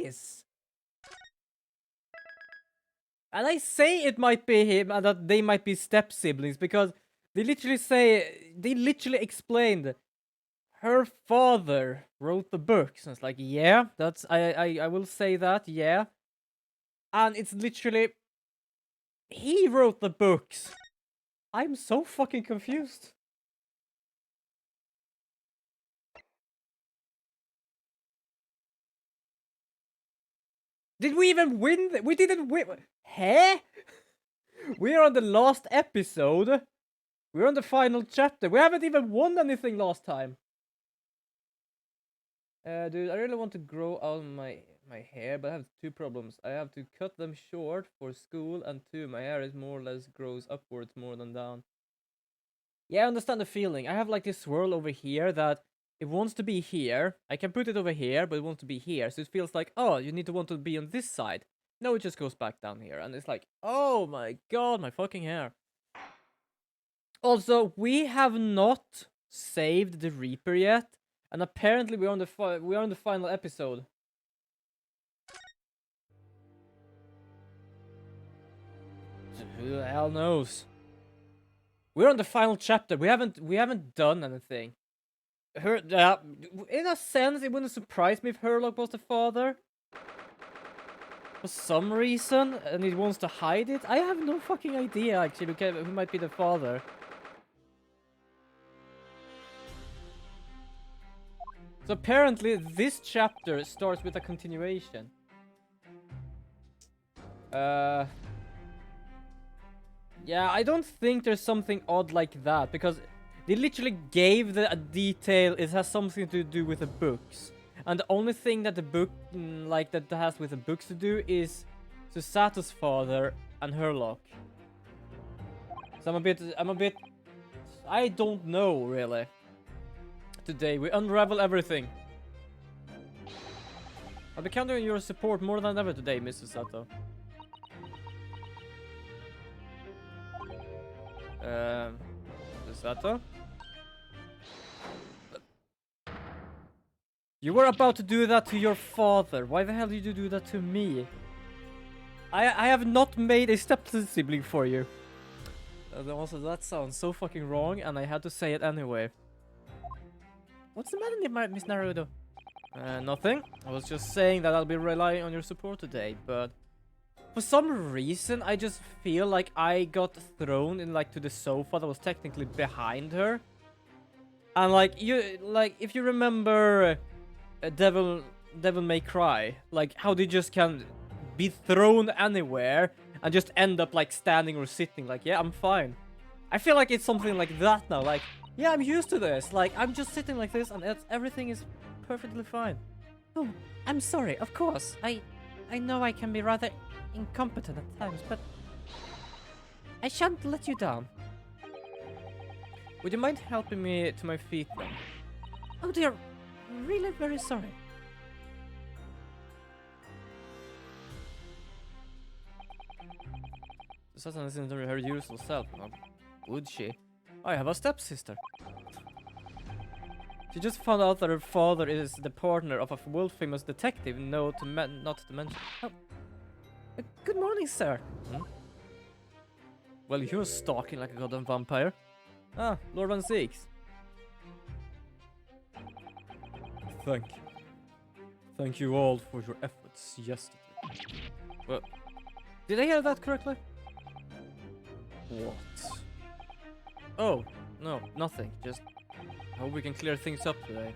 is. And I say it might be him and that they might be step siblings because they literally explained her father wrote the books. And it's like, yeah, that's I will say that, yeah. And it's literally he wrote the books. I'm so fucking confused. Did we even win? We didn't win. Huh? We're on the last episode. We're on the final chapter. We haven't even won anything last time. Dude, I really want to grow out my hair, but I have two problems. I have to cut them short for school, and two, my hair is more or less grows upwards more than down. Yeah, I understand the feeling. I have like this swirl over here that it wants to be here. I can put it over here, but it wants to be here. So it feels like, oh, you need to want to be on this side. No, it just goes back down here. And it's like, oh my god, my fucking hair. Also, we have not saved the Reaper yet. And apparently we're on the final episode. Who the hell knows? We're on the final chapter. We haven't done anything. In a sense, it wouldn't surprise me if Herlock was the father. For some reason, and he wants to hide it. I have no fucking idea, actually, who might be the father. So apparently, this chapter starts with a continuation. Yeah, I don't think there's something odd like that, because they literally gave a detail. It has something to do with the books. And the only thing that the book, that has with the books to do is Susato's father and Herlock. So I'm a bit, I don't know, really. Today, we unravel everything. I'll be counting on your support more than ever today, Miss Susato. Susato? You were about to do that to your father. Why the hell did you do that to me? I have not made a step-sibling for you. Also, that sounds so fucking wrong, and I had to say it anyway. What's the matter, Miss Naruto? Nothing. I was just saying that I'll be relying on your support today, but... For some reason, I just feel like I got thrown in, to the sofa that was technically behind her. And, if you remember... Devil May Cry, how they just can be thrown anywhere and just end up standing or sitting, yeah, I'm fine. I feel like it's something like that now, yeah, I'm used to this, I'm just sitting like this and everything is perfectly fine. Oh, I'm sorry, of course, I know I can be rather incompetent at times, but I shan't let you down. Would you mind helping me to my feet then? Oh dear, really very sorry. Susan isn't her usual self, now, would she? I have a stepsister. She just found out that her father is the partner of a world-famous detective, not to mention... Oh. Good morning, sir. Hmm? Well, you're stalking like a goddamn vampire. Ah, Lord Van Six. Thank you. Thank you all for your efforts yesterday. Well, did I hear that correctly? What? Oh, no, nothing. Just hope we can clear things up today.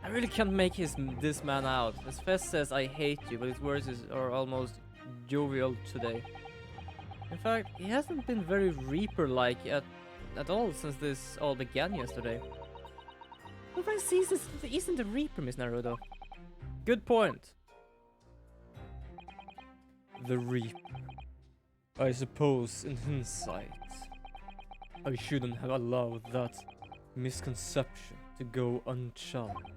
I really can't make this man out. His face says I hate you, but his words are almost jovial today. In fact, he hasn't been very Reaper-like at all since this all began yesterday. Lord Van Six isn't a Reaper, Miss Naruto. Good point. The Reaper. I suppose, in hindsight, I shouldn't have allowed that misconception to go unchallenged.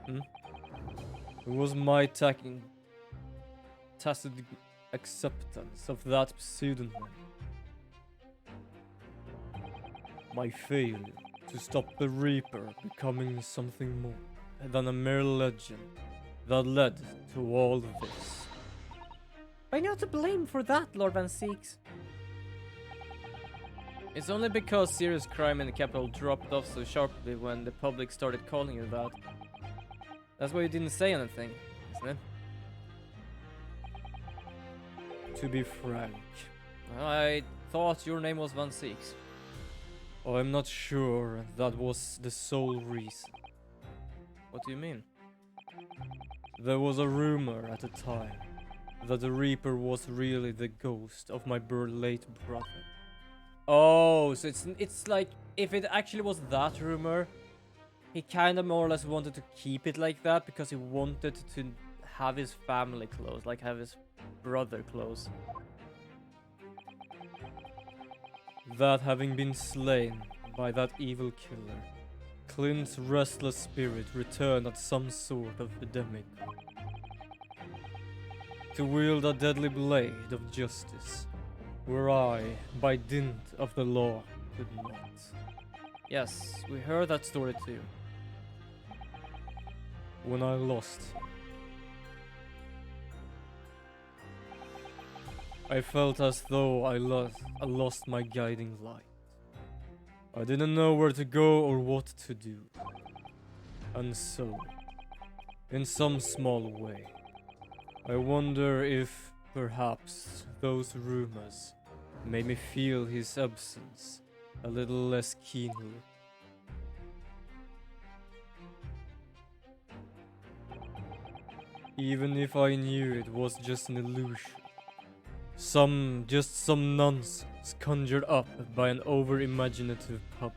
Hmm? It was my tacit acceptance of that pseudonym. My failure to stop the Reaper becoming something more than a mere legend that led to all this. I'm not to blame for that, Lord Van Seeks. It's only because serious crime in the capital dropped off so sharply when the public started calling you that. That's why you didn't say anything, isn't it? To be frank, I thought your name was Van Seeks. I'm not sure that was the sole reason. What do you mean? There was a rumor at the time that the Reaper was really the ghost of my late brother. Oh, so it's like, if it actually was that rumor, he kind of more or less wanted to keep it like that because he wanted to have his family close, like have his brother close. That having been slain by that evil killer, Clint's restless spirit returned at some sort of epidemic to wield a deadly blade of justice, where I, by dint of the law, could not. Yes, we heard that story too. When I lost him, I felt as though I lost my guiding light. I didn't know where to go or what to do. And so, in some small way, I wonder if, perhaps, those rumors made me feel his absence a little less keenly. Even if I knew it was just an illusion. Just some nonsense conjured up by an over-imaginative public.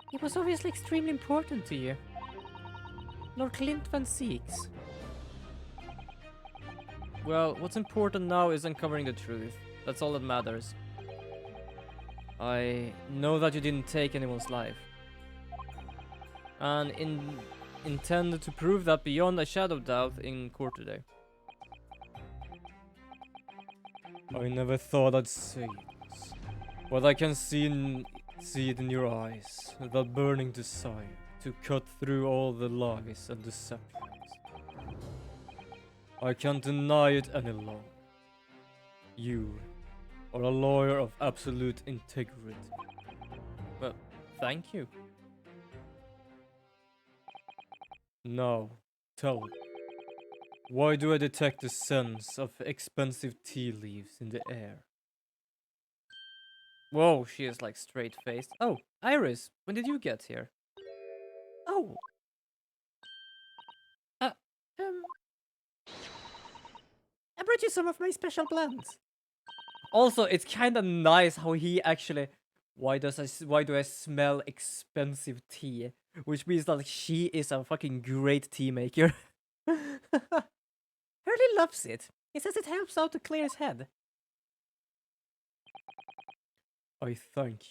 He was obviously extremely important to you. Lord Clint Van Seeks. Well, what's important now is uncovering the truth. That's all that matters. I know that you didn't take anyone's life. And intend to prove that beyond a shadow of doubt in court today. I never thought I'd say this, but I can see it in your eyes, that burning desire to cut through all the lies and deceptions. I can't deny it any longer. You are a lawyer of absolute integrity. Well, thank you. Now, tell me. Why do I detect the sense of expensive tea leaves in the air? Whoa, she is like straight-faced. Oh, Iris, when did you get here? Oh. I brought you some of my special blends. Also, it's kind of nice how he actually... Why do I smell expensive tea? Which means that she is a fucking great tea maker. Hurley loves it. He says it helps out to clear his head. I thank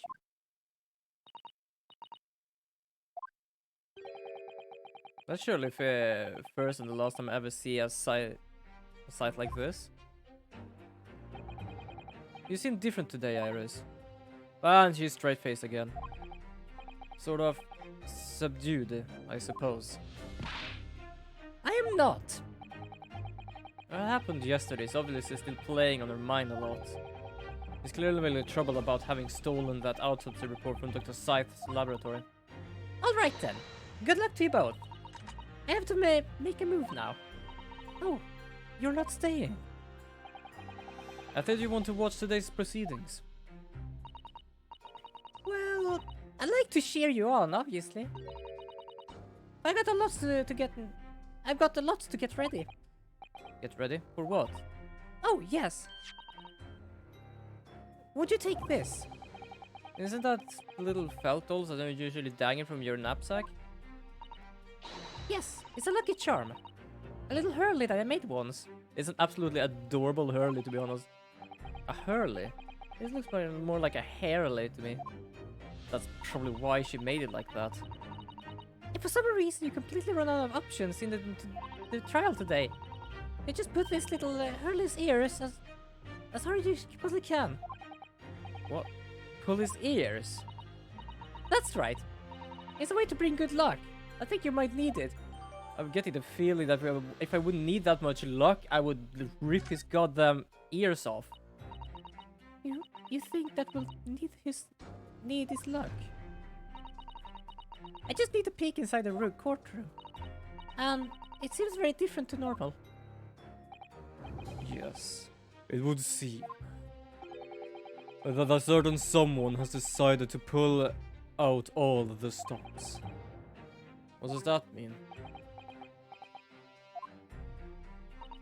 you. That's surely first and the last time I ever see a sight like this. You seem different today, Iris. And she's straight-faced again. Sort of subdued, I suppose. I am not. What happened yesterday is obviously still playing on her mind a lot. She's clearly really troubled about having stolen that autopsy report from Dr. Scythe's laboratory. Alright then. Good luck to you both. I have to make a move now. Oh, you're not staying. I thought you want to watch today's proceedings. Well, I'd like to cheer you on, obviously. I've got a lot to get ready. Get ready? For what? Oh, yes. Would you take this? Isn't that little felt dolls that are usually dangling from your knapsack? Yes, it's a lucky charm. A little Hurley that I made once. It's an absolutely adorable Hurley, to be honest. A Hurley? This looks more like a Hairley to me. That's probably why she made it like that. If for some reason you completely run out of options in the trial today, you just put this little Hurley's ears as hard as you possibly can. What? Pull his ears? That's right. It's a way to bring good luck. I think you might need it. I'm getting the feeling that if I wouldn't need that much luck, I would rip his goddamn ears off. You think that will need his luck? I just need to peek inside the courtroom. And it seems very different to normal. Yes, it would seem that a certain someone has decided to pull out all the stops. What does that mean?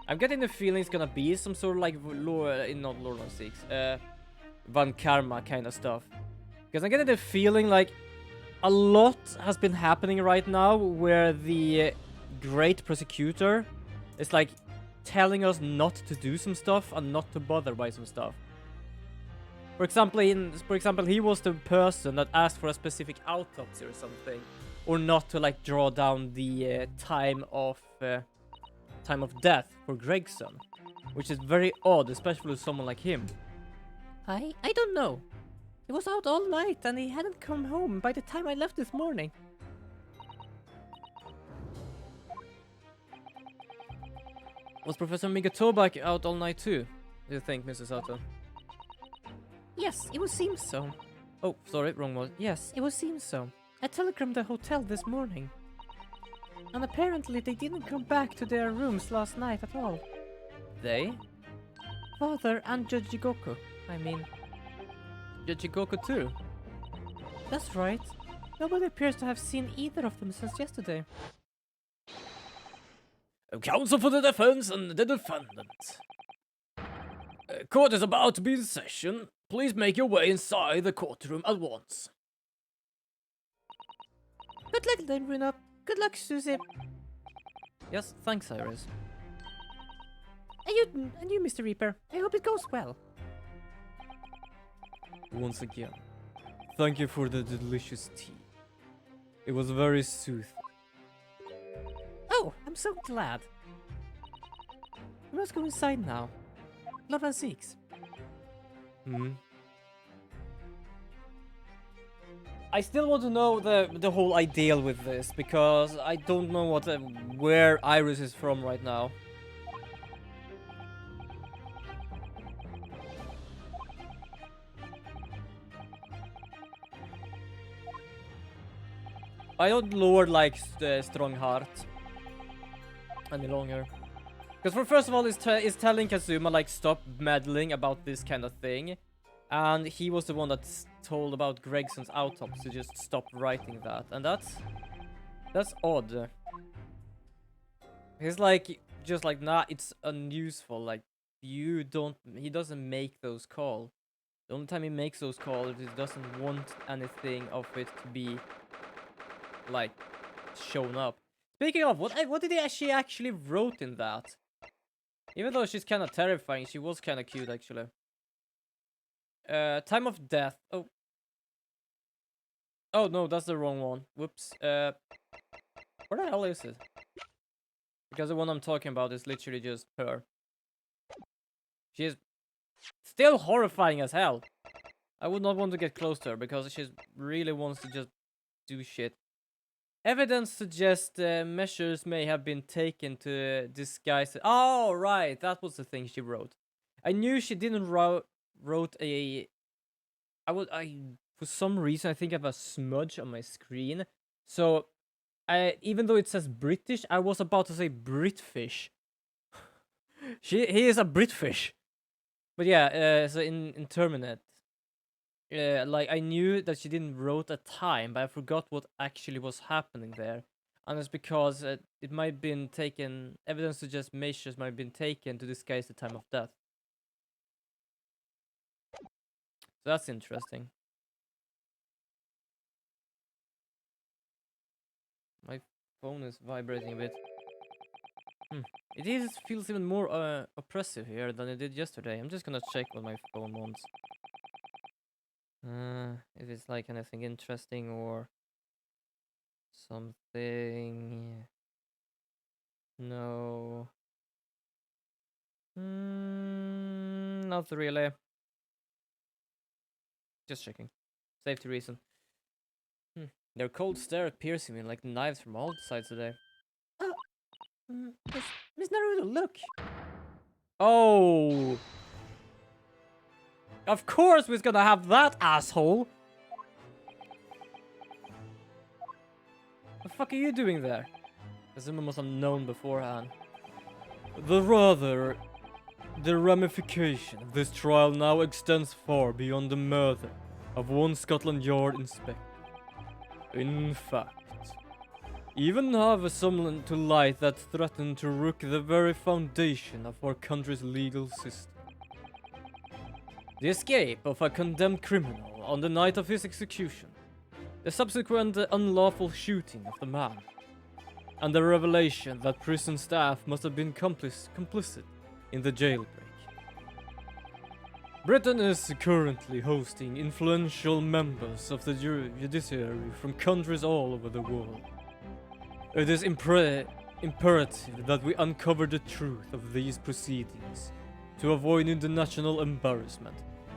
I'm getting the feeling it's gonna be some sort of like not Lord of Six, Van Karma kind of stuff. Because I'm getting the feeling like a lot has been happening right now where the great prosecutor is like telling us not to do some stuff and not to bother by some stuff. For example, he was the person that asked for a specific autopsy or something, or not to like draw down the time of death for Gregson, which is very odd, especially with someone like him. I don't know. He was out all night and he hadn't come home by the time I left this morning. Was Professor Migatobak out all night too, do you think, Mrs. Otto? Yes, it would seem so. Oh, sorry, wrong one. Yes, it would seem so. I telegrammed the hotel this morning. And apparently they didn't come back to their rooms last night at all. They? Father and Judge Jigoku, I mean. Judge Jigoku too? That's right. Nobody appears to have seen either of them since yesterday. Counsel for the defense and the defendant. Court is about to be in session. Please make your way inside the courtroom at once. Good luck then, Runa. Good luck, Susie. Yes, thanks, Iris. And you, Mr. Reaper. I hope it goes well. Once again, thank you for the delicious tea. It was very soothing. Oh, I'm so glad. We must go inside now. Love and Six. I still want to know the whole ideal with this, because I don't know where Iris is from right now. I don't Lord likes the strong heart any longer. Because for first of all, is telling Kazuma like stop meddling about this kind of thing. And he was the one that told about Gregson's autopsy to just stop writing that. And that's odd. He's like, just like, nah, it's unuseful. Like, he doesn't make those calls. The only time he makes those calls is he doesn't want anything of it to be, like, shown up. Speaking of, what did she actually wrote in that? Even though she's kind of terrifying, she was kind of cute, actually. Time of death. Oh. Oh, no, that's the wrong one. Whoops. Where the hell is it? Because the one I'm talking about is literally just her. She is still horrifying as hell. I would not want to get close to her because she really wants to just do shit. Evidence suggests measures may have been taken to disguise it. Oh, right. That was the thing she wrote. I knew she didn't wrote a... for some reason, I think I have a smudge on my screen. So, even though it says British, I was about to say Britfish. He is a Britfish. But yeah, so in Terminate, like I knew that she didn't wrote a time, but I forgot what actually was happening there. And it's because it might have been taken, evidence suggests measures might have been taken to disguise the time of death. So that's interesting. My phone is vibrating a bit. It feels even more oppressive here than it did yesterday. I'm just gonna check what my phone wants. If it's like anything interesting or something. No. Not really. Just checking. Safety reason. Their cold stare piercing me like knives from all sides today. Miss Naruto, look. Oh. Of course we're gonna have that, asshole. What the fuck are you doing there? Azuma must have known beforehand. The ramification of this trial now extends far beyond the murder of one Scotland Yard inspector. In fact, even have some to light that threaten to rook the very foundation of our country's legal system. The escape of a condemned criminal on the night of his execution, the subsequent unlawful shooting of the man, and the revelation that prison staff must have been complicit in the jailbreak. Britain is currently hosting influential members of the judiciary from countries all over the world. It is imperative that we uncover the truth of these proceedings to avoid international embarrassment.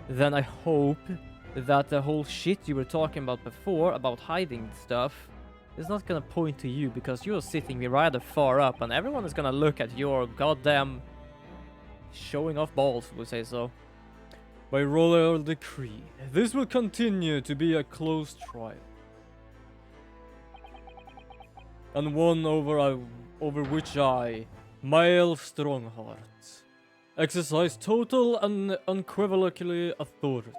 Then I hope that the whole shit you were talking about before, about hiding stuff, is not gonna point to you, because you're sitting rather far up and everyone is gonna look at your goddamn showing off balls, we'll say so. By royal decree, this will continue to be a closed trial. And one over which I, Male Strongheart, exercise total and unequivocally authority.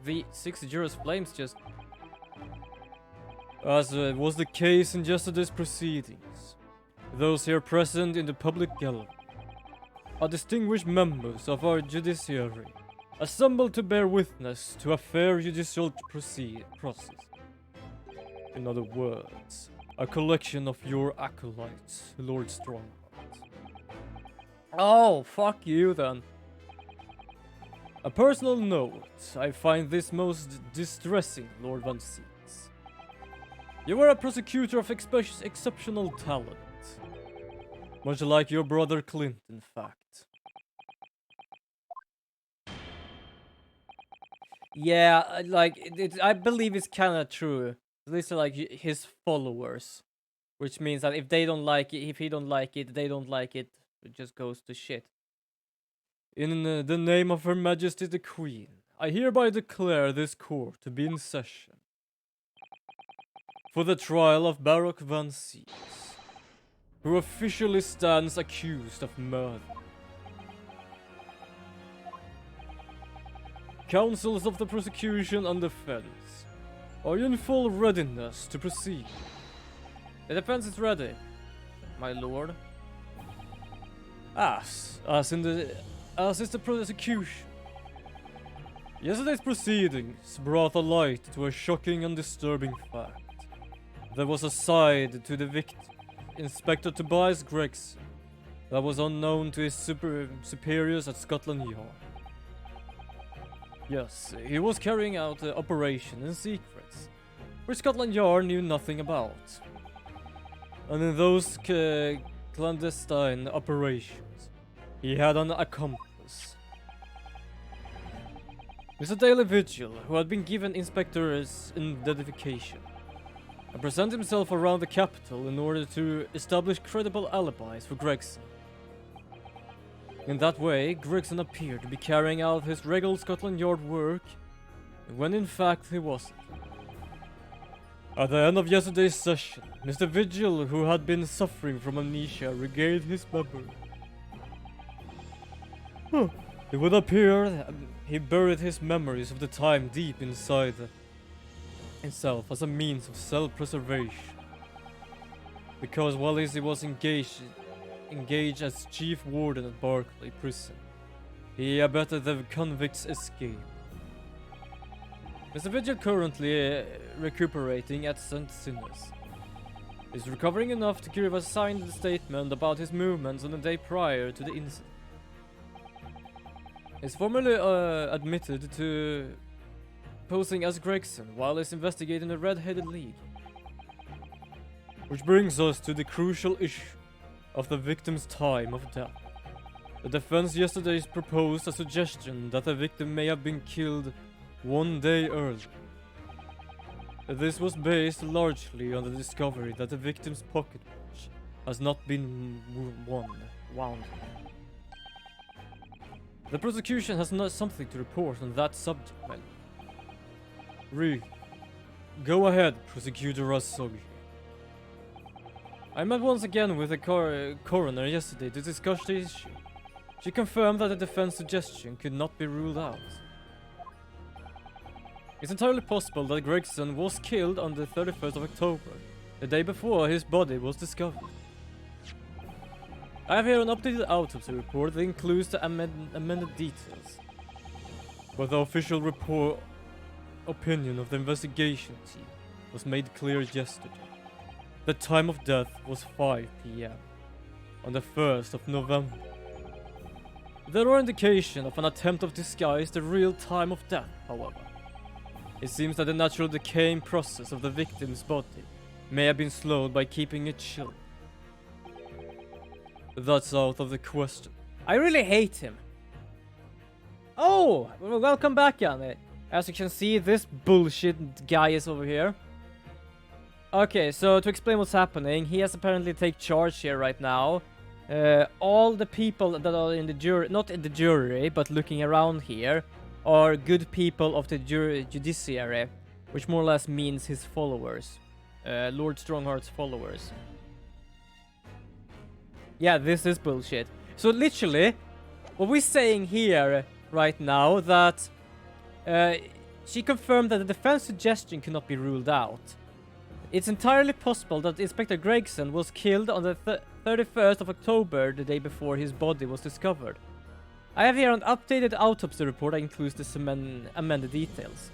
The 6 jurors' flames just... As was the case in yesterday's proceedings, those here present in the public gallery are distinguished members of our judiciary, assembled to bear witness to a fair judicial process. In other words, a collection of your acolytes, Lord Strongheart. Oh, fuck you then. A personal note, I find this most distressing, Lord Van Seas. You were a prosecutor of exceptional talent. Much like your brother Clint, in fact. Yeah, like, I believe it's kinda true. At least like his followers. Which means that if they don't like it, if he don't like it, they don't like it. It just goes to shit. In the name of Her Majesty the Queen, I hereby declare this court to be in session for the trial of Baroque Van Seas, who officially stands accused of murder. Counsels of the prosecution and defense, are you in full readiness to proceed? The defense is ready, my lord. As is the prosecution. Yesterday's proceedings brought a light to a shocking and disturbing fact. There was a side to the victim, Inspector Tobias Gregson, that was unknown to his superiors at Scotland Yard. Yes, he was carrying out the operation in secret, which Scotland Yard knew nothing about. And in those clandestine operations, he had an accomplice. Mr. Daily Vigil, who had been given Inspector's identification, and present himself around the capital in order to establish credible alibis for Gregson. In that way, Gregson appeared to be carrying out his regular Scotland Yard work, when in fact he wasn't. At the end of yesterday's session, Mr. Vigil, who had been suffering from amnesia, regained his memory. It would appear that he buried his memories of the time deep inside himself as a means of self-preservation. Because while he was engaged as chief warden at Barclay Prison, he abetted the convict's escape. Mr. Vigil, currently recuperating at St. Sinnes, is recovering enough to give a signed statement about his movements on the day prior to the incident. He's formally admitted to posing as Gregson while he's investigating the Red-Headed League. Which brings us to the crucial issue of the victim's time of death. The defense yesterday proposed a suggestion that the victim may have been killed 1 day earlier. This was based largely on the discovery that the victim's pocket watch has not been wound. The prosecution has not something to report on that subject, my lord. Go ahead, Prosecutor Rasogi. I met once again with the coroner yesterday to discuss the issue. She confirmed that the defense suggestion could not be ruled out. It's entirely possible that Gregson was killed on the 31st of October, the day before his body was discovered. I have here an updated autopsy report that includes the amended details. But the official report opinion of the investigation team was made clear yesterday. The time of death was 5 p.m. on the 1st of November. There are indications of an attempt to disguise the real time of death, however. It seems that the natural decaying process of the victim's body may have been slowed by keeping it chilled. That's out of the question. I really hate him. Oh, well, welcome back, Yanni. As you can see, this bullshit guy is over here. Okay, so to explain what's happening, he has apparently taken charge here right now. All the people that are in the jury, not in the jury, but looking around here, are good people of the judiciary, which more or less means his followers. Lord Strongheart's followers. Yeah, this is bullshit. So literally, what we're saying here right now, that she confirmed that the defense suggestion cannot be ruled out. It's entirely possible that Inspector Gregson was killed on the 31st of October, the day before his body was discovered. I have here an updated autopsy report that includes the amended details.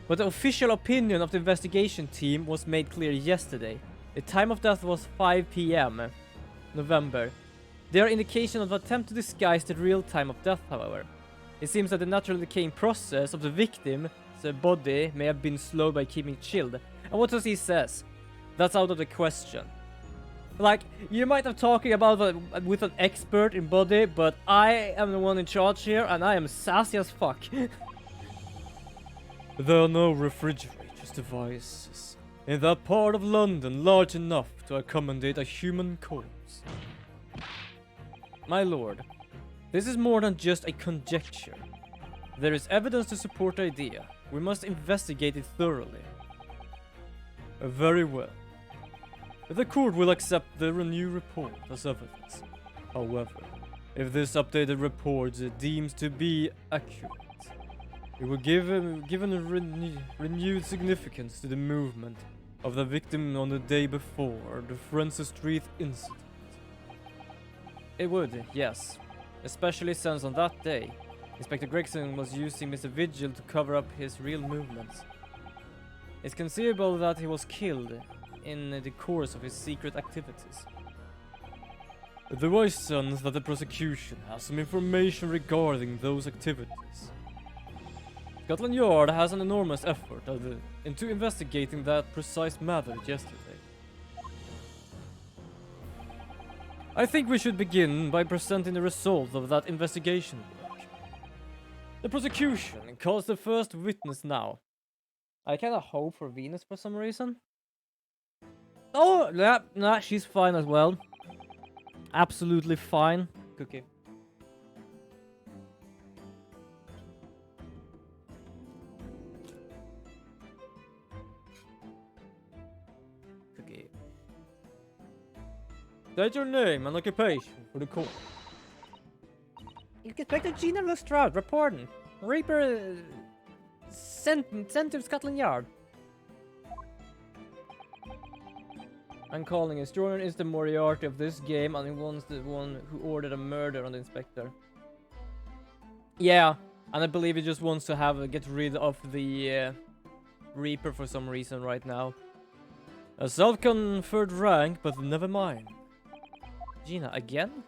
But the official opinion of the investigation team was made clear yesterday. The time of death was 5 p.m. November. There are indications of an attempt to disguise the real time of death, however. It seems that the natural decaying process of the victim's body may have been slowed by keeping it chilled. And what does he says? That's out of the question. Like, you might have talking about with an expert in body, but I am the one in charge here, and I am sassy as fuck. There are no refrigerators devices in that part of London large enough to accommodate a human corpse. My lord, this is more than just a conjecture. There is evidence to support the idea. We must investigate it thoroughly. Very well. The court will accept the renewed report as evidence. However, if this updated report deems to be accurate, it will give a renewed significance to the movement of the victim on the day before the Francis Street incident. It would, yes. Especially since on that day, Inspector Gregson was using Mr. Vigil to cover up his real movements. It's conceivable that he was killed in the course of his secret activities. There was sense that the prosecution has some information regarding those activities. Scotland Yard has an enormous effort into investigating that precise matter yesterday. I think we should begin by presenting the results of that investigation work. The prosecution calls the first witness now. I kinda hope for Venus for some reason. Oh, yeah, nah, she's fine as well. Absolutely fine. Cookie. Cookie. State your name and occupation for the court. Inspector Gina Lestrade reporting. Reaper sent to Scotland Yard. I'm calling it. Jordan is the Moriarty of this game, and he was the one who ordered a murder on the inspector. Yeah, and I believe he just wants to get rid of the Reaper for some reason right now. A self-conferred rank, but never mind. Gina, again?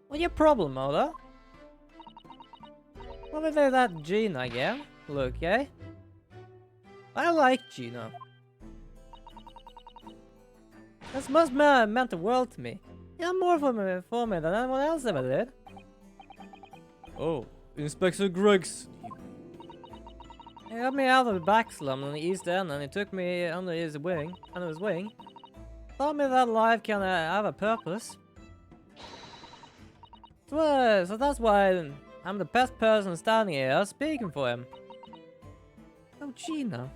What's your problem, Mother? What is that Gina again? Look, eh? I like Gina. This must meant the world to me. You're more for me than anyone else ever did. Oh, Inspector Gregson. He got me out of the back slum on the east end and he took me under his wing. Taught me that life can have a purpose. So that's why I'm the best person standing here speaking for him. Oh, Gina.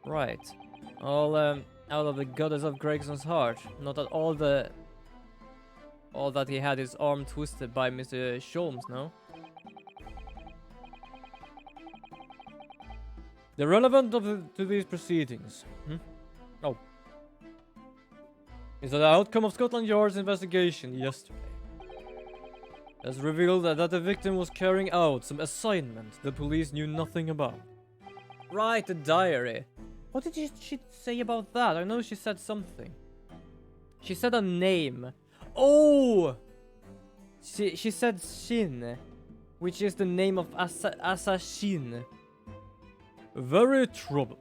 Right. All out of the goddess of Gregson's heart. Not that all that he had his arm twisted by Mr. Sholmes, no? The relevant to these proceedings. Oh. Is that the outcome of Scotland Yard's investigation yesterday has revealed that the victim was carrying out some assignment the police knew nothing about. Right, the diary. What did she say about that? I know she said something. She said a name. Oh! She said Shin, which is the name of assassin. Very troubling.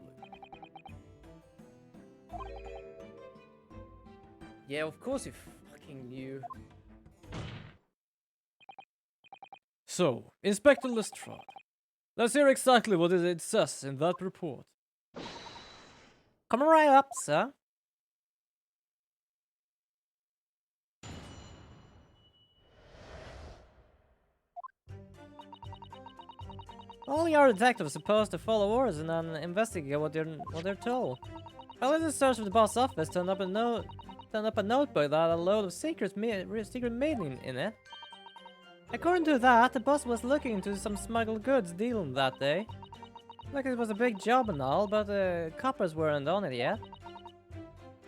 Yeah, of course you fucking knew. So, Inspector Lestrade, let's hear exactly what it says in that report. Come right up, sir. All your detectives are supposed to follow orders and then investigate what they're told. Well, in the search of the boss office turned up a notebook that had a load of secret mailing in it. According to that, the boss was looking into some smuggled goods deal that day. Like it was a big job and all, but the coppers weren't on it yet.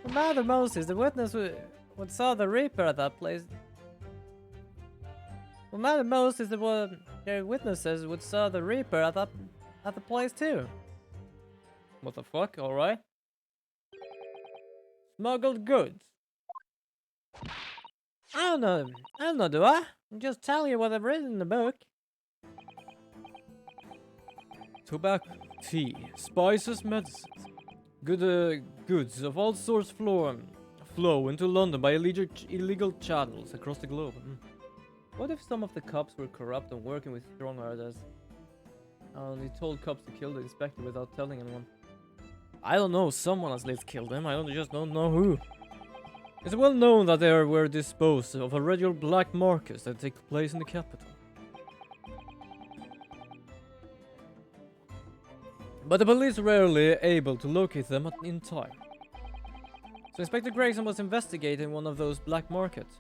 What mattered most is the witness would saw the Reaper at that place. What mattered most is the witnesses would saw the Reaper at the place too. What the fuck? All right. Smuggled goods. I don't know, do I? I'm just telling you what I've written in the book. Tobacco, tea, spices, medicines. Goods of all sorts flow into London by illegal channels across the globe. What if some of the cops were corrupt and working with strong orders? They told cops to kill the inspector without telling anyone. I don't know, someone at least killed him, I just don't know who. It's well known that they were disposed of a regular black markets that take place in the capital. But the police were rarely able to locate them in time. So Inspector Gregson was investigating one of those black markets.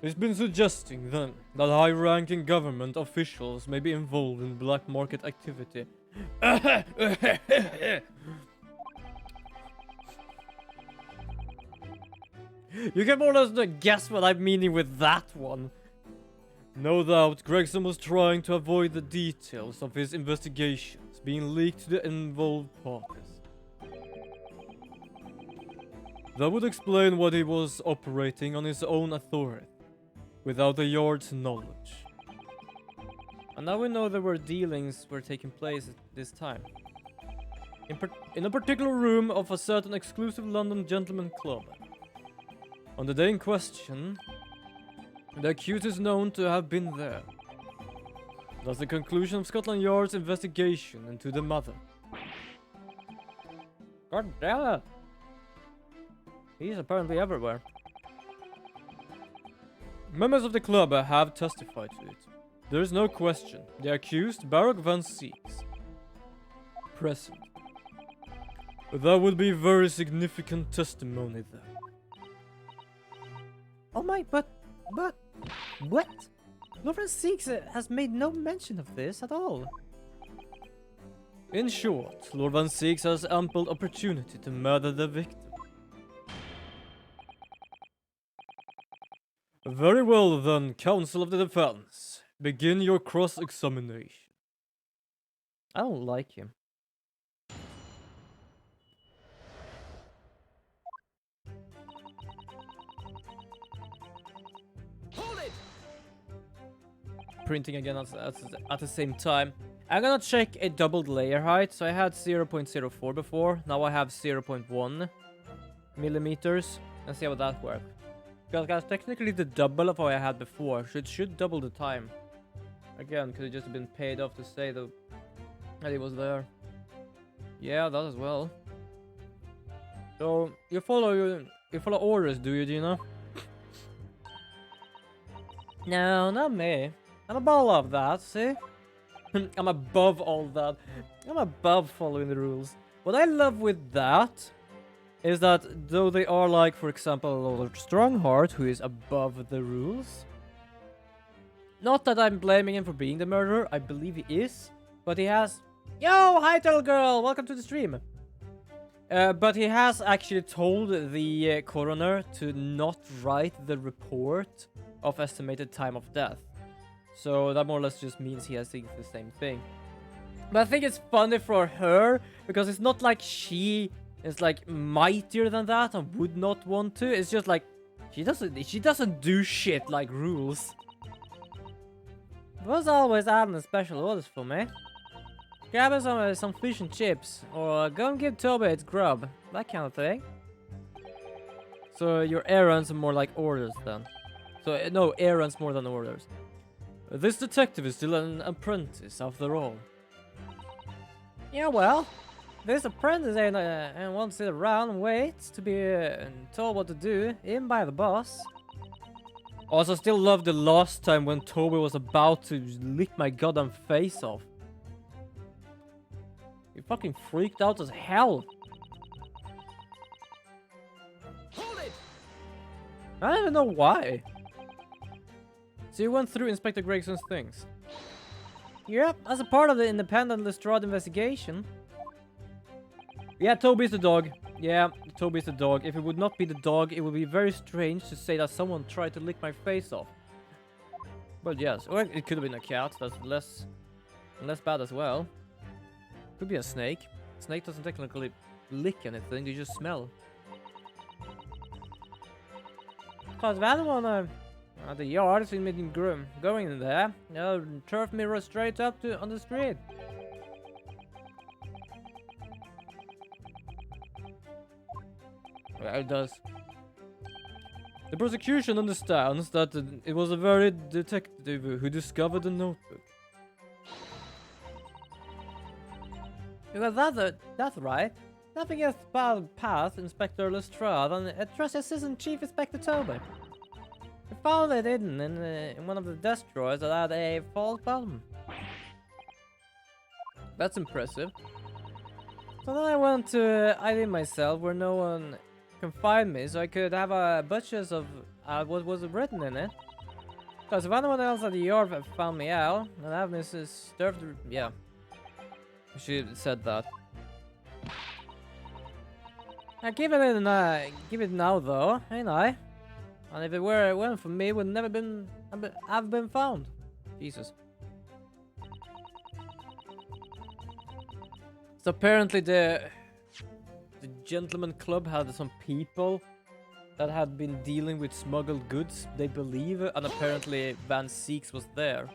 He's been suggesting then that high-ranking government officials may be involved in black market activity. You can more or less guess what I'm meaning with that one. No doubt, Gregson was trying to avoid the details of his investigations being leaked to the involved parties. That would explain why he was operating on his own authority, without the Yard's knowledge. And now we know there were dealings were taking place at this time. In a particular room of a certain exclusive London gentleman club. On the day in question, the accused is known to have been there. That's the conclusion of Scotland Yard's investigation into the matter. God damn it! He's apparently everywhere. Members of the club have testified to it. There is no question. The accused, Baroque Van Seeks, present. That would be very significant testimony there. Oh my, but, what? Lord Van Seeks has made no mention of this at all. In short, Lord Van Seeks has ample opportunity to murder the victim. Very well then, Counsel of the Defense. Begin your cross-examination. I don't like him. Hold it! Printing again at the same time. I'm gonna check a doubled layer height. So I had 0.04 before. Now I have 0.1 millimeters. Let's see how that works. Because technically the double of what I had before should double the time. Again, could have just been paid off to say that he was there. Yeah, that as well. So you follow orders, do you, Gina? No, not me. I'm above all of that, see? I'm above all that. I'm above following the rules. What I love with that is that though they are like, for example, Lord Strongheart, who is above the rules. Not that I'm blaming him for being the murderer, I believe he is. But he has... Yo, hi Turtle Girl, welcome to the stream. But he has actually told the coroner to not write the report of estimated time of death. So that more or less just means he has the same thing. But I think it's funny for her, because it's not like she is like mightier than that and would not want to. It's just like she doesn't do shit like rules. Was always adding special orders for me. Grab some fish and chips, or go and give Toby its grub, that kind of thing. So your errands are more like orders then. So no, errands more than orders. This detective is still an apprentice after all. Yeah, well, this apprentice ain't and won't sit around and wait to be told what to do, even by the boss. Also, I still love the last time when Toby was about to lick my goddamn face off. He fucking freaked out as hell. Hold it! I don't even know why. So you went through Inspector Gregson's things? Yep, as a part of the independent Lestrade investigation. Yeah, Toby's the dog. Yeah, Toby's the dog. If it would not be the dog, it would be very strange to say that someone tried to lick my face off. But yes, or it could have been a cat. That's less bad as well. Could be a snake. Snake doesn't technically lick anything, they just smell. Cause the other one at the yard is in going in there. Turf mirror straight up to on the street. Well, it does. The prosecution understands that it was a very detective who discovered the notebook. Because that's right. Nothing else past Inspector Lestrade and Trusty Assistant Chief Inspector Toby. We found it hidden in one of the desk drawers that had a false bottom. That's impressive. So then I went to ID myself where no one can find me, so I could have a butchers of what was written in it. Because if anyone else at the yard had found me out, and have Mrs. Sturf, yeah. She said that. I give it now though, ain't I? And if it weren't for me, it would never have been found. Jesus. So apparently the gentleman club had some people that had been dealing with smuggled goods, they believe, and apparently Van Seeks was there.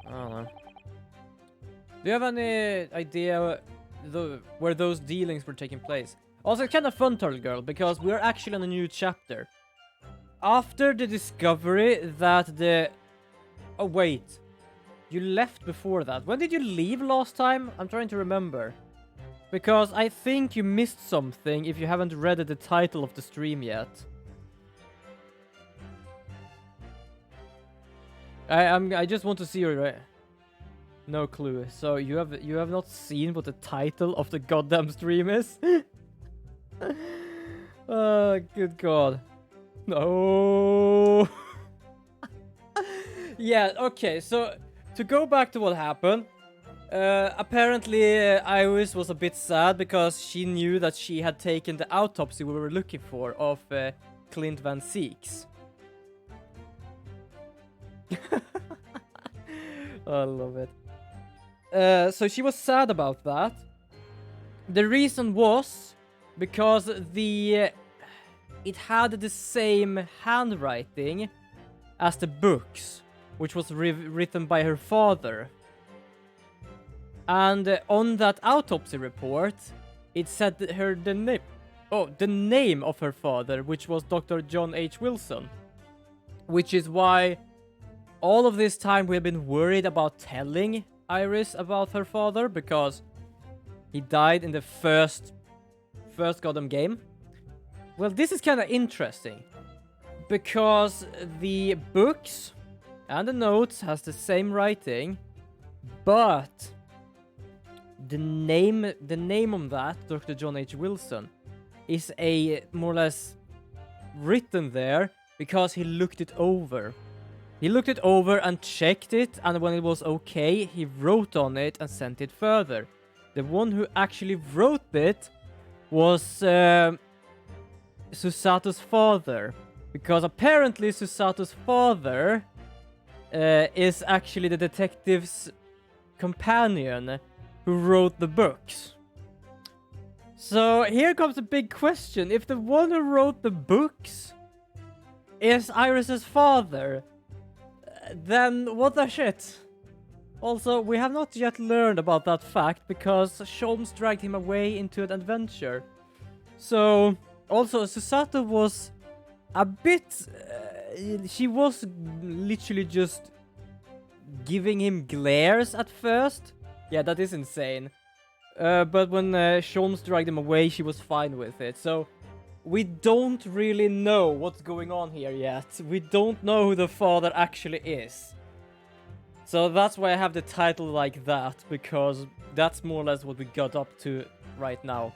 I don't know. Do you have any idea where those dealings were taking place? Also, it's kind of fun, Turtle Girl, because we're actually on a new chapter. After the discovery that the... Oh, wait. You left before that. When did you leave last time? I'm trying to remember. Because I think you missed something if you haven't read the title of the stream yet. I just want to see your... No clue. So you have not seen what the title of the goddamn stream is? Oh, good God. No. Yeah, okay, so to go back to what happened, apparently Iris was a bit sad because she knew that she had taken the autopsy we were looking for of Clint Van Seeks. I love it. So she was sad about that. The reason was because it had the same handwriting as the books, which was written by her father. And on that autopsy report, it said the name of her father, which was Dr. John H. Wilson. Which is why all of this time we've been worried about telling Iris about her father because he died in the first goddamn game. Well, this is kind of interesting because the books and the notes has the same writing, but the name on that, Dr. John H. Wilson, is a more or less written there because he looked it over. He looked it over and checked it, and when it was okay, he wrote on it and sent it further. The one who actually wrote it was Susato's father, because apparently Susato's father is actually the detective's companion who wrote the books. So here comes the big question. If the one who wrote the books is Iris's father, then what the shit? Also, we have not yet learned about that fact because Sholmes dragged him away into an adventure. So, also, Susato was a bit... she was literally just giving him glares at first. Yeah, that is insane. But when Sholmes dragged him away, she was fine with it. So, we don't really know what's going on here yet. We don't know who the father actually is. So that's why I have the title like that, because that's more or less what we got up to right now.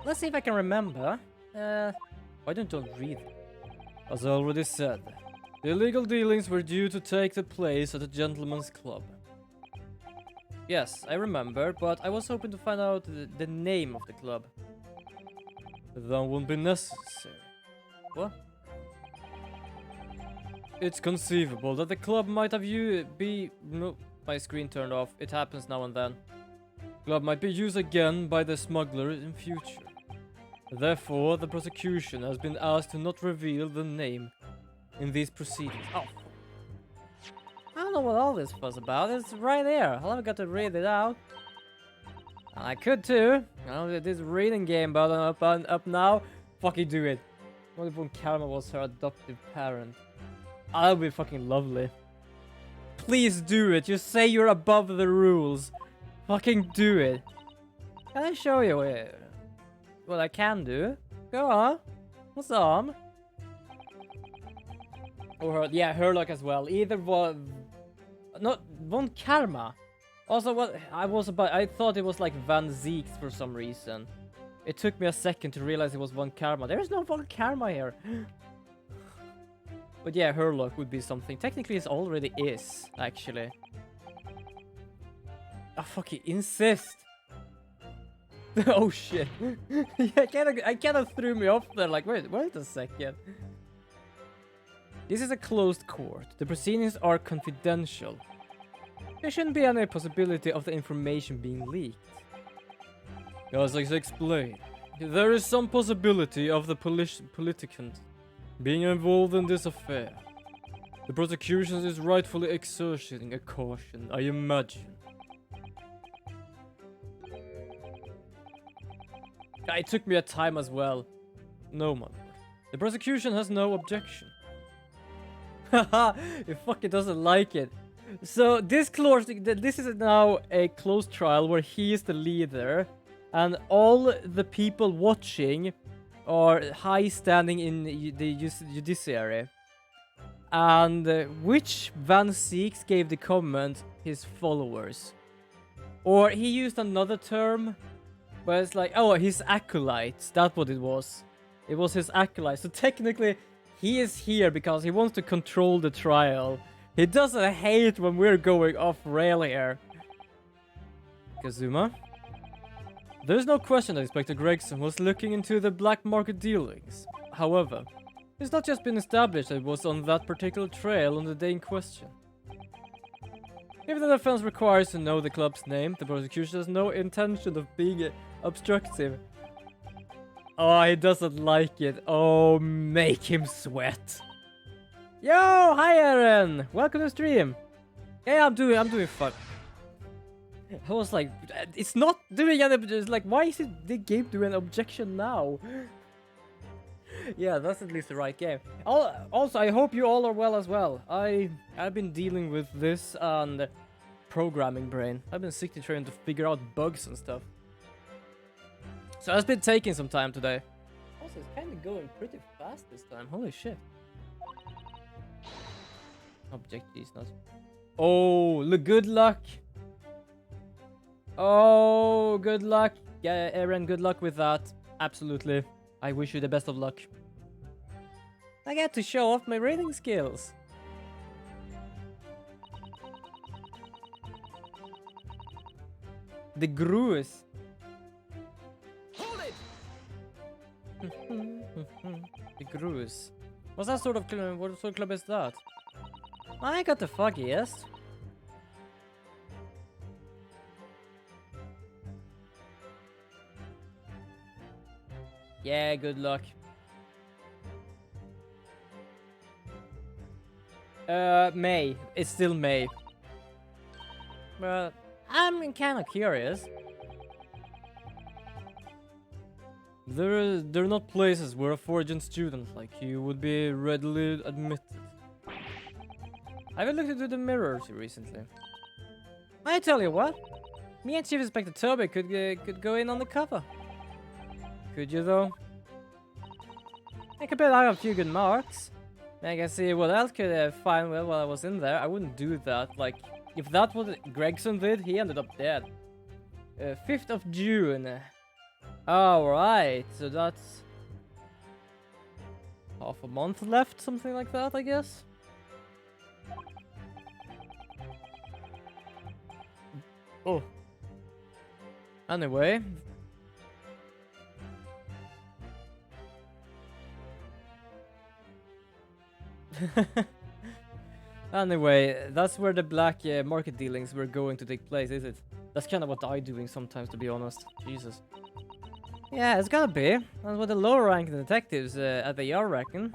Let's see if I can remember. Why don't you read? As I already said, the illegal dealings were due to take the place at the gentleman's club. Yes, I remember, but I was hoping to find out the name of the club. That won't be necessary. What? It's conceivable that the club might have no, my screen turned off. It happens now and then. Club might be used again by the smuggler in future. Therefore, the prosecution has been asked to not reveal the name in these proceedings. Oh. I don't know what all this was about. It's right there. I've got to read it out. And I could too. I know this reading game button up now. Fucking do it. What if Von Karma was her adoptive parent? Oh, that would be fucking lovely. Please do it. You say you're above the rules. Fucking do it. Can I show you what I can do? Go on. What's on? Or yeah, Herlock as well. Either one. Not Von Karma. Also, what I thought it was like Van Zeeks for some reason. It took me a second to realize it was Von Karma. There is no Von Karma here. But yeah, Herlock would be something. Technically, it already is, actually. I fucking insist. Oh shit. Yeah, I kind of threw me off there. Like, wait a second. This is a closed court. The proceedings are confidential. There shouldn't be any possibility of the information being leaked. As I explained, there is some possibility of the politicant being involved in this affair. The prosecution is rightfully exerting a caution, I imagine. It took me a time as well. No, my lord. The prosecution has no objection. Haha, it fucking doesn't like it. So this is now a closed trial where he is the leader, and all the people watching are high standing in the judiciary. And which Van Zeeks gave the comment? His followers. Or he used another term, where it's like, oh, his acolytes. That's what it was. It was his acolytes. So technically, he is here because he wants to control the trial. He doesn't hate when we're going off rail here. Kazuma? There's no question that Inspector Gregson was looking into the black market dealings. However, it's not just been established that it was on that particular trail on the day in question. If the defense requires to know the club's name, the prosecution has no intention of being obstructive. Oh, he doesn't like it. Oh, make him sweat. Yo, hi Aaron! Welcome to the stream. Yeah, I'm doing fun. I was like, it's not doing any. It's like, why is it the game doing an objection now? Yeah, that's at least the right game. Also, I hope you all are well as well. I've been dealing with this and programming brain. I've been sick trying to figure out bugs and stuff. So it's been taking some time today. Also, it's kind of going pretty fast this time. Holy shit. Object is not. Oh, good luck. Oh, good luck. Yeah, Aaron, good luck with that. Absolutely. I wish you the best of luck. I get to show off my raiding skills. The Grues. Hold it! The Grues. What's that sort of club? What sort of club is that? I got the foggiest. Yeah, good luck. May. It's still May. But I'm kind of curious. They're not places where a foreign student like you would be readily admitted. I haven't looked into the mirrors recently. I tell you what, me and Chief Inspector Toby could go in on the cover. Could you though? I could bet I have a few good marks. I can see what else could find while I was in there. I wouldn't do that. Like, if that's what Gregson did, he ended up dead. 5th of June. Alright, so that's half a month left, something like that, I guess. Oh. Anyway. Anyway, that's where the black market dealings were going to take place, is it? That's kind of what I'm doing sometimes, to be honest. Jesus. Yeah, it's gotta be. That's what the lower ranking detectives at the yard reckon.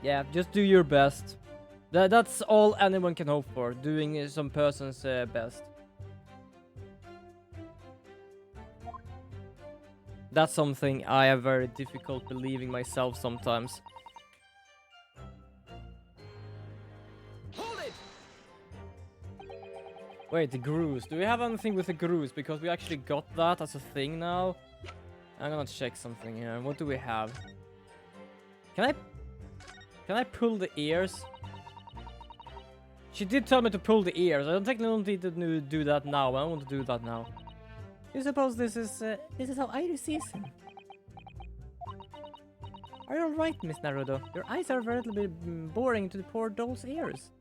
Yeah, just do your best. That's all anyone can hope for, doing some person's best. That's something I have very difficult believing myself sometimes. Hold it! Wait, the Grues. Do we have anything with the Grues? Because we actually got that as a thing now. I'm gonna check something here. What do we have? Can I pull the ears? She did tell me to pull the ears. I don't need to do that now. I want to do that now. You suppose this is how Iris sees him? Are you alright, Miss Naruto? Your eyes are very little bit boring to the poor doll's ears.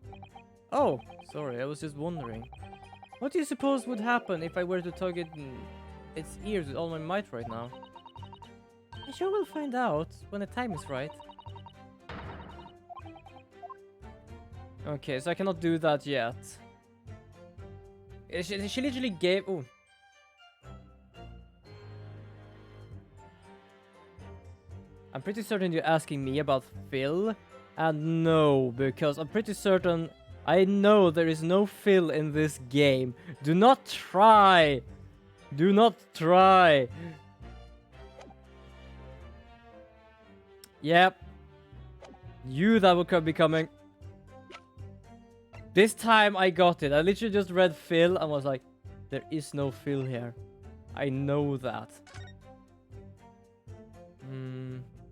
Oh, sorry, I was just wondering. What do you suppose would happen if I were to target its ears with all my might right now? I sure will find out when the time is right. Okay, so I cannot do that yet. She literally gave... Oh. I'm pretty certain you're asking me about Phil. And no, because I'm pretty certain I know there is no Phil in this game. Do not try! Do not try! Yep. You that would be coming. This time I got it. I literally just read Phil and was like, there is no Phil here. I know that.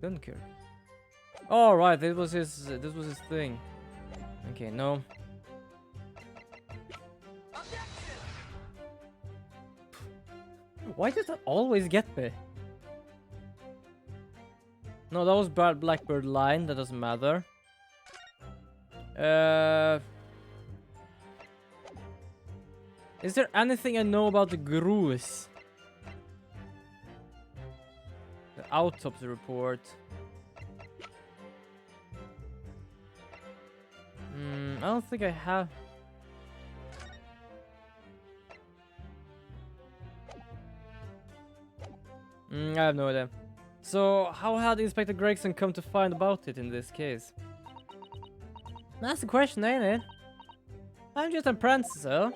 Dunkirk. Oh right, this was his thing. Okay, no. Why does that always get me? No, that was bad Blackbird line, that doesn't matter. Is there anything I know about the Grues? The autopsy report. I don't think I have. I have no idea. So, how had Inspector Gregson come to find about it in this case? That's the question, ain't it? I'm just an apprentice, so.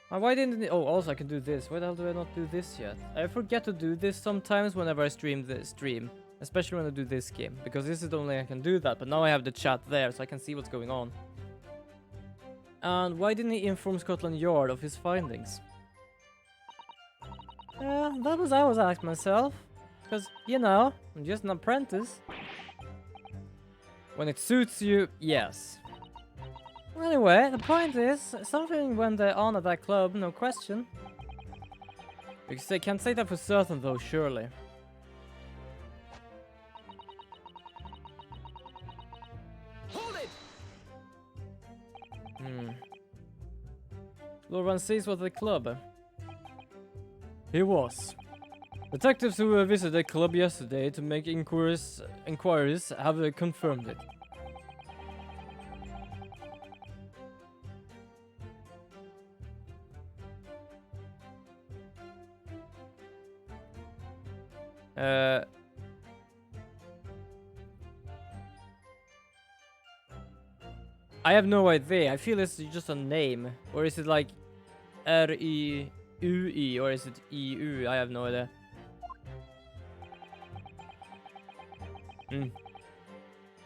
Why didn't it? Oh, also I can do this. Why the hell do I not do this yet? I forget to do this sometimes whenever I stream this stream. Especially when I do this game. Because this is the only I can do that. But now I have the chat there so I can see what's going on. And why didn't he inform Scotland Yard of his findings? That was I was asking myself. Because, you know, I'm just an apprentice. When it suits you, yes. Anyway, the point is, something went on at that club, no question. Because they can't say that for certain though, surely. Hold it! Lord Van Seas was at the club. He was. Detectives who visited the club yesterday to make inquiries have confirmed it. I have no idea. I feel it's just a name. Or is it like R-I-U-E or is it E-U? I have no idea.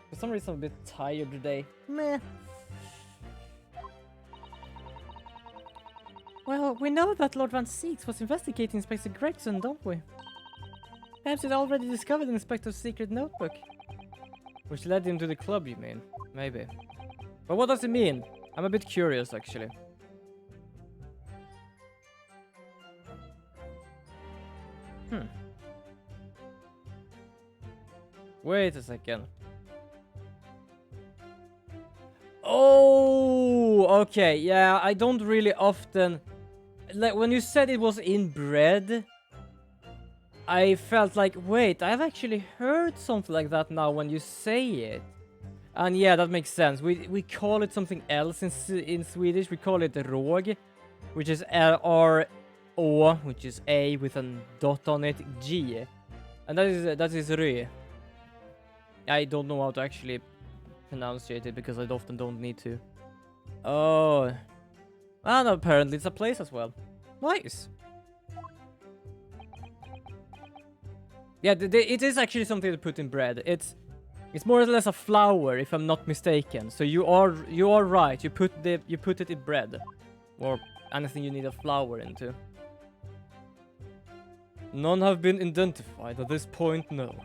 For some reason I'm a bit tired today. Meh. Well, we know that Lord Van Seeks was investigating Inspector Gregson, don't we? Perhaps he'd already discovered the Inspector's secret notebook. Which led him to the club, you mean? Maybe. But what does it mean? I'm a bit curious, actually. Wait a second. Oh, okay. Yeah, I don't really often... Like, when you said it was in bread, I felt like, wait, I've actually heard something like that now when you say it. And yeah, that makes sense. We call it something else in Swedish. We call it råg, which is R-O, which is A with a dot on it, G. And that is rö. I don't know how to actually pronunciate it because I often don't need to. Oh. And apparently it's a place as well. Nice. Yeah, it is actually something to put in bread. It's more or less a flour, if I'm not mistaken. So you are right. You put it in bread, or anything you need a flour into. None have been identified at this point. No.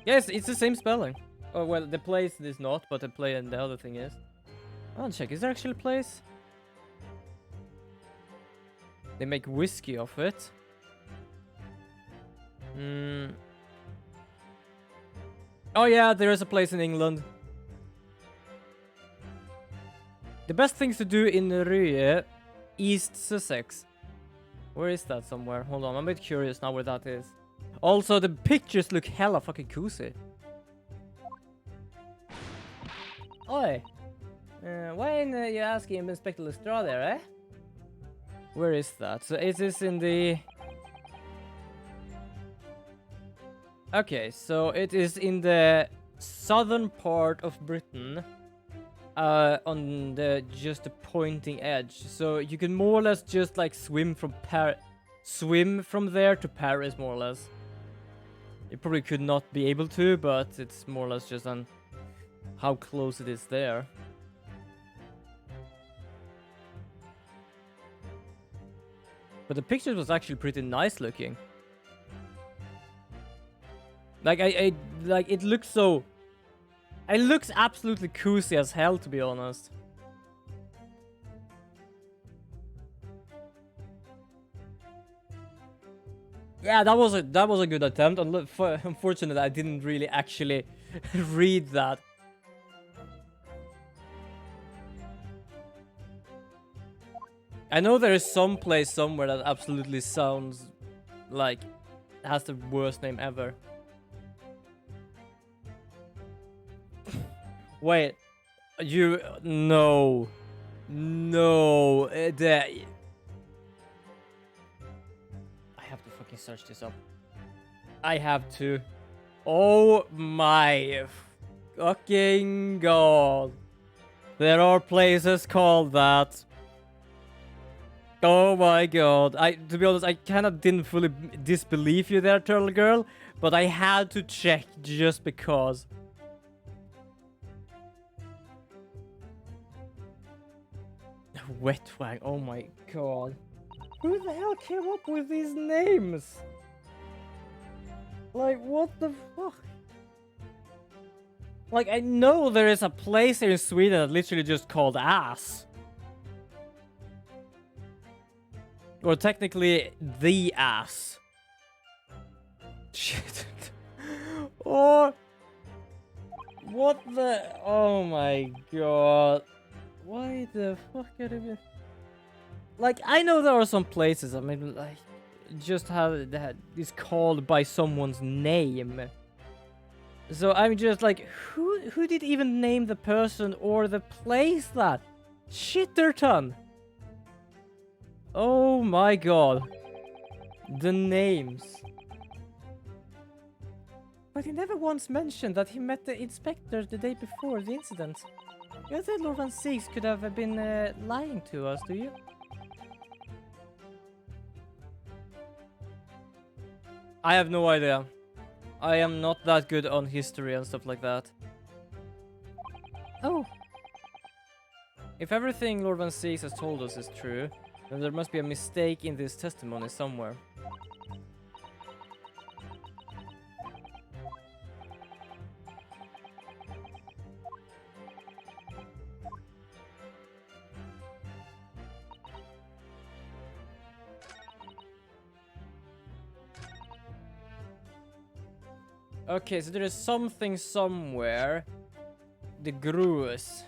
Yes, it's the same spelling. Oh well, the place is not, but the play and the other thing is. I'll check. Is there actually a place? They make whiskey of it. Oh yeah, there is a place in England. The best things to do in Rye, East Sussex. Where is that somewhere? Hold on, I'm a bit curious now where that is. Also, the pictures look hella fucking cozy. Oi. Why are you asking Inspector Lestrade there, eh? Where is that? So it is in the... Okay, so it is in the southern part of Britain. On the just the pointing edge. So you can more or less just like swim from there to Paris, more or less. You probably could not be able to, but it's more or less just on how close it is there. But the picture was actually pretty nice looking. Like like it looks so... It looks absolutely cozy as hell, to be honest. Yeah, that was a good attempt. Unfortunately, I didn't really actually read that. I know there is some place somewhere that absolutely sounds like it has the worst name ever. Wait, no, I have to fucking search this up. I have to. Oh my fucking god. There are places called that. Oh my god. To be honest, I kind of didn't fully disbelieve you there, Turtle Girl, but I had to check just because. Wet Wang, oh my god. Who the hell came up with these names? Like, what the fuck? Like, I know there is a place here in Sweden that literally just called Ass. Or technically, the Ass. Shit. Or... What the... Oh my god. Why the fuck are they... Like, I know there are some places, I mean, like... Just have that is called by someone's name. So I'm just like, who did even name the person or the place that? Shitterton! Oh my god. The names. But he never once mentioned that he met the inspector the day before the incident. You think Lord Van Six could have been lying to us, do you? I have no idea. I am not that good on history and stuff like that. Oh. If everything Lord Van Six has told us is true, then there must be a mistake in this testimony somewhere. Okay, so there is something somewhere. The Grues.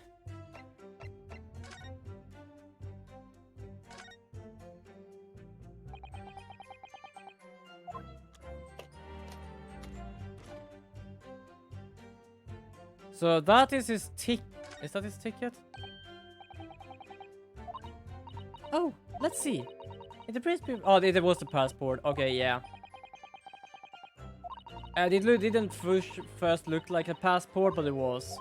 So that is his tick. Is that his ticket? Oh, let's see. In the principle. Oh, it was the passport. Okay, yeah. It didn't first look like a passport, but it was.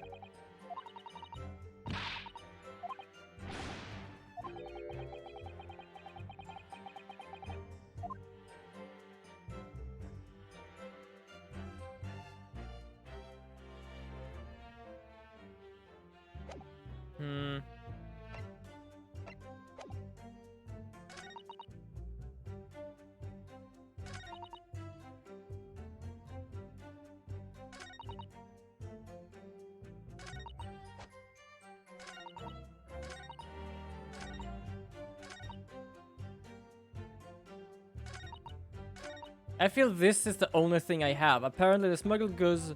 I feel this is the only thing I have. Apparently the smuggled goods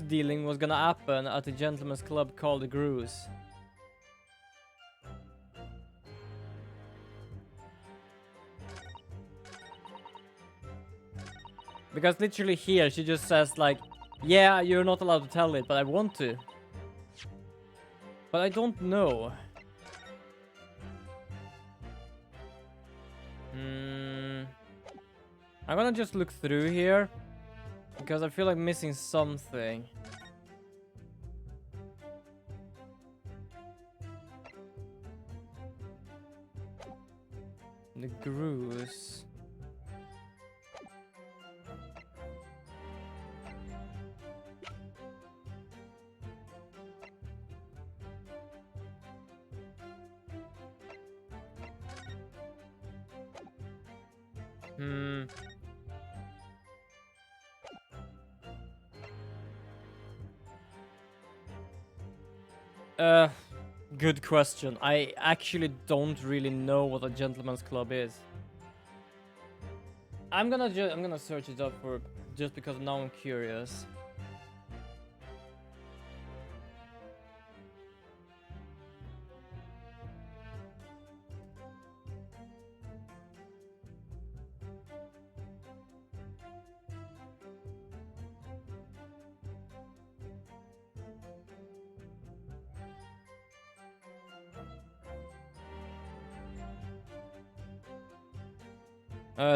dealing was gonna happen at a gentleman's club called the Grues. Because literally here she just says like, yeah, you're not allowed to tell it, but I want to. But I don't know. I'm gonna just look through here. Because I feel like missing something. The Grues. Good question. I actually don't really know what a gentleman's club is. I'm gonna search it up for just because now I'm curious.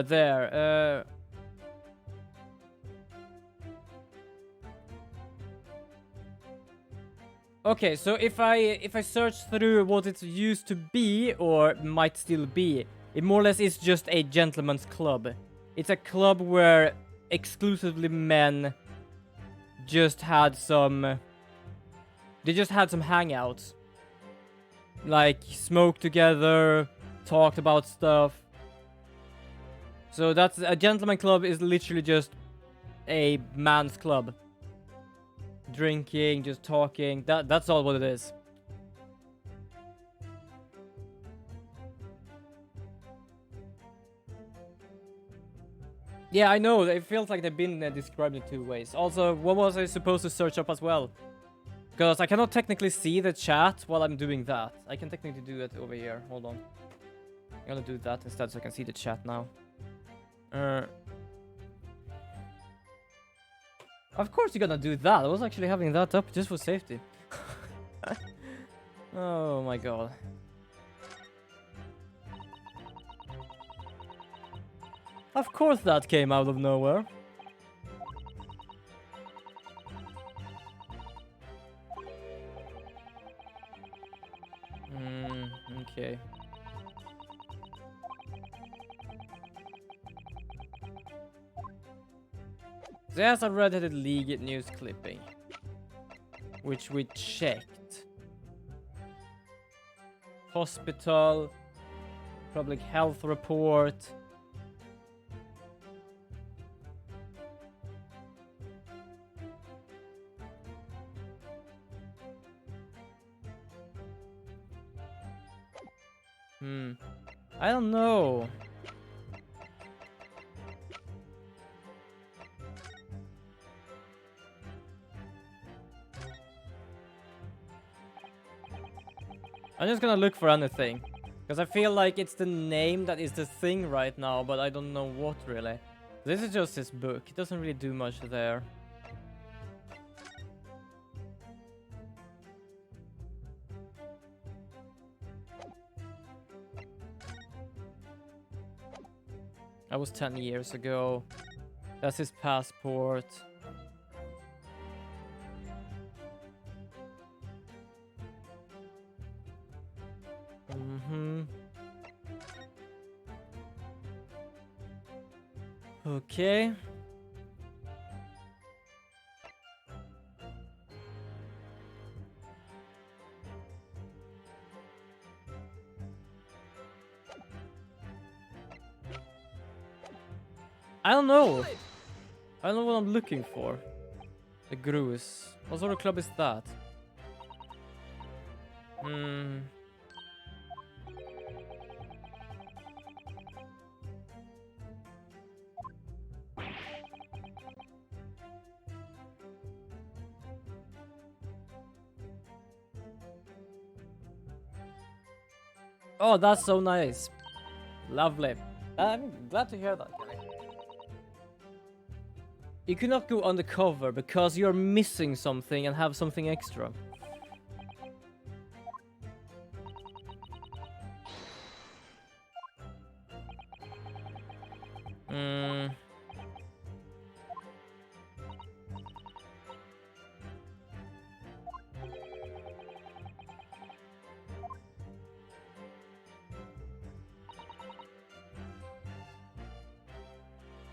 There. Okay, so if I search through what it used to be or might still be, it more or less is just a gentleman's club. It's a club where exclusively men just had some... They just had some hangouts. Like, smoked together, talked about stuff. So that's... A gentleman club is literally just a man's club. Drinking, just talking. That's all what it is. Yeah, I know. It feels like they've been described in two ways. Also, what was I supposed to search up as well? Because I cannot technically see the chat while I'm doing that. I can technically do it over here. Hold on. I'm gonna do that instead so I can see the chat now. Of course you're gonna do that. I was actually having that up just for safety. Oh my god. Of course that came out of nowhere. Okay. There's a Red-Headed League news clipping. Which we checked. Hospital. Public health report. I don't know. I'm just gonna look for anything. Because I feel like it's the name that is the thing right now, but I don't know what really. This is just his book. It doesn't really do much there. That was 10 years ago. That's his passport. Okay. I don't know. I don't know what I'm looking for. The Grus. What sort of club is that? Oh, that's so nice. Lovely. I'm glad to hear that, guy. You cannot go undercover because you're missing something and have something extra.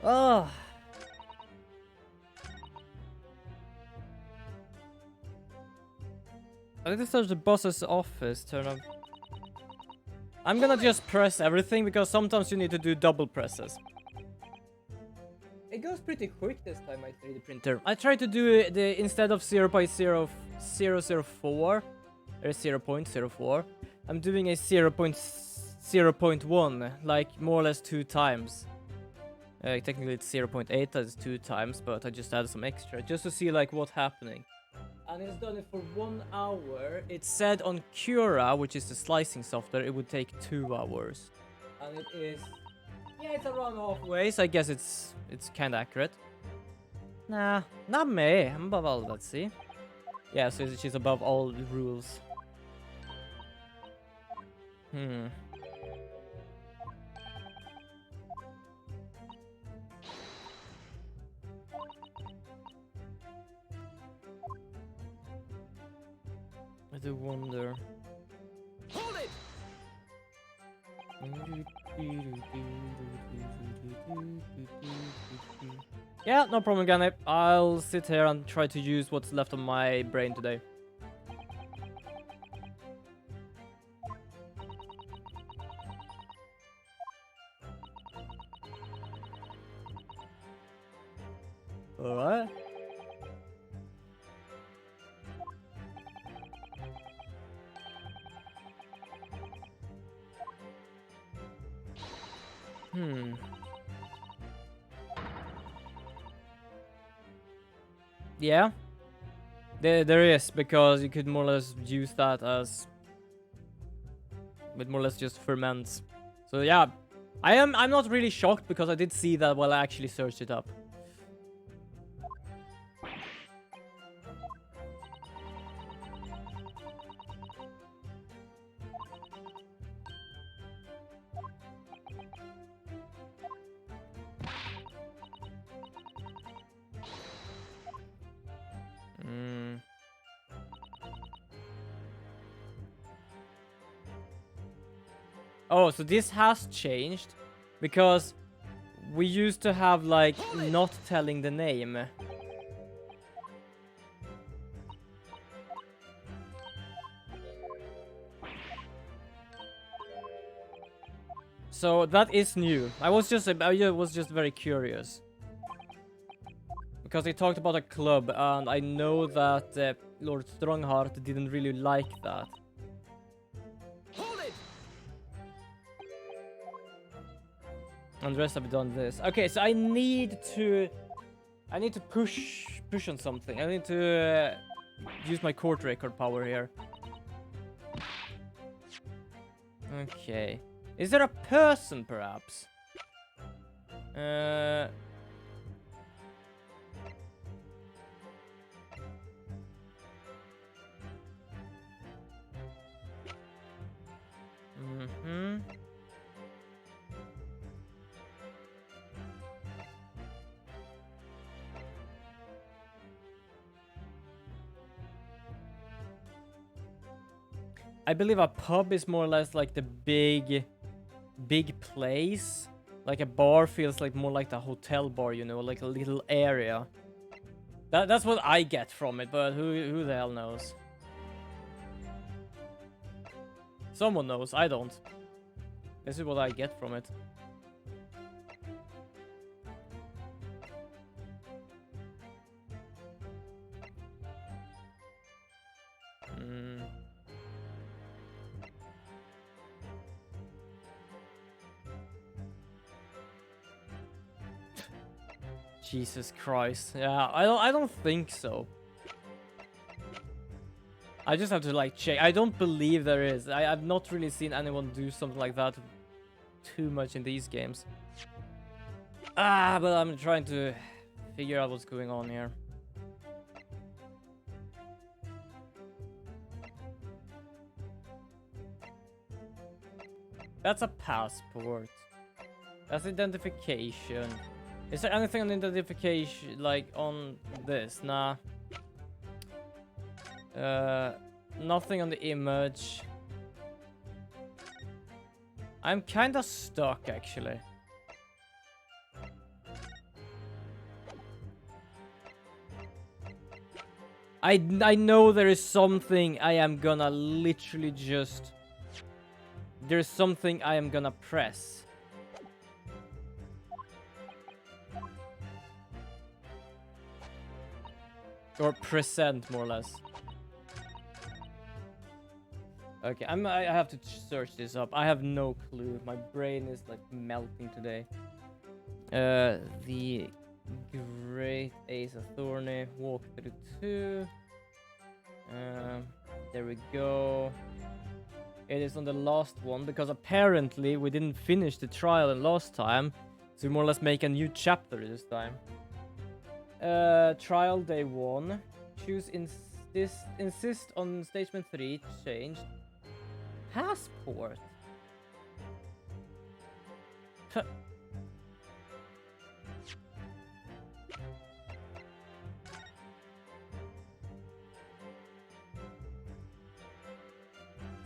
Oh. I need to search the boss's office. Turn on. I'm gonna just press everything because sometimes you need to do double presses. It goes pretty quick this time, my 3D printer. I tried to do the instead of 0.004 or 0.04, I'm doing a 0.0.1, like more or less 2 times. Technically it's 0.8, that's 2 times, but I just added some extra just to see like what's happening. And it's done it for 1 hour. It said on Cura, which is the slicing software, it would take 2 hours. And it is... Yeah, it's around halfway, so I guess it's kind of accurate. Nah, not me. I'm above all, let's see. Yeah, so she's above all the rules. I do wonder. Hold it! Yeah, no problem, Ganip. I'll sit here and try to use what's left of my brain today. Alright. Yeah. There is, because you could more or less use that as... It more or less just ferments. So yeah. I'm not really shocked, because I did see that while I actually searched it up. Oh, so this has changed, because we used to have, like, not telling the name. So that is new. I was just very curious, because they talked about a club, and I know that Lord Strongheart didn't really like that. Hold it! And the rest have done this. Okay, so I need to push on something. I need to use my court record power here. Okay. Is there a person, perhaps? I believe a pub is more or less like the big place. Like a bar feels like more like the hotel bar, you know, like a little area. That's what I get from it, but who the hell knows? Someone knows, I don't. This is what I get from it. Jesus Christ. Yeah, I don't think so. I just have to like check. I don't believe there is. I've not really seen anyone do something like that too much in these games. But I'm trying to figure out what's going on here. That's a passport. That's identification. Is there anything on identification, like, on this? Nah. Nothing on the image. I'm kinda stuck, actually. I know there is something I am gonna literally just... There's something I am gonna press. Or present, more or less. Okay, I have to search this up. I have no clue. My brain is like melting today. The Great Ace of Thorny, walk through 2. There we go. It is on the last one, because apparently we didn't finish the trial last time, so we more or less make a new chapter this time. Trial day 1. Choose insist on statement 3 changed. Passport.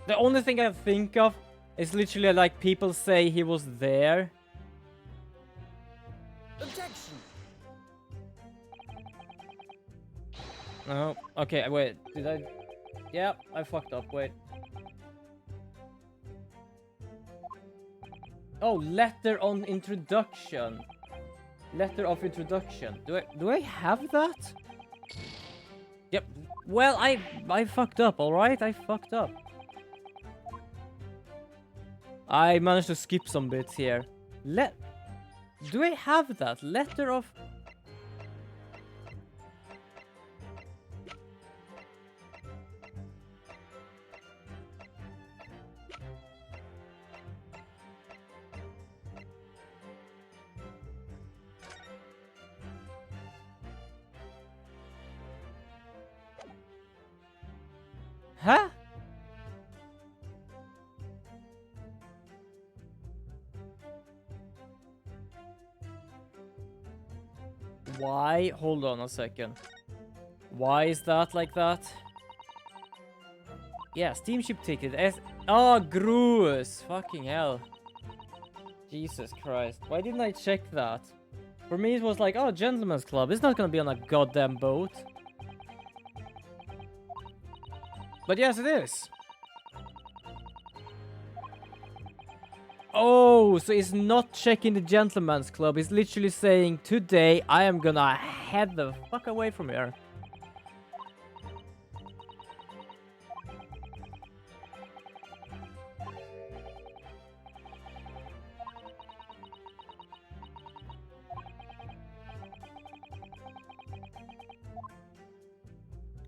The only thing I think of is literally like people say he was there. Objection. Oh, okay, wait, did I? Yeah, I fucked up, wait. Oh, letter on introduction. Letter of introduction. Do I have that? Yep. Well, I fucked up, all right? I fucked up. I managed to skip some bits here. Do I have that? Letter of... Huh? Why? Hold on a second. Why is that like that? Yeah, steamship ticket. Oh, Grues. Fucking hell. Jesus Christ. Why didn't I check that? For me, it was like, oh, gentleman's club. It's not gonna be on a goddamn boat. But yes, it is. Oh, so it's not checking the gentleman's club. It's literally saying, today I am gonna head the fuck away from here.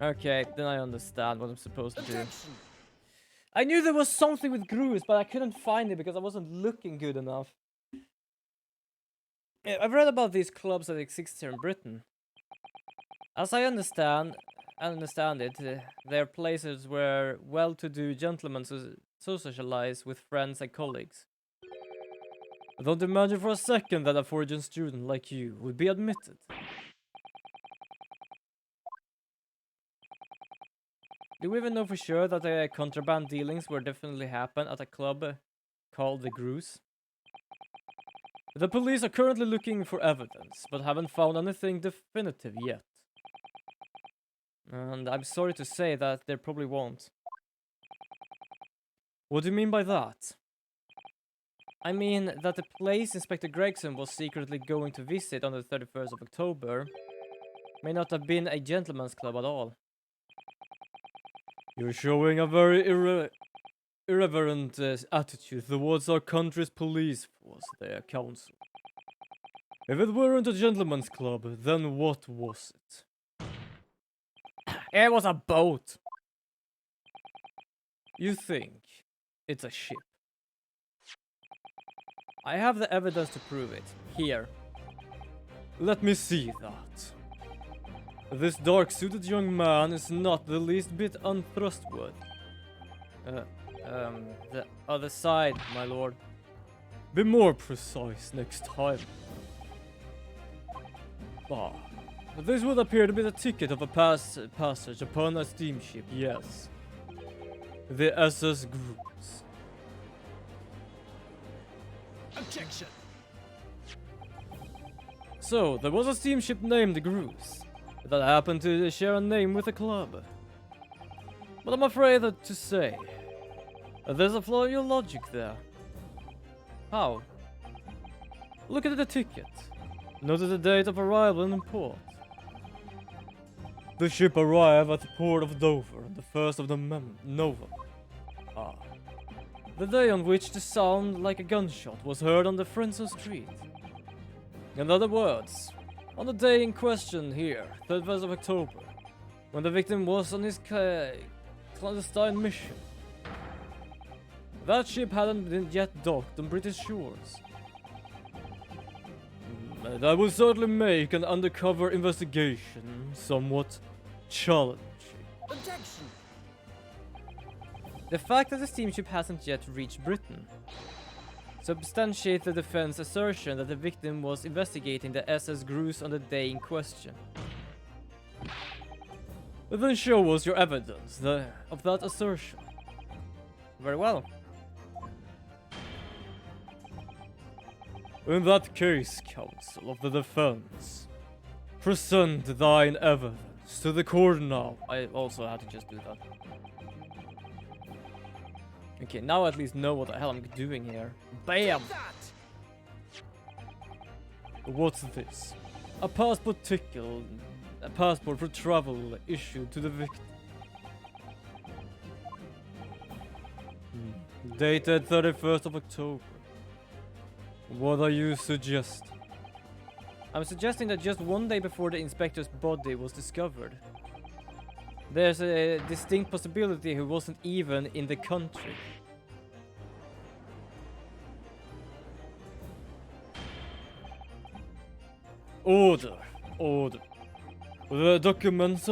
Okay, then I understand what I'm supposed to do. I knew there was something with Grues, but I couldn't find it because I wasn't looking good enough. Yeah, I've read about these clubs that exist here in Britain. As I understand it, they're places where well-to-do gentlemen socialize with friends and colleagues. I don't imagine for a second that a foreign student like you would be admitted. Do we even know for sure that the contraband dealings were definitely happen at a club called the Grues? The police are currently looking for evidence, but haven't found anything definitive yet. And I'm sorry to say that they probably won't. What do you mean by that? I mean that the place Inspector Gregson was secretly going to visit on the 31st of October may not have been a gentleman's club at all. You're showing a very irreverent attitude towards our country's police force there, Council. If it weren't a gentleman's club, then what was it? It was a boat. You think it's a ship? I have the evidence to prove it. Here. Let me see that. This dark-suited young man is not the least bit untrustworthy. The other side, my lord. Be more precise next time. Ah, this would appear to be the ticket of a passage upon a steamship, yes. The SS Grues. Objection. So, there was a steamship named the Grues that happened to share a name with the club. But I'm afraid to say, there's a flaw in your logic there. How? Look at the ticket. Notice the date of arrival in port. The ship arrived at the port of Dover on the 1st of November. Ah. The day on which the sound like a gunshot was heard on the Frenzel Street. In other words, on the day in question here, 31st of October, when the victim was on his clandestine mission. That ship hadn't been yet docked on British shores. That would certainly make an undercover investigation somewhat challenging. Objection. The fact that the steamship hasn't yet reached Britain substantiates the defense assertion that the victim was investigating the SS Grues on the day in question. Then show us your evidence of that assertion. Very well. In that case, Counsel of the Defense, present thine evidence to the court now. I also had to just do that. Okay, now I at least know what the hell I'm doing here. Bam! What's this? A passport ticket. A passport for travel issued to the victim. Dated 31st of October. What are you suggesting? I'm suggesting that just one day before the inspector's body was discovered, there's a distinct possibility he wasn't even in the country. Order. Order. The documents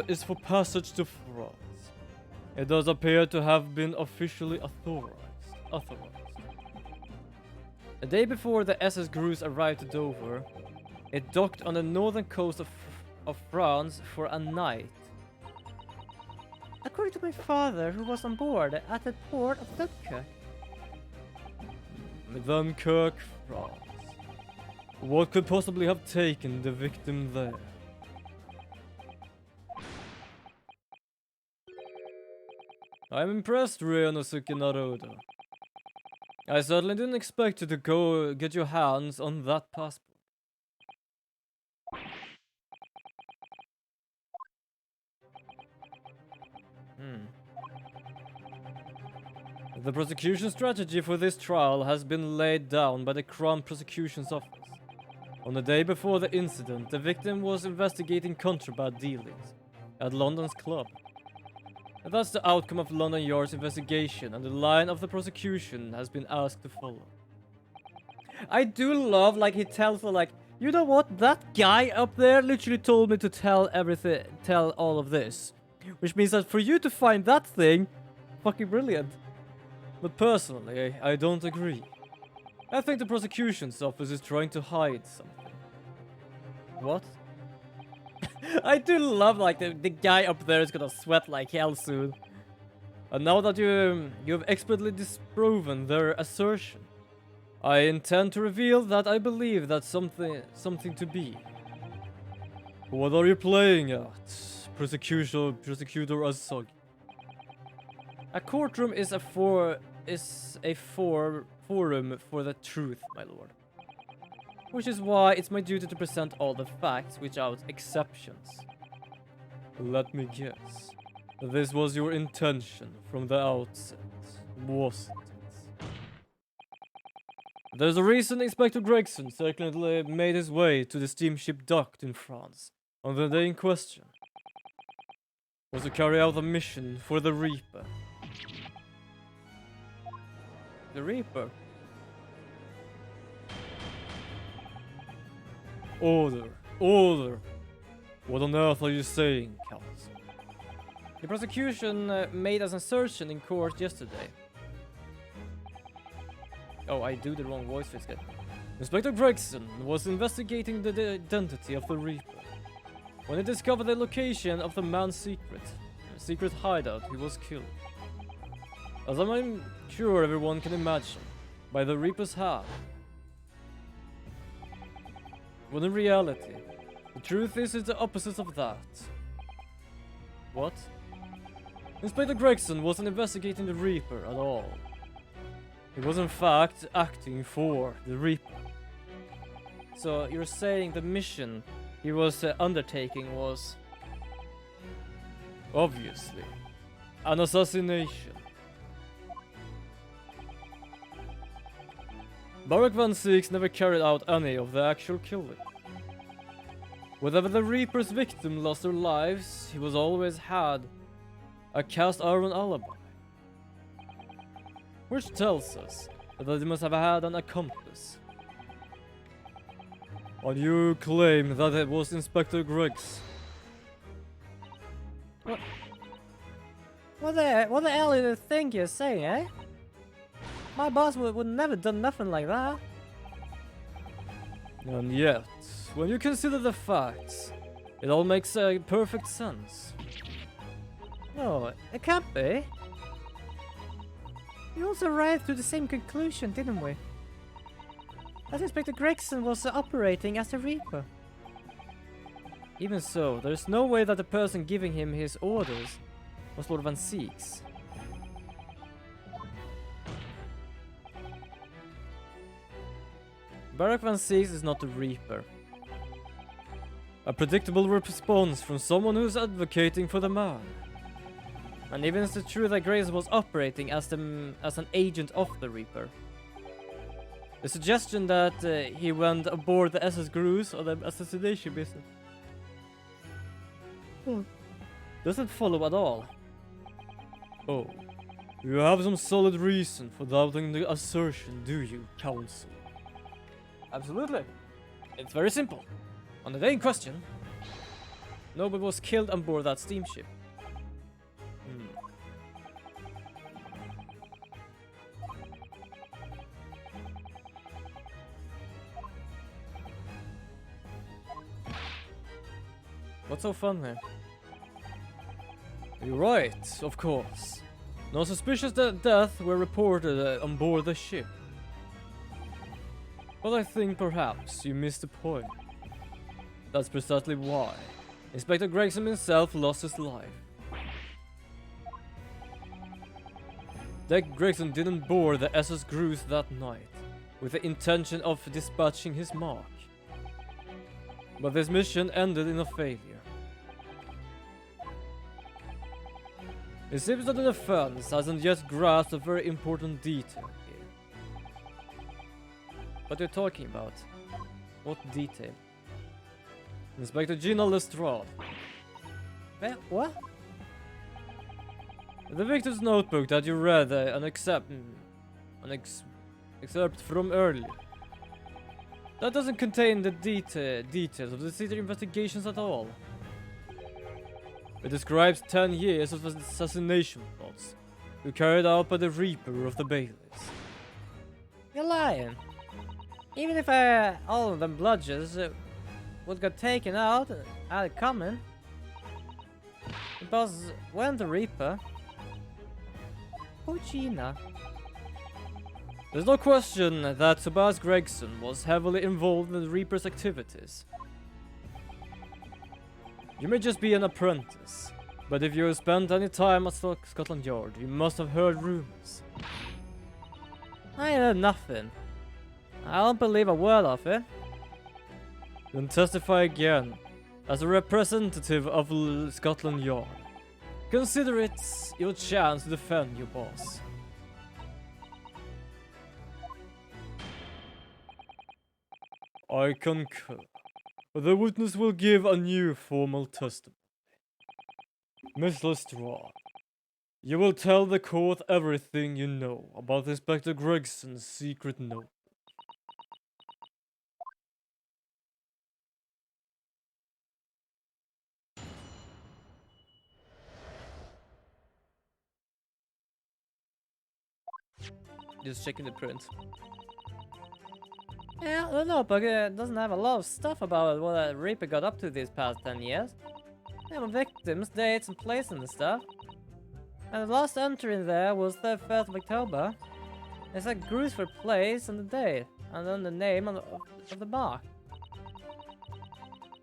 is for passage to France. It does appear to have been officially authorized. A day before the SS Grus arrived to Dover, it docked on the northern coast of France for a night. According to my father, who was on board at the port of Dunkirk. Dunkirk, France. What could possibly have taken the victim there? I'm impressed, Ryanosuke Naruto. I certainly didn't expect you to go get your hands on that passport. The prosecution strategy for this trial has been laid down by the Crown Prosecution's Office. On the day before the incident, the victim was investigating contraband dealings at London's club. That's the outcome of London Yard's investigation, and the line of the prosecution has been asked to follow. I do love, like, he tells her, like, you know what, that guy up there literally told me to tell all of this. Which means that for you to find that thing, fucking brilliant. But personally, I don't agree. I think the prosecution's office is trying to hide something. What? I do love, like, the guy up there is gonna sweat like hell soon. And now that you've expertly disproven their assertion, I intend to reveal that I believe that's something to be. What are you playing at, Prosecutor Asagi? A courtroom is a forum for the truth, my lord. Which is why it's my duty to present all the facts without exceptions. Let me guess. This was your intention from the outset, wasn't it? There's a reason Inspector Gregson secretly made his way to the steamship docked in France on the day in question. Was to carry out a mission for the Reaper. The Reaper? Order! Order! What on earth are you saying, Counsel? The prosecution made an assertion in court yesterday. Oh, I do the wrong voice, Fisker. Inspector Gregson was investigating the identity of the Reaper. When he discovered the location of the man's secret hideout, he was killed. As I'm sure everyone can imagine, by the Reaper's hand. When in reality, the truth is the opposite of that. What? Inspector Gregson wasn't investigating the Reaper at all. He was in fact acting for the Reaper. So you're saying the mission he was undertaking was... obviously, an assassination. Barak Van Six never carried out any of the actual killing. Whenever the Reaper's victim lost their lives, he was always had a cast iron alibi. Which tells us that he must have had an accomplice. And you claim that it was Inspector Griggs. What the hell do you think you're saying, eh? My boss would never done nothing like that. And yet, when you consider the facts, it all makes perfect sense. No, it can't be. We also arrived to the same conclusion, didn't we? That Inspector Gregson was operating as a Reaper. Even so, there is no way that the person giving him his orders was Lord Van Seeks. Barak Van Seeks is not a Reaper. A predictable response from someone who's advocating for the man. And even if it's true that Grayson was operating as an agent of the Reaper, the suggestion that he went aboard the SS Grus or the assassination business doesn't follow at all. Oh, you have some solid reason for doubting the assertion, do you, Counsel? Absolutely. It's very simple. On the day in question, nobody was killed on board that steamship. What's so funny? You're right, of course. No suspicious deaths were reported on board the ship. But I think perhaps you missed the point. That's precisely why Inspector Gregson himself lost his life. Dick Gregson didn't board the SS Grus that night with the intention of dispatching his mark. But this mission ended in a failure. It seems that the defense hasn't yet grasped a very important detail here. What are you talking about? What detail? Inspector Gina Lestrade. What? The victim's notebook that you read an excerpt from earlier. That doesn't contain the details of the city investigations at all. It describes 10 years of assassination plots, who carried out by the Reaper of the Baileys. You're lying. Even if all of them bludgeons would get taken out common. Because when the Reaper... Oh, Gina. There's no question that Tobias Gregson was heavily involved in the Reaper's activities. You may just be an apprentice, but if you have spent any time at Scotland Yard, you must have heard rumors. I heard nothing. I don't believe a word of it. Then testify again, as a representative of Scotland Yard. Consider it your chance to defend your boss. I concur. The witness will give a new formal testimony. Miss Lestrade, you will tell the court everything you know about Inspector Gregson's secret note. Just checking the print. Yeah, the notebook doesn't have a lot of stuff about what a Reaper got up to these past 10 years. There were victims, dates, and places and stuff. And the last entry in there was the 1st of October. It said Grus for place and the date, and then the name of the mark.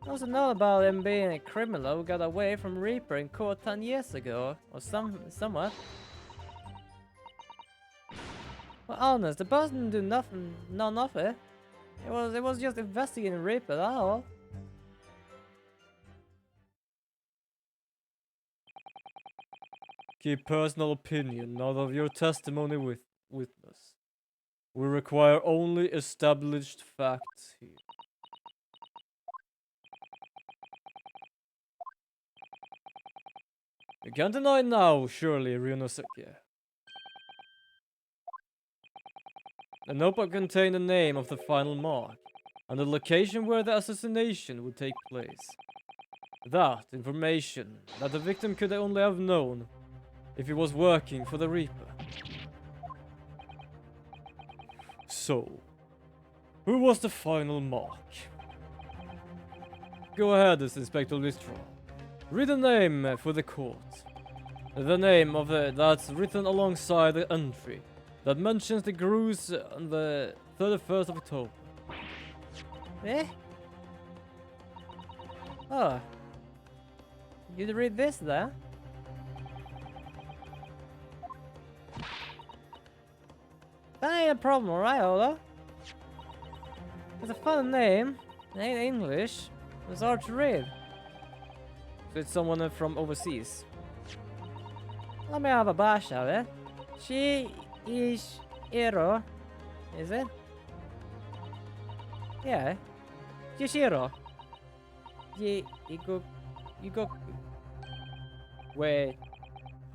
I also know about him being a criminal who got away from Reaper in court 10 years ago, or somewhat. Well, honest, the boss didn't do none of it. It was just investigating Reaper, that's all. Keep personal opinion out of your testimony with witness. We require only established facts here. You can't deny now, surely, Ryunosuke. The notebook contained the name of the final mark, and the location where the assassination would take place. That information that the victim could only have known if he was working for the Reaper. So, who was the final mark? Go ahead, Inspector Lestrade. Read the name for the court. The name of that's written alongside the entry that mentions the cruise on the 31st of October. Eh? Oh. You read this there? That ain't a problem, alright, Ola? It's a fun name. It ain't English. It's hard to read. So it's someone from overseas. Let me have a bash of it. She is Iro. Is it? Yeah. Shishiro. You go. Wait.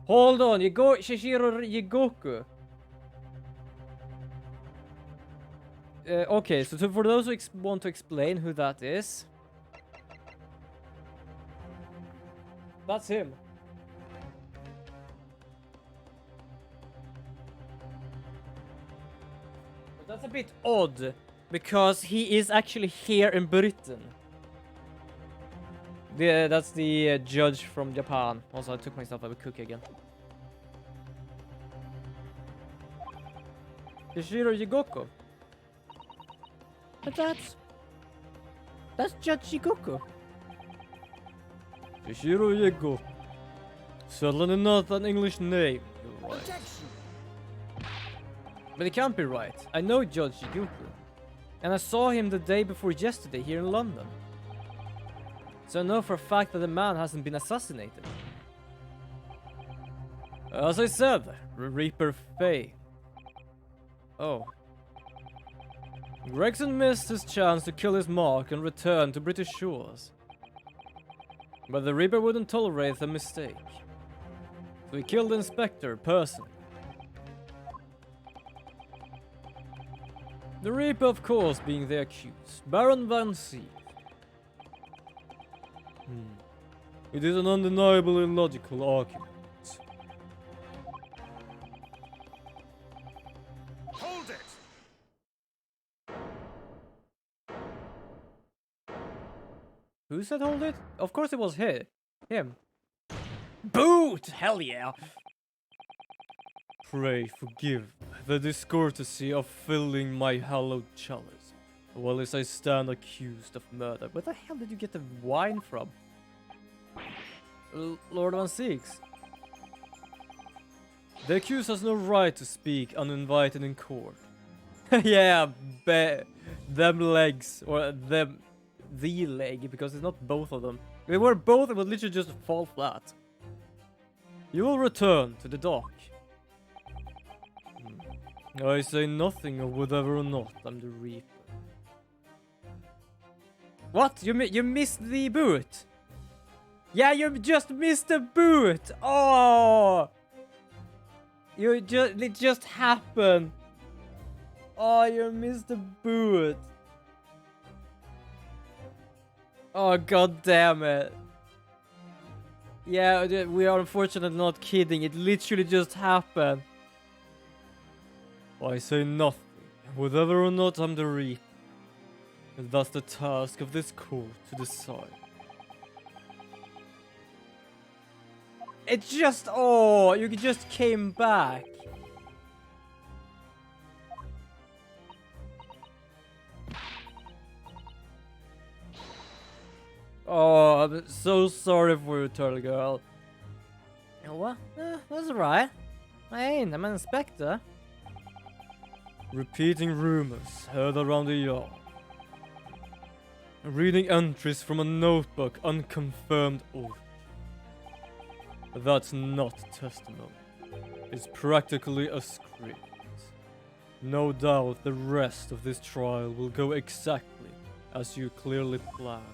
Hold on. You go Shishiro Yigoku. Okay, so for those who want to explain who that is, that's him. But that's a bit odd, because he is actually here in Britain. That's the judge from Japan. Also, I took myself a cookie again. Ishiro Yigoku. But that's Judge Shigoku. Ishiro Yigoku. Certainly not an English name. You're right. Objection. But it can't be right. I know Judge Shigoku. And I saw him the day before yesterday here in London. So I know for a fact that the man hasn't been assassinated. As I said, Reaper Faye. Oh. Gregson missed his chance to kill his mark and return to British shores. But the Reaper wouldn't tolerate the mistake. So he killed the Inspector personally. The Reaper, of course, being the accused, Baron Van Seeth. It is an undeniably logical argument. Hold it. Who said hold it? Of course it was him. Boot! Hell yeah! Pray forgive the discourtesy of filling my hallowed chalice, while as I stand accused of murder. Where the hell did you get the wine from? Lord Van Seeks. The accused has no right to speak uninvited in court. Yeah, them legs, or them, the leg, because it's not both of them. If they were both, it would literally just fall flat. You will return to the dock. I say nothing of whether or not I'm the Reaper. What? You missed the boot? Yeah, you just missed the boot! Oh! It just happened. Oh, you missed the boot. Oh, god damn it. Yeah, we are unfortunately not kidding. It literally just happened. I say nothing, whether or not I'm the Reaper. And that's the task of this court to decide. It just... Oh, you just came back. Oh, I'm so sorry for you, turtle girl. You know what? That's alright. I'm an inspector. Repeating rumors heard around the yard. Reading entries from a notebook unconfirmed origin. That's not testimony. It's practically a script. No doubt the rest of this trial will go exactly as you clearly planned.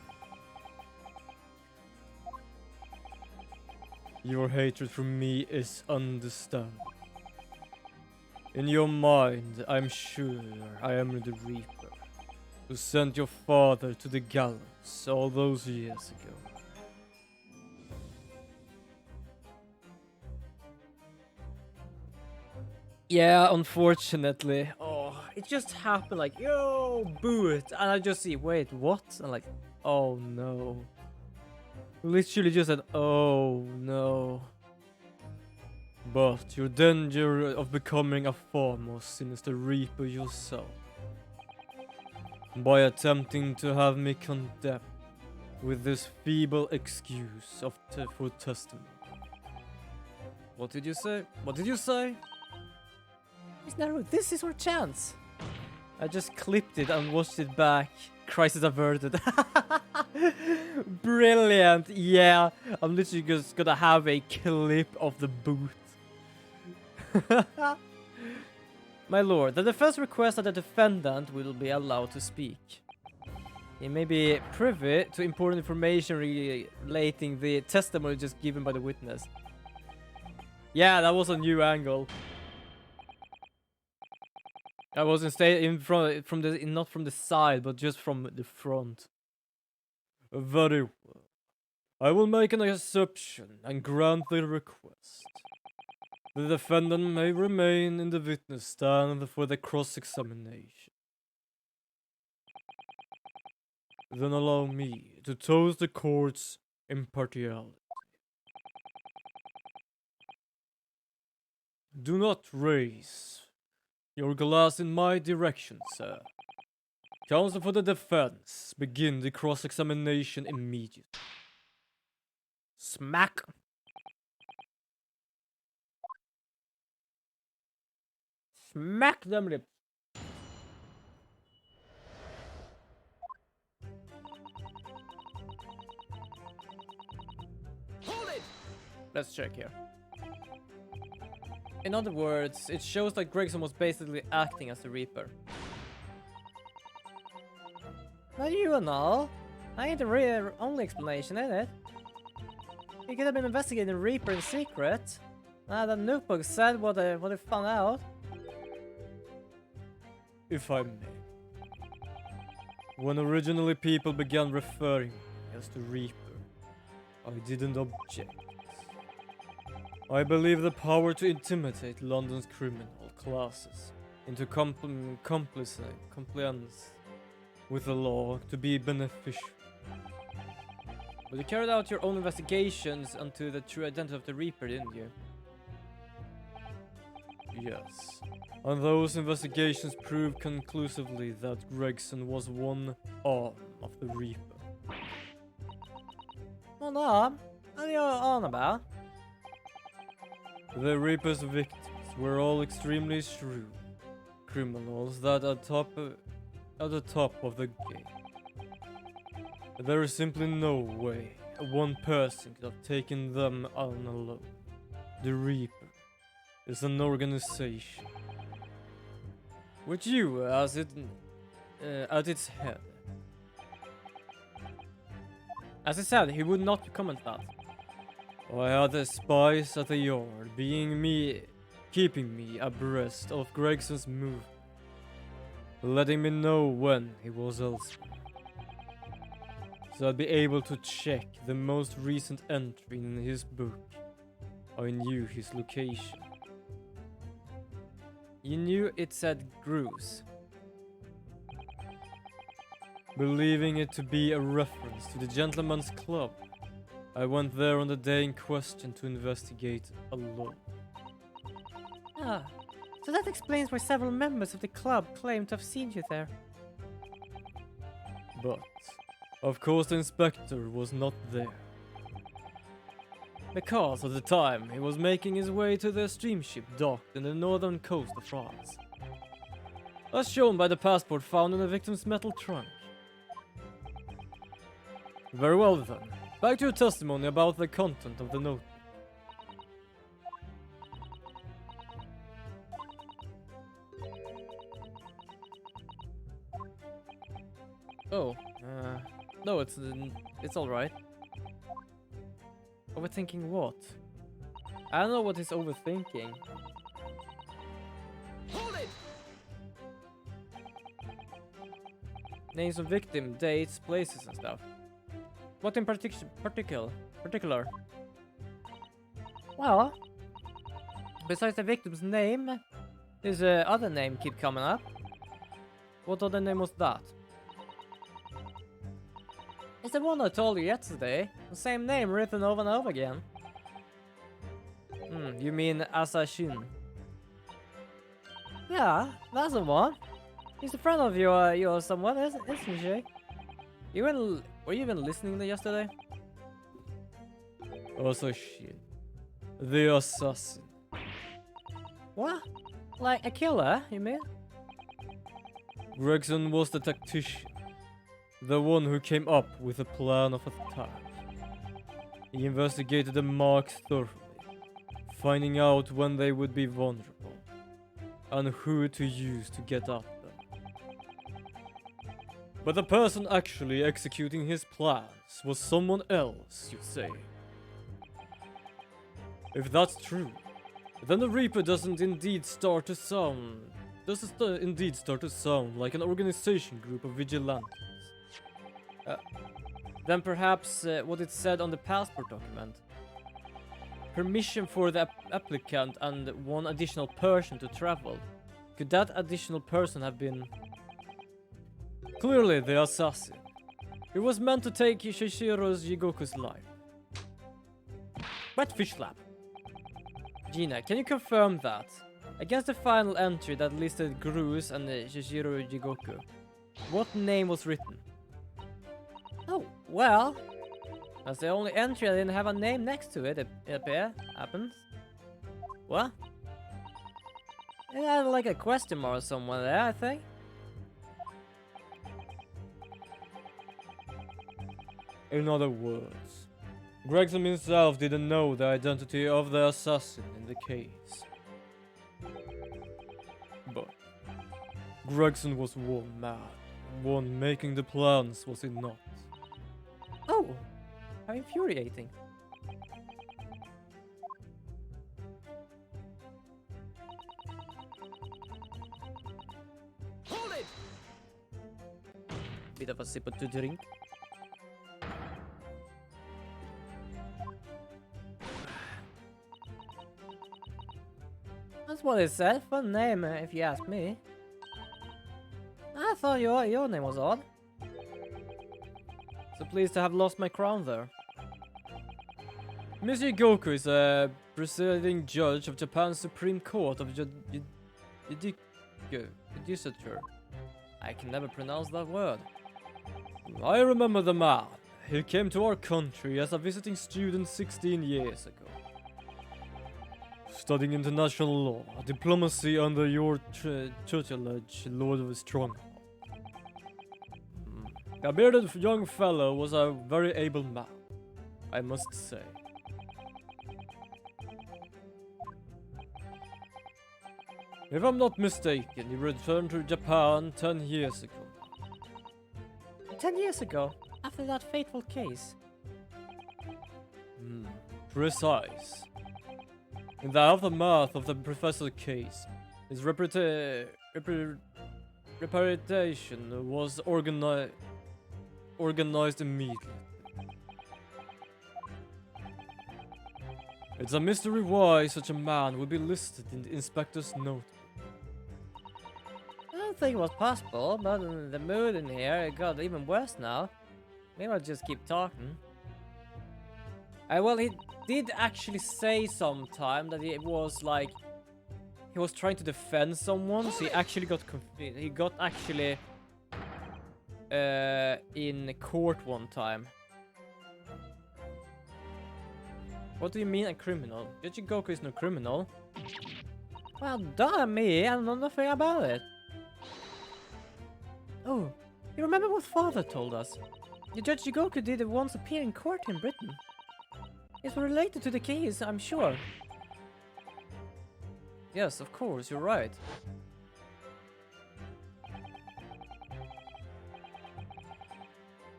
Your hatred for me is understandable. In your mind, I'm sure I am the Reaper, who sent your father to the gallows all those years ago. Yeah, unfortunately. Oh, it just happened like, yo, boot. And I just see, wait, what? And like, oh no. Literally just said, oh no. But your danger of becoming a far more sinister Reaper yourself by attempting to have me condemned with this feeble excuse of for testimony. What did you say? What did you say? Miss Naru, this is our chance. I just clipped it and watched it back. Crisis averted. Brilliant. Yeah, I'm literally just gonna have a clip of the booth. My lord, the defense requests that the defendant will be allowed to speak. He may be privy to important information relating the testimony just given by the witness. Yeah, that was a new angle. I wasn't staying in front from the not from the side, but just from the front. Very well. I will make an exception and grant the request. The defendant may remain in the witness stand for the cross-examination. Then allow me to toast the court's impartiality. Do not raise your glass in my direction, sir. Counsel for the defense, begin the cross-examination immediately. Smack. Smack them lips. Hold it! Let's check here. In other words, it shows that Gregson was basically acting as the Reaper. Not you and all. I ain't the only explanation, is it? You could have been investigating Reaper in secret. The notebook said what they found out. If I may. When originally people began referring me as the Reaper, I didn't object. I believe the power to intimidate London's criminal classes into compliance with the law to be beneficial. But you carried out your own investigations into the true identity of the Reaper, didn't you? Yes. And those investigations proved conclusively that Gregson was one arm of the Reaper. One arm? What are you on about? The Reaper's victims were all extremely shrewd criminals that are at the top of the game. There is simply no way one person could have taken them on alone. The Reaper is an organization with you as at its head. As I said, he would not comment that. I had the spies at the yard, keeping me abreast of Gregson's move, letting me know when he was elsewhere, so I'd be able to check the most recent entry in his book. I knew his location. You knew it said Grues. Believing it to be a reference to the Gentleman's Club, I went there on the day in question to investigate alone. Ah, so that explains why several members of the club claim to have seen you there. But, of course, the inspector was not there. Because at the time he was making his way to the steamship docked in the northern coast of France. As shown by the passport found in the victim's metal trunk. Very well then. Back to your testimony about the content of the note. Oh, no, it's all right. Overthinking what? I don't know what he's overthinking. Hold it! Names of victim, dates, places and stuff. What in particular? Well, besides the victim's name, there's other name keep coming up. What other name was that? It's the one I told you yesterday. The same name written over and over again. You mean assassin? Yeah, that's the one. He's a friend of yours somewhat, isn't she? Were you even listening to yesterday? Assassin. The assassin. What? Like a killer, you mean? Gregson was the tactician. The one who came up with a plan of attack. He investigated the marks thoroughly, finding out when they would be vulnerable, and who to use to get at them. But the person actually executing his plans was someone else, you say? If that's true, then the Reaper doesn't indeed start to sound like an organization group of vigilantes. Then perhaps what it said on the passport document. Permission for the applicant and one additional person to travel. Could that additional person have been... Clearly the assassin. He was meant to take Shishiro's Jigoku's life. Wet fish lab. Gina, can you confirm that? Against the final entry that listed Gruz and Shishiro Jigoku, what name was written? Oh, well, that's the only entry that didn't have a name next to it, happens. What? It had like a question mark somewhere there, I think. In other words, Gregson himself didn't know the identity of the assassin in the case. But Gregson was one man, one making the plans, was he not? Oh, how infuriating. Hold it! Bit of a sip to drink. That's what it said. Fun name, if you ask me. I thought your name was odd. So pleased to have lost my crown there. Mr. Goku is a presiding judge of Japan's Supreme Court of Judicature. I can never pronounce that word. I remember the man. He came to our country as a visiting student 16 years ago. Studying international law, diplomacy under your tutelage, Lord of Stronghold. A bearded young fellow was a very able man, I must say. If I'm not mistaken, he returned to Japan 10 years ago. 10 years ago? After that fateful case? Precise. In the aftermath of the professor case, his reputation was organized immediately. It's a mystery why such a man would be listed in the inspector's notebook. I don't think it was possible, but the mood in here got even worse now. Maybe I'll just keep talking. Well, he did actually say sometime that it was like he was trying to defend someone, so he actually got confused. He got actually in court one time. What do you mean a criminal? Goku is no criminal. Well, damn me, I know nothing about it. Oh, you remember what father told us? Judge Goku did once appear in court in Britain. It's related to the case, I'm sure. Yes, of course, you're right.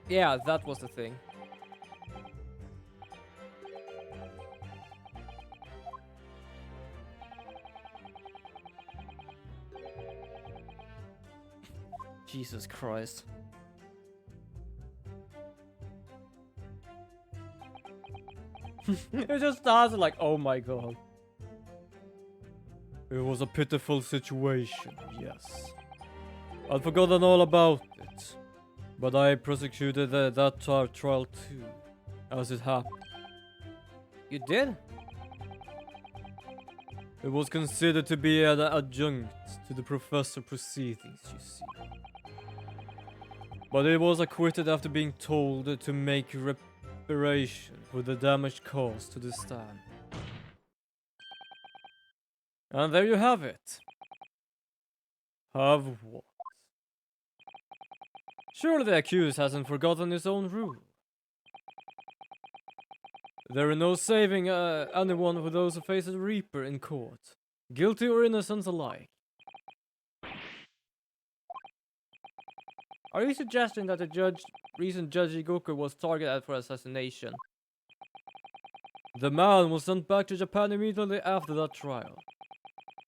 Yeah, that was the thing. Jesus Christ. It just starts like, oh my god. It was a pitiful situation, yes. I'd forgotten all about it. But I prosecuted that trial too, as it happened. You did? It was considered to be an adjunct to the professor proceedings, you see. But it was acquitted after being told to make reparation for the damage caused to the stand. And there you have it. Have what? Surely the accused hasn't forgotten his own rule. There are no saving anyone for those who face a Reaper in court, guilty or innocent alike. Are you suggesting that the recent Judge Igoku was targeted for assassination? The man was sent back to Japan immediately after that trial.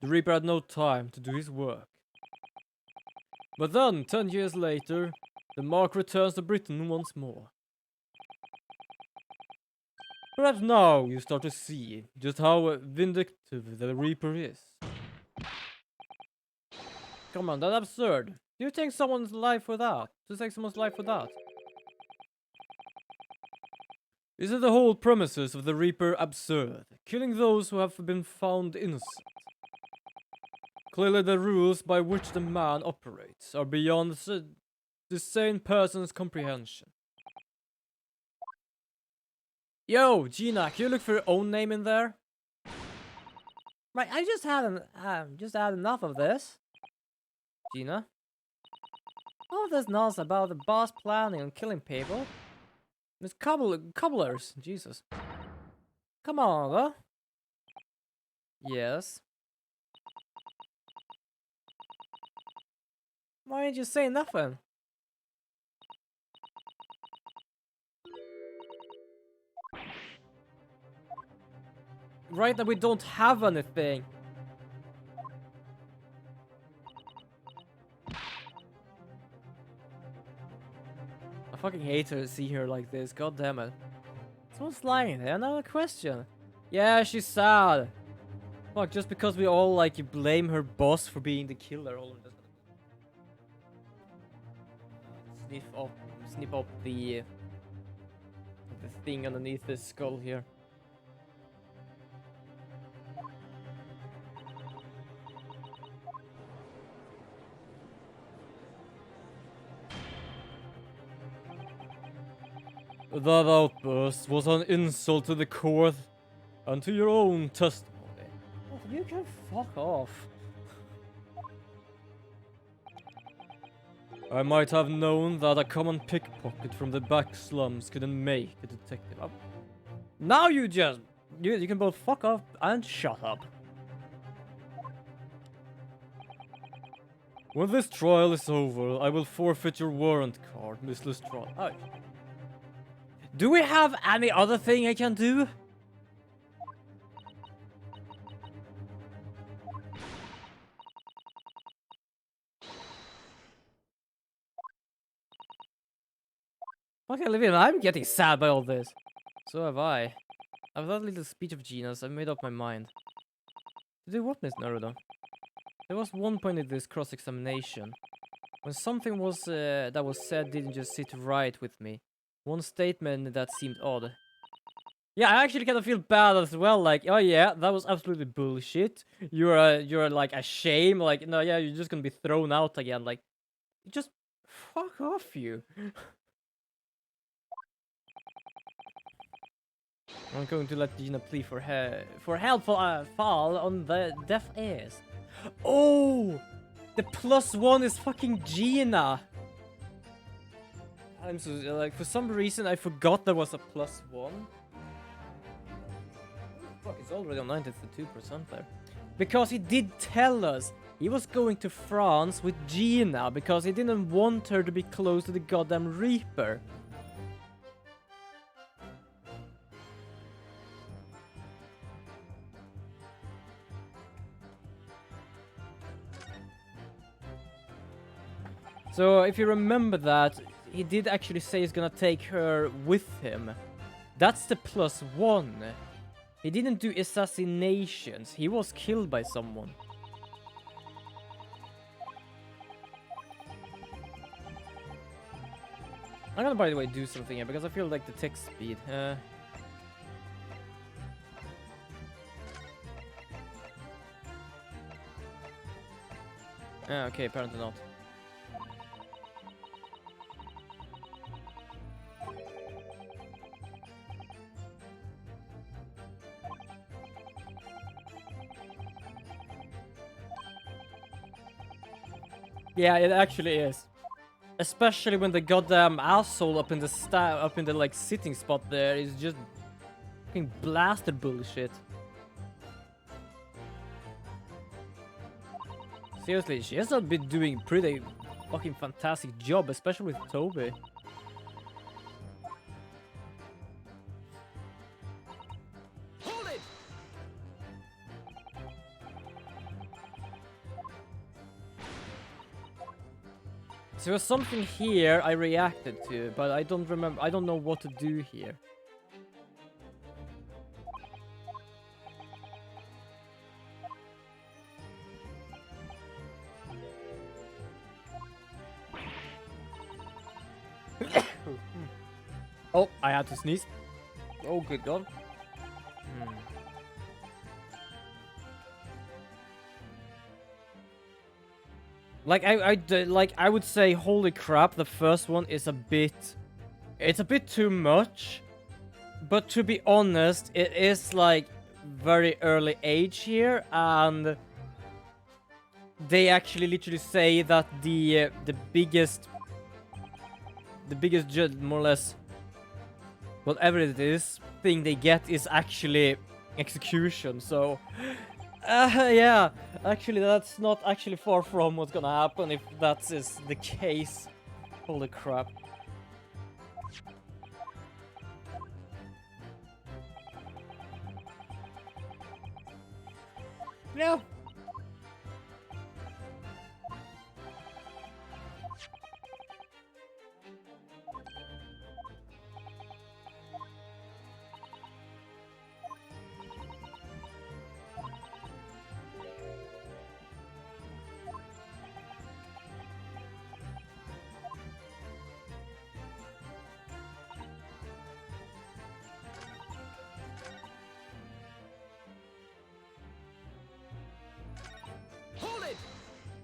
The Reaper had no time to do his work. But then, 10 years later, the mark returns to Britain once more. Perhaps now you start to see just how vindictive the Reaper is. Come on, that's absurd. Do you take someone's life for that? To take someone's life for that? Isn't the whole premises of the Reaper absurd? Killing those who have been found innocent. Clearly the rules by which the man operates are beyond the sane person's comprehension. Yo, Gina, can you look for your own name in there? Right, I just had enough of this. Gina? All this nonsense about the boss planning on killing people. It's cobblers, Jesus. Come on, though. Yes. Why didn't you say nothing? Right, that we don't have anything. I fucking hate to see her like this, god damn it. Someone's lying there, another question. Yeah, she's sad. Fuck, just because we all like you blame her boss for being the killer all of this. Snip up the thing underneath the skull here. That outburst was an insult to the court and to your own testimony. Oh, you can fuck off. I might have known that a common pickpocket from the back slums couldn't make a detective. Now you can both fuck off and shut up. When this trial is over, I will forfeit your warrant card, Miss Lestrade. Oh. Do we have any other thing I can do? Okay, Olivia, I'm getting sad by all this. So have I. After that little speech of Gina's, I've made up my mind. To do what, Miss Naruto? There was one point in this cross-examination when something was that was said didn't just sit right with me. One statement that seemed odd. Yeah, I actually kind of feel bad as well. Like, oh yeah, that was absolutely bullshit. You're like ashamed. Like, no, yeah, you're just gonna be thrown out again. Like, just fuck off, you. I'm going to let Gina plead for help for fall on the deaf ears. Oh, the +1 is fucking Gina. I'm so like, for some reason I forgot there was a +1. Fuck, it's already on 92% there. Because he did tell us he was going to France with Gina because he didn't want her to be close to the goddamn Reaper. So if you remember that, he did actually say he's gonna take her with him. That's the +1. He didn't do assassinations. He was killed by someone. I'm gonna, by the way, do something here because I feel like the text speed. Okay, apparently not. Yeah, it actually is. Especially when the goddamn asshole up in the like sitting spot there is just fucking blasted bullshit. Seriously, she has been doing pretty fucking fantastic job, especially with Toby. Hold it! There was something here I reacted to, but I don't remember. I don't know what to do here. Oh, I had to sneeze. Oh, good God. Like I would say, holy crap, the first one is a bit, it's a bit too much. But to be honest, it is like very early age here, and they actually literally say that the biggest more or less, whatever it is, thing they get is actually execution. So yeah, actually that's not actually far from what's gonna happen if that is the case. Holy crap. Yeah. Hold it!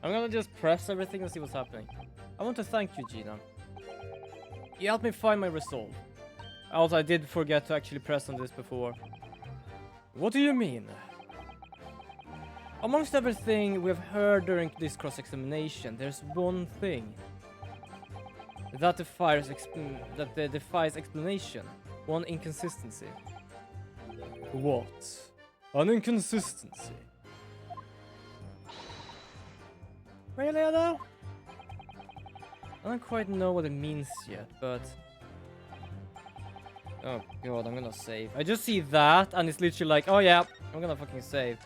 I'm gonna just press everything and see what's happening. I want to thank you, Gina. You helped me find my resolve. Also, I did forget to actually press on this before. What do you mean? Amongst everything we've heard during this cross-examination, there's one thing that defies explanation. One inconsistency. What? An inconsistency? Really, though? I don't quite know what it means yet, but... Oh god, I'm gonna save. I just see that, and it's literally like, oh yeah, I'm gonna fucking save.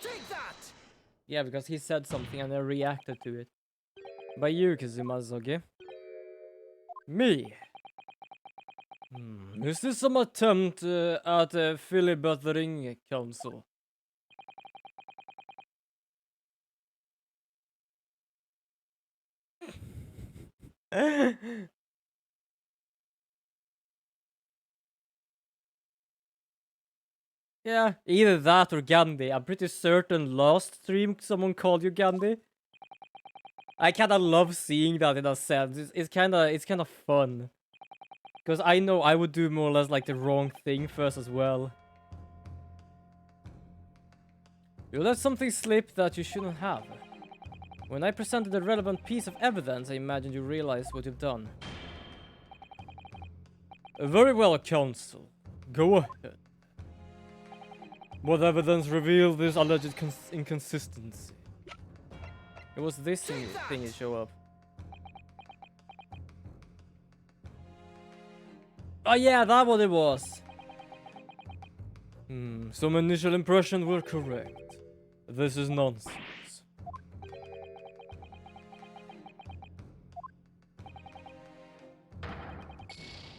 Take that! Yeah, because he said something and I reacted to it. By you, Kazumazoge. Me? Is this some attempt at filibustering council? Yeah, either that or Gandhi. I'm pretty certain last stream someone called you Gandhi. I kinda love seeing that in a sense. It's kinda fun. Because I know I would do more or less like the wrong thing first as well. You let something slip that you shouldn't have. When I presented a relevant piece of evidence, I imagined you realized what you've done. Very well, counsel. Go ahead. What evidence revealed this alleged inconsistency? It was this thing that show up. Oh yeah, that what it was. Some initial impressions were correct. This is nonsense.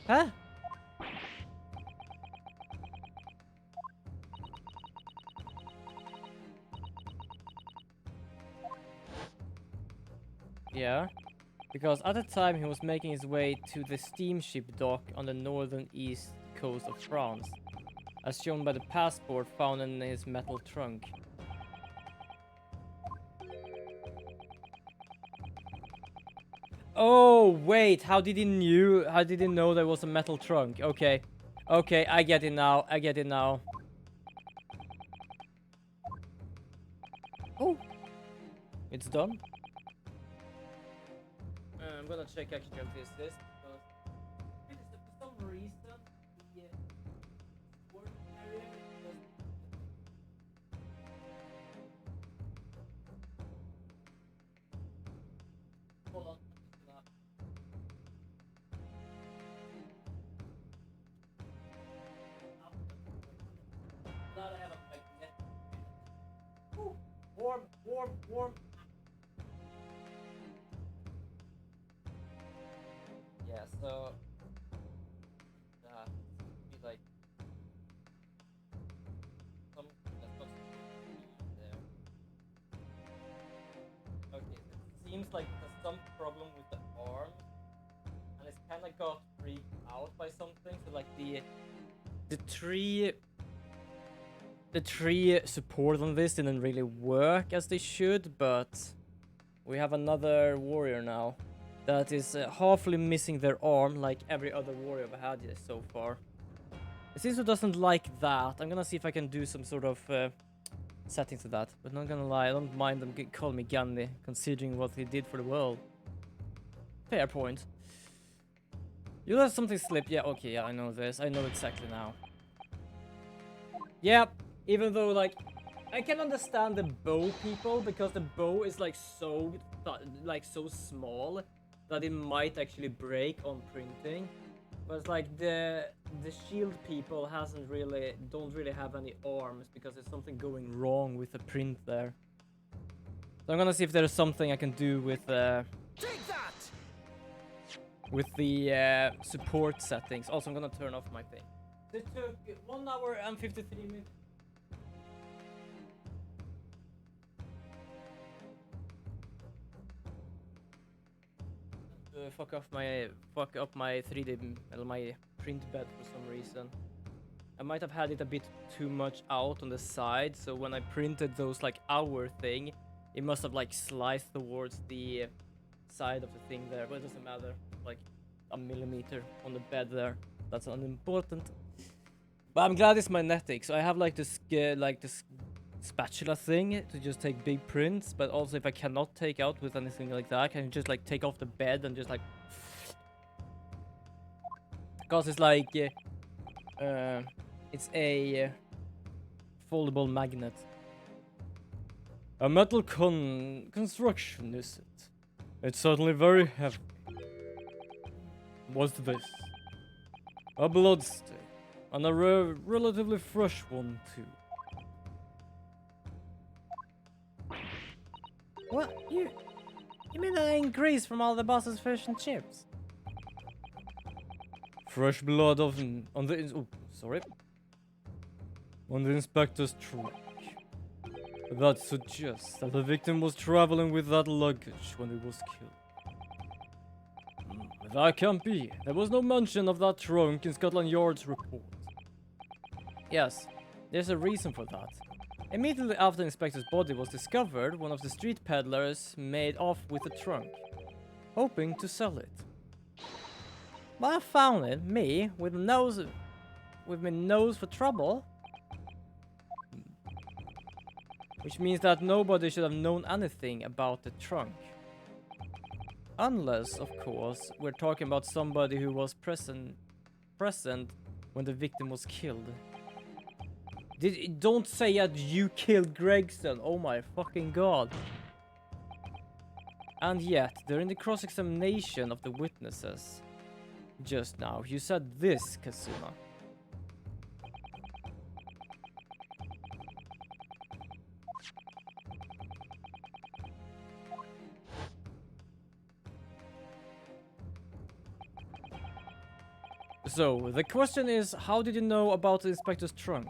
Huh? Yeah. Because at the time he was making his way to the steamship dock on the northern east coast of France, as shown by the passport found in his metal trunk. Oh wait, how did he know there was a metal trunk? Okay. Okay, I get it now. I get it now. Oh. It's done. I'm gonna check actually if this because for some reason the work area doesn't. Hold on. Now I have a magnetic. Ooh, warm, warm, warm. Yeah, so be like some that's not there. Okay, so it seems like there's some problem with the arms, and it's kind of got freaked out by something. So like the tree support on this didn't really work as they should, but we have another warrior now that is halfly missing their arm like every other warrior I've had so far. It seems it doesn't like that. I'm gonna see if I can do some sort of setting to that, but not gonna lie, I don't mind them calling me Gandhi, considering what he did for the world. Fair point. You let something slip. Yeah, okay, yeah, I know this. I know exactly now. Yep. Even though, like, I can understand the bow people, because the bow is like so small that it might actually break on printing. But it's like the shield people don't really have any arms because there's something going wrong with the print there. So I'm gonna see if there's something I can do with Take that! with the support settings. Also, I'm gonna turn off my thing. It took 1 hour and 53 minutes. Fuck up my 3D my print bed for some reason. I might have had it a bit too much out on the side, so when I printed those like hour thing, it must have like sliced towards the side of the thing there, but it doesn't matter. Like a millimeter on the bed there. That's unimportant. But I'm glad it's magnetic, so I have like this spatula thing to just take big prints, but also if I cannot take out with anything like that, I can just like take off the bed and just like, because it's like it's a foldable magnet. A metal construction, is it? It's certainly very heavy. What's this? A bloodstain, and a relatively fresh one too. What? You mean that ain't grease from all the boss's fish and chips? Fresh blood on the on the inspector's truck. That suggests that the victim was traveling with that luggage when he was killed. That can't be. There was no mention of that trunk in Scotland Yard's report. Yes, there's a reason for that. Immediately after the inspector's body was discovered, one of the street peddlers made off with the trunk, hoping to sell it. But I found it, me, with my nose for trouble. Which means that nobody should have known anything about the trunk. Unless, of course, we're talking about somebody who was present when the victim was killed. Don't say that you killed Gregson. Oh my fucking god. And yet, during the cross-examination of the witnesses just now, you said this, Kazuma. So, the question is, how did you know about the inspector's trunk?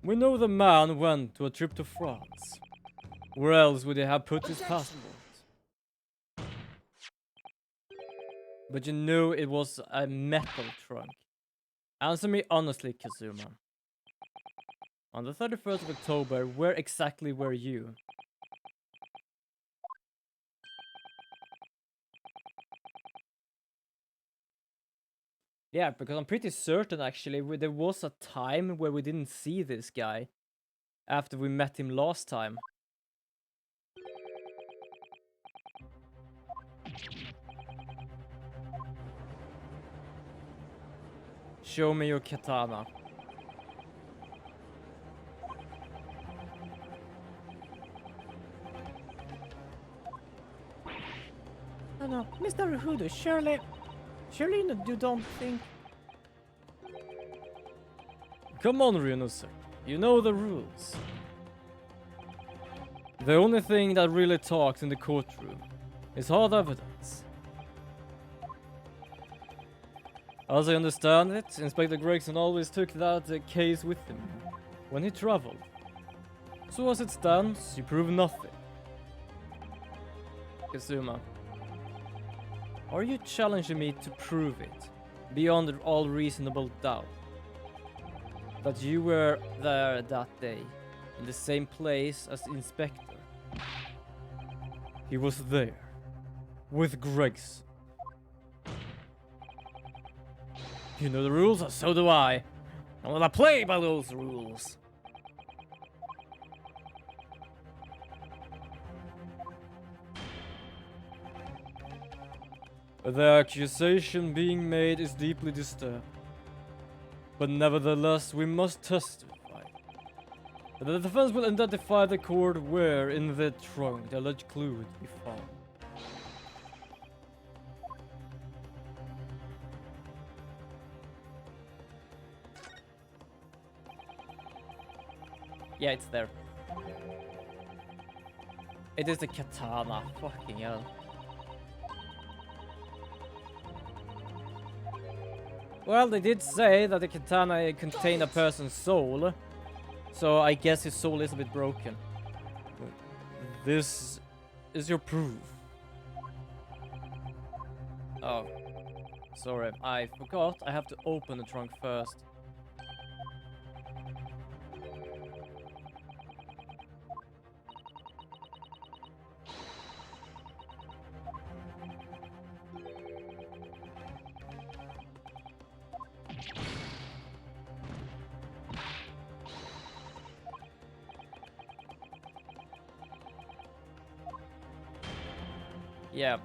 We know the man went to a trip to France. Where else would he have put his passport? But you know it was a metal trunk. Answer me honestly, Kazuma. On the 31st of October, where exactly were you? Yeah, because I'm pretty certain actually there was a time where we didn't see this guy after we met him last time. Show me your katana. No, Mr. Hoodoo, surely you don't think... Come on, Ryunosuke. You know the rules. The only thing that really talks in the courtroom is hard evidence. As I understand it, Inspector Gregson always took that case with him when he traveled. So as it stands, you prove nothing. Kazuma, are you challenging me to prove it, beyond all reasonable doubt, that you were there that day, in the same place as the Inspector? He was there, with Gregson. You know the rules, and so do I. I'm gonna play by those rules. The accusation being made is deeply disturbing. But nevertheless, we must testify. The defense will identify the court where in the trunk the alleged clue would be found. Yeah, it's there. It is the katana. Fucking hell. Well, they did say that the katana contained a person's soul. So I guess his soul is a bit broken. This is your proof. Oh. Sorry, I forgot. I have to open the trunk first. Yeah,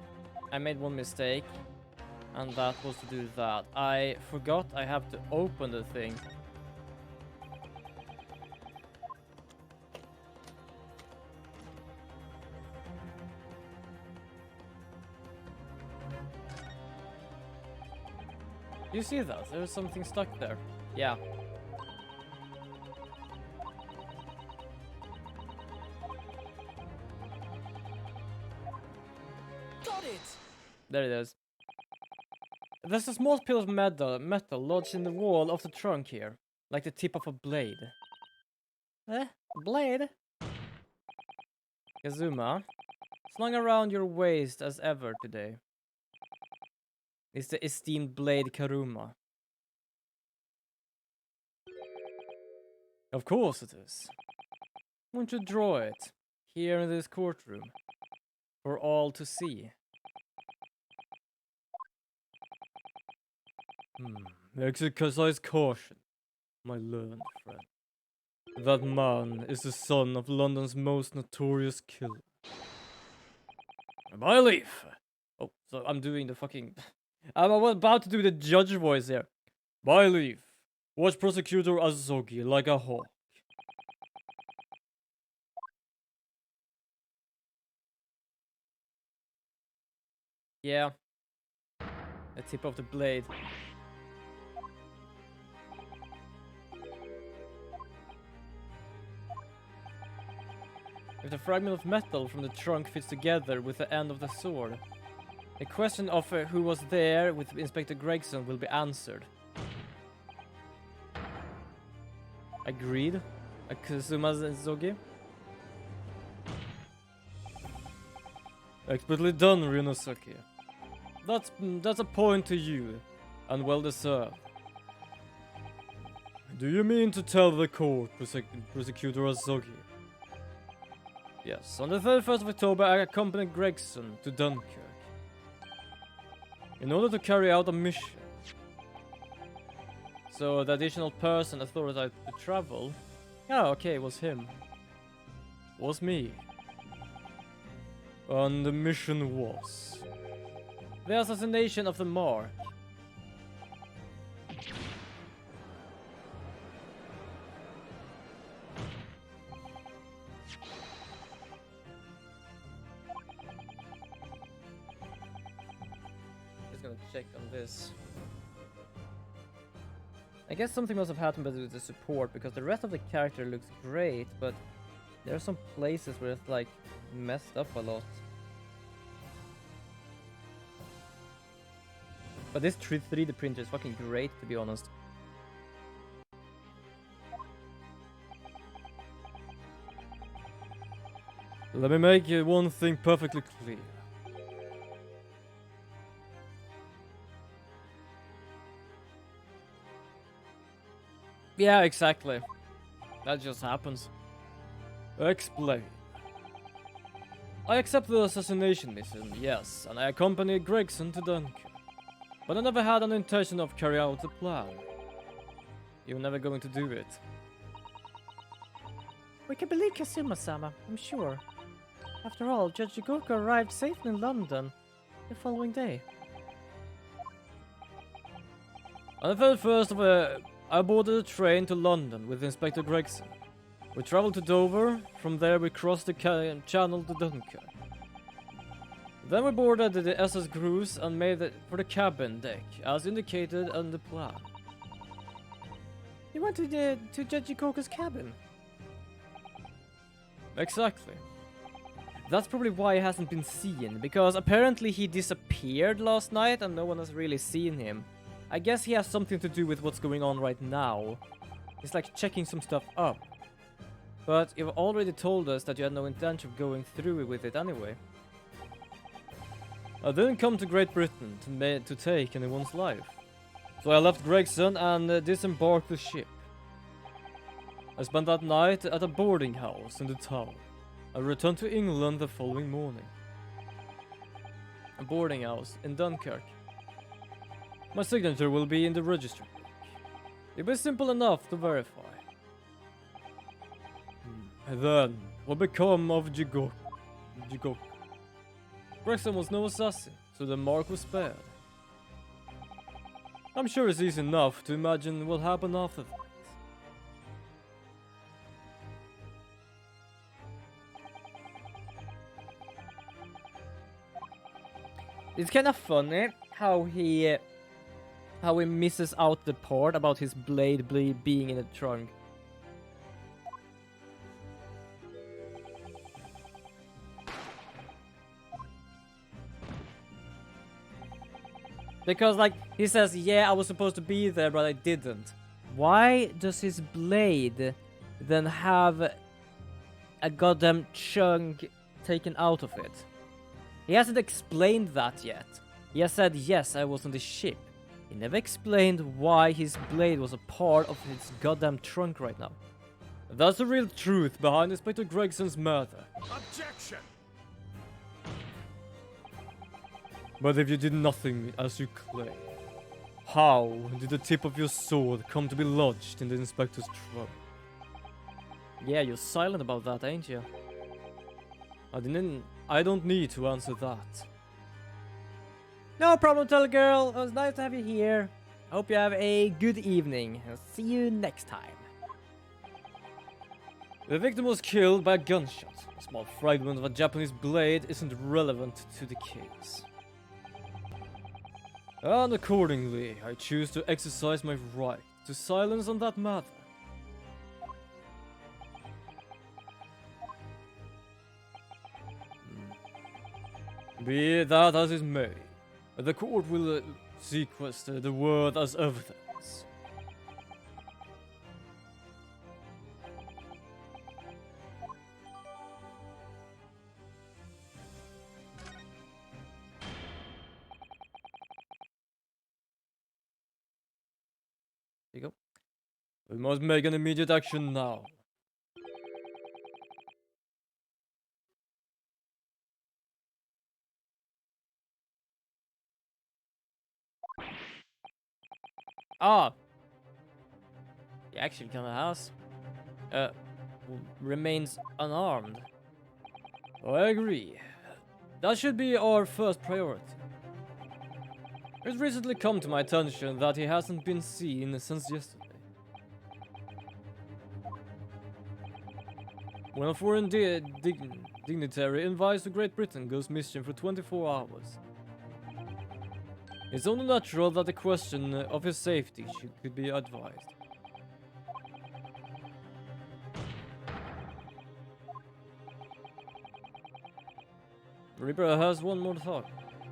I made one mistake, and that was to do that. I forgot I have to open the thing. You see that? There's something stuck there. Yeah. There it is. There's a small piece of metal lodged in the wall of the trunk here, like the tip of a blade. Blade? Kazuma, slung around your waist as ever today, is the esteemed blade Karuma. Of course it is. Won't you draw it, here in this courtroom, for all to see? Exercise caution, my learned friend. That man is the son of London's most notorious killer. I leave. Oh, so I'm doing the fucking... I'm about to do the judge voice here. By leave. Watch Prosecutor Azogi like a hawk. Yeah. The tip of the blade. If the fragment of metal from the trunk fits together with the end of the sword, the question of who was there with Inspector Gregson will be answered. Agreed? Kazuma Zogi. Expertly done, Ryunosuke. That's a point to you, and well deserved. Do you mean to tell the court, Prosecutor Azogi? Yes, on the 31st of October I accompanied Gregson to Dunkirk in order to carry out a mission. So the additional person authorized to travel, yeah, okay, it was him. Was me. And the mission was the assassination of the Mark. Just gonna check on this. I guess something must have happened with the support, because the rest of the character looks great, but there are some places where it's like messed up a lot. But this 3D printer is fucking great, to be honest. Let me make one thing perfectly clear. Yeah, exactly. That just happens. Explain. I accept the assassination mission, yes, and I accompanied Gregson to Dunkirk. But I never had an intention of carrying out the plan. You're never going to do it. We can believe Kazuma-sama, I'm sure. After all, Judge Jigoku arrived safely in London the following day. On the 31st of I boarded a train to London with Inspector Gregson. We traveled to Dover, from there we crossed the channel to Dunkirk. Then we boarded the SS Cruise and made it for the cabin deck, as indicated on the plan. You went to Judge Jikoku's cabin? Exactly. That's probably why he hasn't been seen, because apparently he disappeared last night and no one has really seen him. I guess he has something to do with what's going on right now. He's like checking some stuff up. But you've already told us that you had no intention of going through with it anyway. I didn't come to Great Britain to take anyone's life. So I left Gregson and disembarked the ship. I spent that night at a boarding house in the town. I returned to England the following morning. A boarding house in Dunkirk. My signature will be in the registry book. It was simple enough to verify. And then, what became of Jigoku? Gregson was no assassin, so the mark was spared. I'm sure it's easy enough to imagine what happened after that. It's kind of funny how he misses out the part about his blade being in the trunk. Because, like, he says, yeah, I was supposed to be there, but I didn't. Why does his blade then have a goddamn chunk taken out of it? He hasn't explained that yet. He has said, yes, I was on the ship. He never explained why his blade was a part of his goddamn trunk right now. That's the real truth behind Inspector Gregson's murder. Objection! But if you did nothing as you claim, how did the tip of your sword come to be lodged in the inspector's trunk? Yeah, you're silent about that, ain't you? I don't need to answer that. No problem, little girl. It was nice to have you here. Hope you have a good evening. I'll see you next time. The victim was killed by a gunshot. A small fragment of a Japanese blade isn't relevant to the case. And accordingly, I choose to exercise my right to silence on that matter. Be that as it may, the court will sequester the word as evidence. We must make an immediate action now. Ah! He actually kinda has. Remains unarmed. Oh, I agree. That should be our first priority. It's recently come to my attention that he hasn't been seen since yesterday. When a foreign dignitary invites to Great Britain goes missing for 24 hours. It's only natural that the question of his safety could be advised. Reaper has one more thought,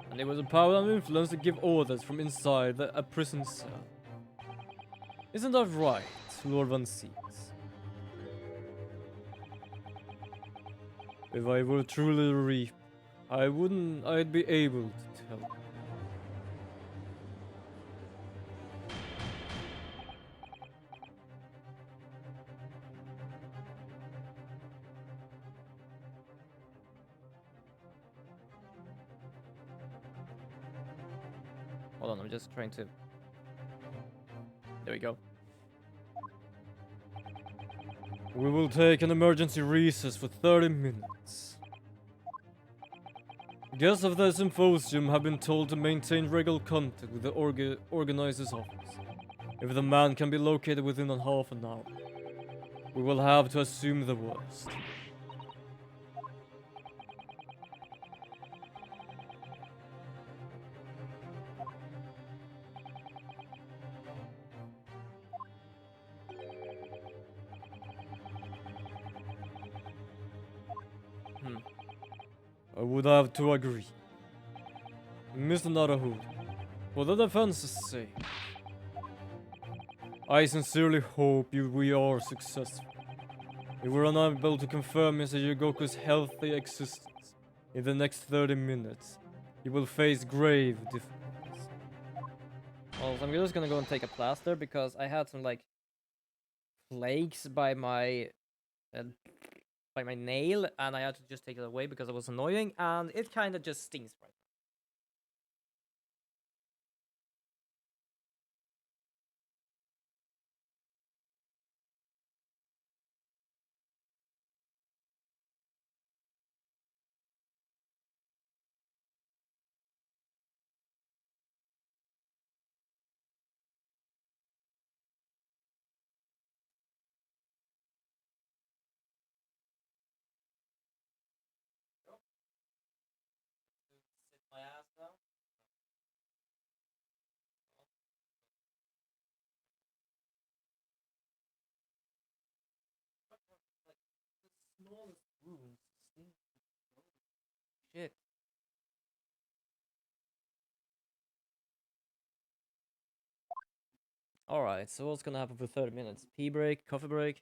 and it was the power and influence to give orders from inside a prison cell. Isn't that right, Lord Van Seas? If I were truly a Reaper, I'd be able to tell. Hold on, I'm just trying to... There we go. We will take an emergency recess for 30 minutes. Guests of the symposium have been told to maintain regular contact with the organizer's office. If the man can be located within half an hour, we will have to assume the worst. I would have to agree. Mr. Narahood, for the defense's sake, I sincerely hope we are successful. If we're unable to confirm Mr. Yugoku's healthy existence in the next 30 minutes, he will face grave difficulties. Well, so I'm just gonna go and take a plaster because I had some like flakes by my nail, and I had to just take it away because it was annoying, and it kind of just stings right now. Sit my ass down. Like, the smallest wounds sting. Shit. Alright, so what's gonna happen for 30 minutes? Pee break, coffee break,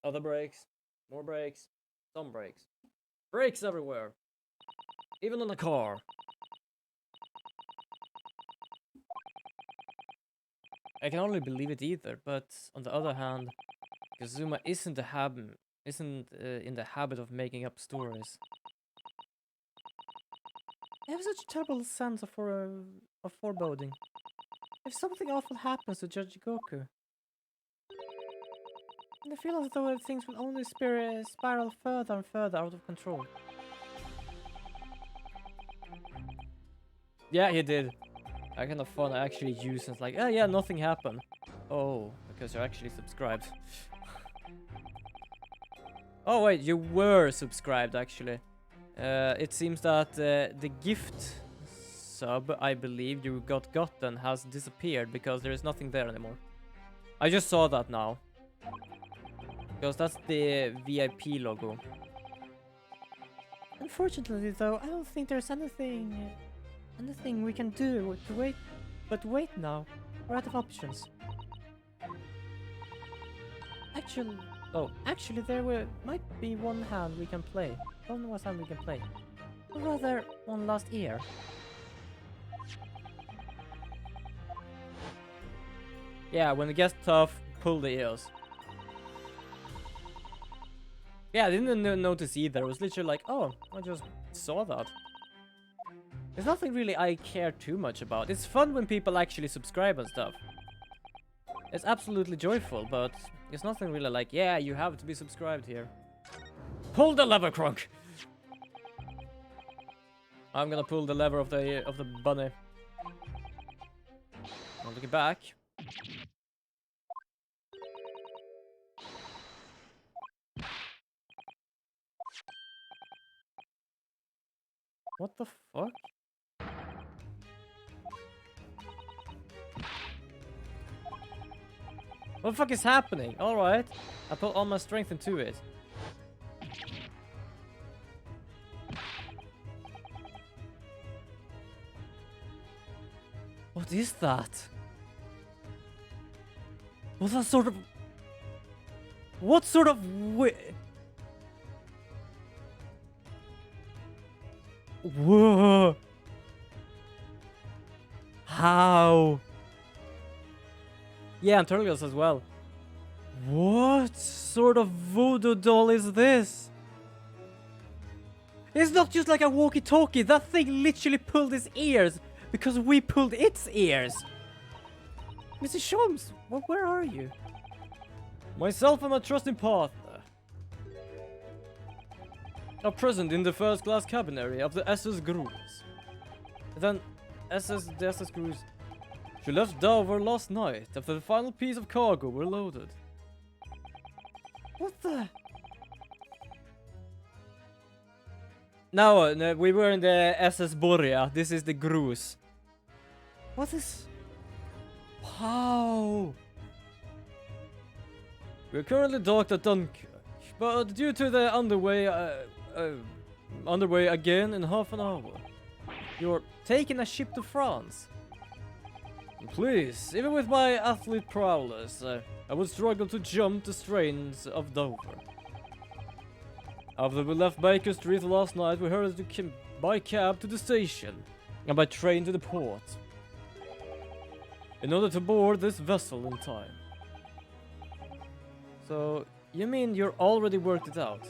other breaks, more breaks, some breaks. Breaks everywhere. Even in the car. I can hardly believe it either, but on the other hand, Kazuma isn't in the habit of making up stories. I have such a terrible sense of foreboding. If something awful happens to Judge Goku, and I feel as though things will only spiral further and further out of control. Yeah, he did. I kind of fun actually use it's like, oh yeah, nothing happened. Oh, because you're actually subscribed. Oh wait, you were subscribed actually. It seems that the gift sub, I believe you gotten has disappeared because there is nothing there anymore. I just saw that now. Because that's the VIP logo. Unfortunately though, I don't think there's anything we can do to wait now. We're out of options. Actually there might be one hand we can play. One more hand we can play. Or rather, one last ear. Yeah, when it gets tough, pull the ears. Yeah, I didn't notice either. It was literally like, oh, I just saw that. There's nothing really I care too much about. It's fun when people actually subscribe and stuff. It's absolutely joyful, but it's nothing really like, yeah, you have to be subscribed here. Pull the lever, Crunk! I'm gonna pull the lever of the bunny. I'll look it back. What the fuck? What the fuck is happening? Alright. I put all my strength into it. What is that? What's that sort of... What sort of... Whoa! How? Yeah, and turtles as well. What sort of voodoo doll is this? It's not just like a walkie-talkie. That thing literally pulled his ears because we pulled its ears. Mr. Shums, where are you? Myself and my trusting partner are present in the first-class cabin area of the SS Cruise. Then, the SS Cruise. She left Dover last night after the final piece of cargo were loaded. What the? No, we were in the SS Borea. This is the Cruise. What is... How? We're currently docked at Dunkirk, but due to the underway again in half an hour. You're taking a ship to France. Please, even with my athlete prowess, I would struggle to jump the strains of Dover. After we left Baker Street last night, we hurried by cab to the station and by train to the port, in order to board this vessel in time. So, you mean you're already worked it out?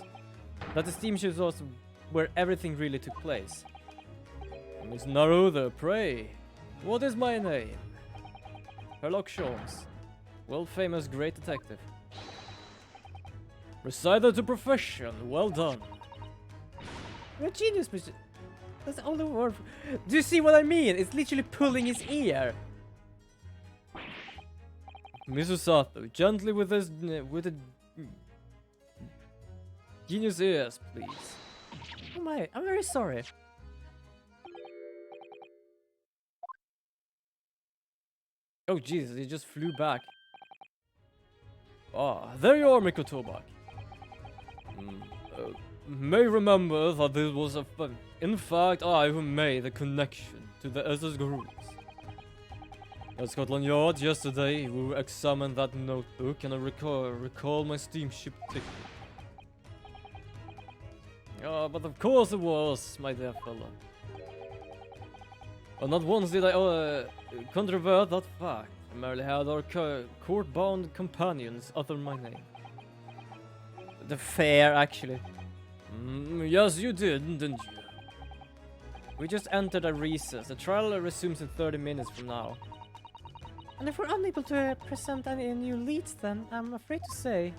That the steamship was where everything really took place? Miss Naruda, pray, what is my name? Sherlock Holmes, world-famous great detective. Recited to profession, well done. You're a genius, Mr. That's the only word. Do you see what I mean? It's literally pulling his ear. Mrs. Sato, gently with the genius ears, please. Oh my, I'm very sorry. Oh Jesus, he just flew back. Ah, there you are, Miko Tobak. May remember that this was in fact I who made the connection to the SS Cruise. At Scotland Yard yesterday, we examined that notebook and I recall my steamship ticket. But of course it was, my dear fellow. But not once did I controvert that fact. I merely had our court-bound companions utter my name. The fair, actually. Yes, you did, didn't you? We just entered a recess. The trial resumes in 30 minutes from now. And if we're unable to present any new leads, then I'm afraid to say...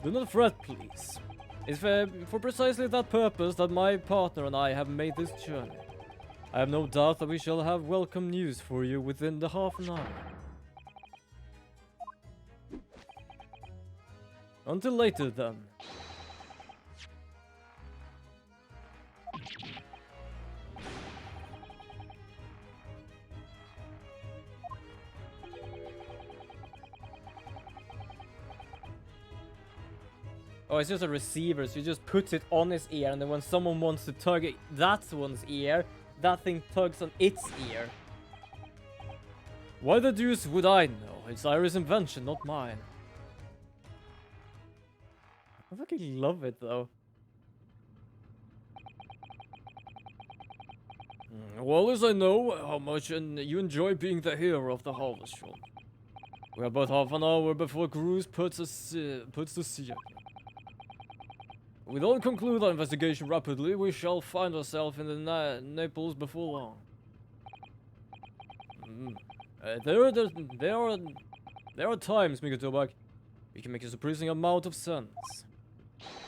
Do not fret, please. It's for precisely that purpose that my partner and I have made this journey. I have no doubt that we shall have welcome news for you within the half an hour. Until later, then. Oh, it's just a receiver, so you just put it on his ear, and then when someone wants to tug that one's ear, that thing tugs on its ear. Why the deuce would I know? It's Iris' invention, not mine. I fucking love it, though. Well, as I know how much and you enjoy being the hero of the harvest shop. We're about half an hour before cruise puts to sea. We don't conclude our investigation rapidly, we shall find ourselves in the Naples before long. There are times, Mika Tobak, we can make a surprising amount of sense.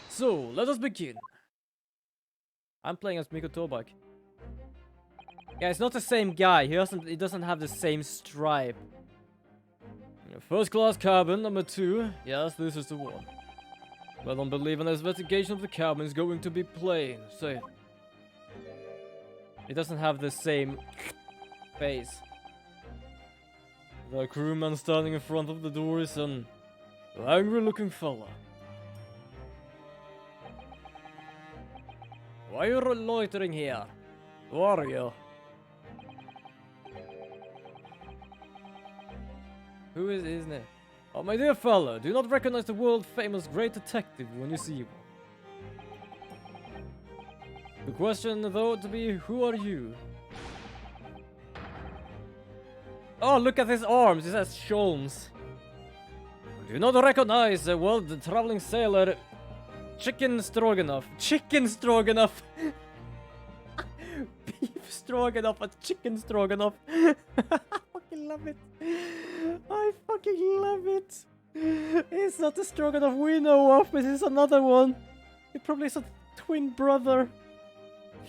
So, let us begin. I'm playing as Miko Tobak. Yeah, it's not the same guy. He doesn't have the same stripe. First class cabin number 2. Yes, this is the one. I don't believe an investigation of the cabin is going to be plain. Say, it doesn't have the same face. The crewman standing in front of the door is an angry-looking fella. Why are you loitering here? Who are you? Who is his name? Oh, my dear fellow, do you not recognize the world-famous great detective when you see one? The question, though, to be, who are you? Oh, look at his arms! It says Sholmes. Do you not recognize the world-traveling sailor Chicken Stroganoff? Chicken Stroganoff! Beef Stroganoff and Chicken Stroganoff. I fucking love it. I fucking love it. It's not the Stroganoff we know of, but it's another one. It probably is a twin brother.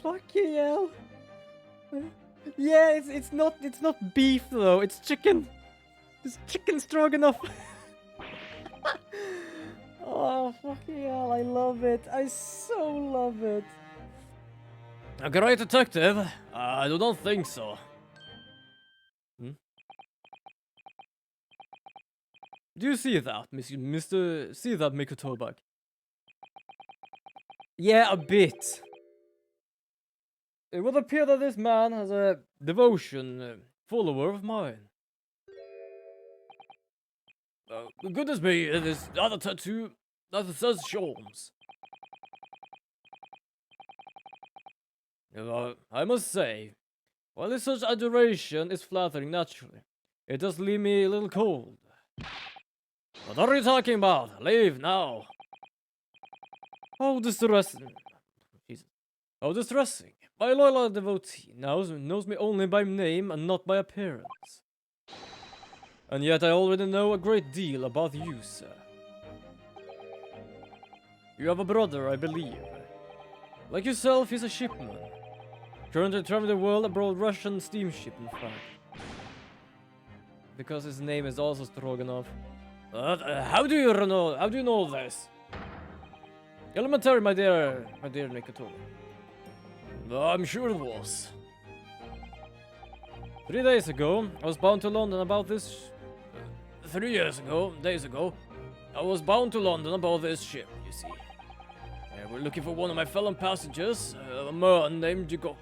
Fucking hell. Yeah, it's not beef though. It's chicken. It's Chicken Stroganoff. Oh, fucking hell, I love it. I so love it. A great detective? I do not think so. Do you see that, See that, Miko Tobak? Yeah, a bit. It would appear that this man has a devotion follower of mine. Goodness me, this other tattoo that says Sholmes. I must say, while such adoration is flattering naturally, it does leave me a little cold. What are you talking about? Leave now. How distressing. Jesus. How distressing. My loyal devotee knows me only by name and not by appearance. And yet I already know a great deal about you, sir. You have a brother, I believe. Like yourself, he's a shipman. Currently traveling the world aboard Russian steamship, in fact. Because his name is also Stroganov. How do you know this? Elementary, my dear Nikotova. I'm sure it was. 3 days ago, I was bound to London about this... 3 days ago, I was bound to London about this ship, you see. We're looking for one of my fellow passengers, a man named Jigoku.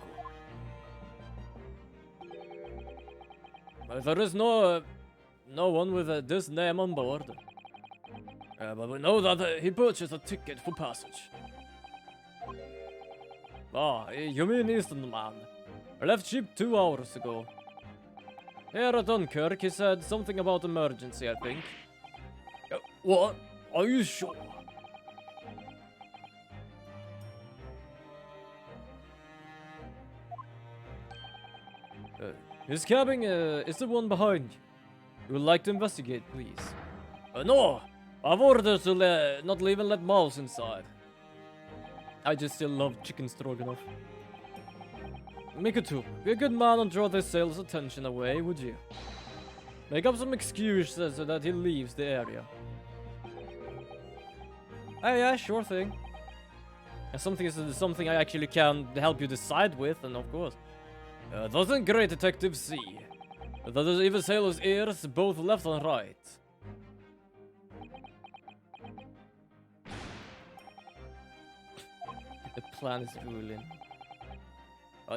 There is no one with this name on board. But we know that he purchased a ticket for passage. Ah, you mean Eastern man. I left ship 2 hours ago. Here at Dunkirk, he said something about emergency, I think. What? Are you sure? His cabin is the one behind you. You would like to investigate, please? No! I've ordered to not even let mouse inside. I just still love chicken stroganoff. Mikoto, be a good man and draw this sailor's attention away, would you? Make up some excuses so that he leaves the area. Oh yeah, sure thing. And something I actually can help you decide with, and of course. Doesn't great detective see that there's even sailor's ears both left and right? The plan is ruling.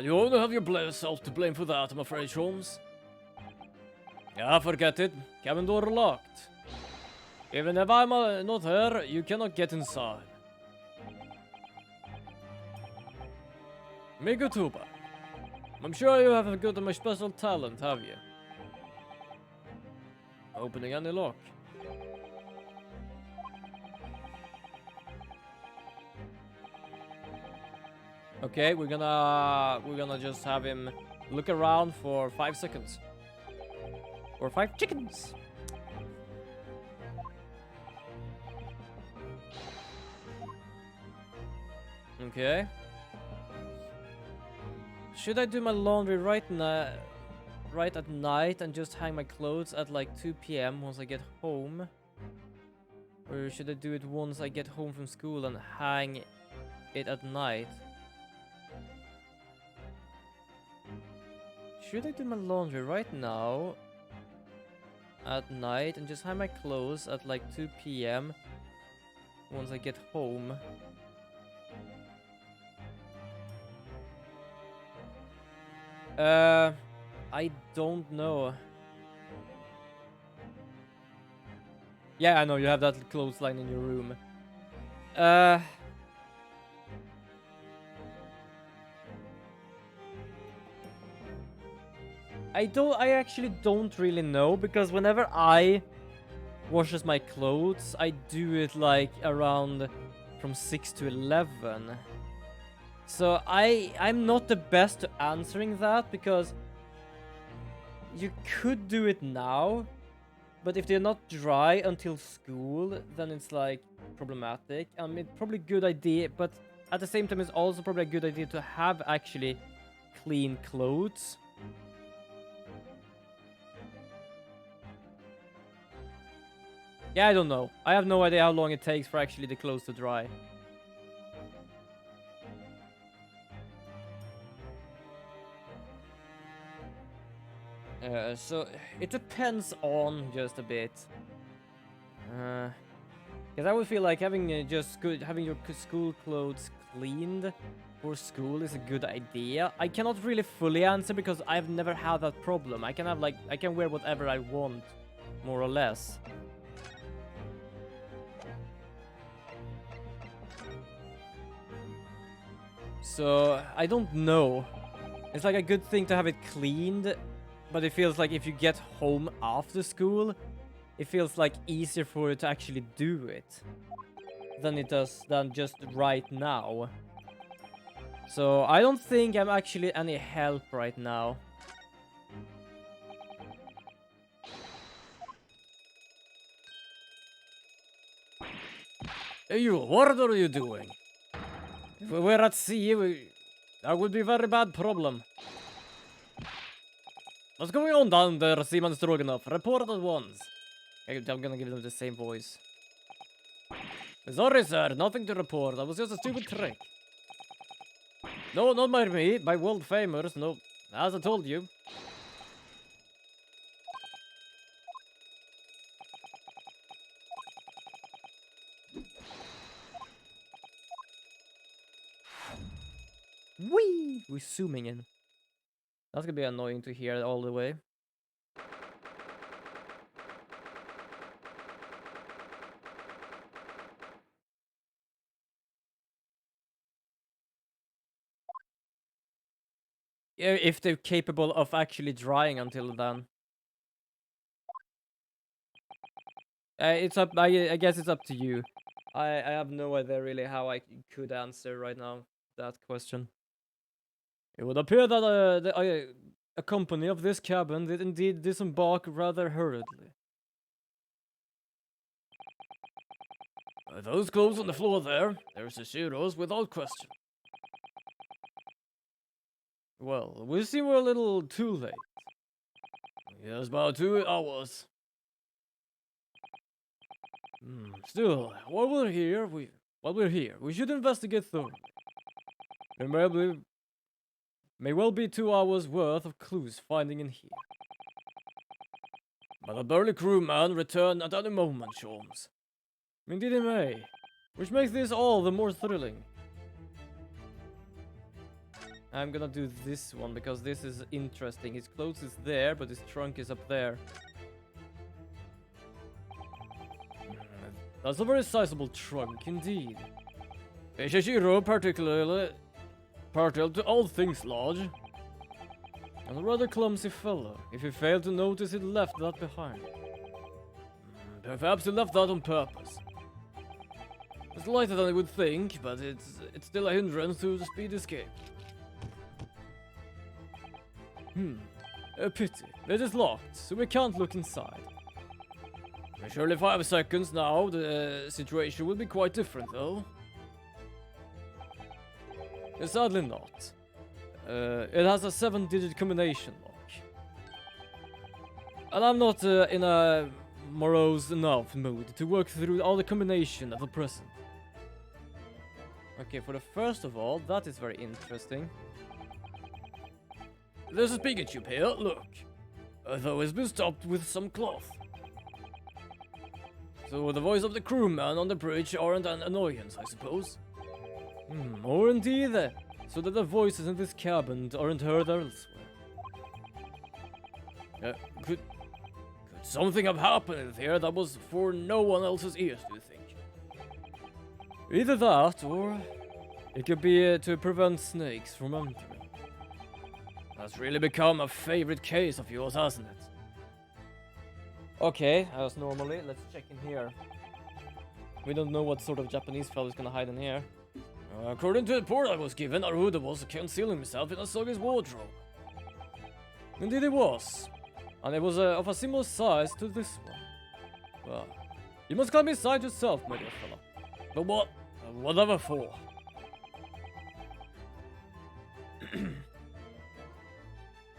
You only have yourself to blame for that, I'm afraid, Holmes. Yeah, forget it. Cabin door locked. Even if I'm not here, you cannot get inside. Mikotuba. I'm sure you have got my special talent, have you? Opening any lock. Okay, we're gonna just have him look around for 5 seconds. Or 5 chickens. Okay. Should I do my laundry right at night and just hang my clothes at like 2 p.m. once I get home? Or should I do it once I get home from school and hang it at night? Should I do my laundry right now at night and just hang my clothes at like 2 p.m. once I get home? I don't know. Yeah, I know, you have that clothesline in your room. I actually don't really know, because whenever I washes my clothes, I do it like around from 6 to 11. So I'm not the best at answering that, because you could do it now, but if they're not dry until school, then it's like problematic. I mean, probably good idea, but at the same time, it's also probably a good idea to have actually clean clothes. Yeah, I don't know. I have no idea how long it takes for actually the clothes to dry. So it depends on just a bit. Because I would feel like having having your school clothes cleaned for school is a good idea. I cannot really fully answer because I've never had that problem. I can wear whatever I want, more or less. So I don't know. It's like a good thing to have it cleaned, but it feels like if you get home after school, it feels like easier for you to actually do it than it does than just right now. So I don't think I'm actually any help right now. Hey you, what are you doing? If we were at sea, that would be a very bad problem. What's going on down there, Seaman Stroganoff? Report at once. I'm gonna give them the same voice. Sorry, sir. Nothing to report. That was just a stupid trick. No, not by me. By world famers. No. As I told you. Whee! We're zooming in. That's gonna be annoying to hear all the way. Yeah, if they're capable of actually drying until then. It's up. I guess it's up to you. I have no idea really how I could answer right now that question. It would appear that a company of this cabin did indeed disembark rather hurriedly. Those clothes on the floor there's the zeros without question. Well, we seem we're a little too late. Yes, about 2 hours. Still, while we're here, we should investigate thoroughly. There may well be 2 hours worth of clues finding in here. But a burly crewman return at any moment, Sholmes. Indeed he may, which makes this all the more thrilling. I'm gonna do this one because this is interesting. His clothes is there, but his trunk is up there. That's a very sizable trunk indeed. Shishiro particularly partial to all things large. And a rather clumsy fellow. If he failed to notice, he left that behind. Perhaps he left that on purpose. It's lighter than I would think, but it's still a hindrance to the speed escape. A pity. It is locked, so we can't look inside. Surely 5 seconds now, the situation will be quite different, though. Sadly not. It has a 7-digit combination lock. And I'm not in a morose enough mood to work through all the combination at the present. Okay, for the first of all, that is very interesting. There's a speaker tube here, look. Though it's been stopped with some cloth. So the voice of the crewman on the bridge aren't an annoyance, I suppose. Or indeed, so that the voices in this cabin aren't heard elsewhere. Could something have happened here that was for no one else's ears, do you think? Either that, or it could be to prevent snakes from entering. That's really become a favorite case of yours, hasn't it? Okay, as normally, let's check in here. We don't know what sort of Japanese fellow is gonna hide in here. According to the report I was given, Aruda was concealing himself in Asogi's wardrobe. Indeed he was. And it was of a similar size to this one. Well, you must climb inside yourself, my dear fellow. But what? Whatever for. It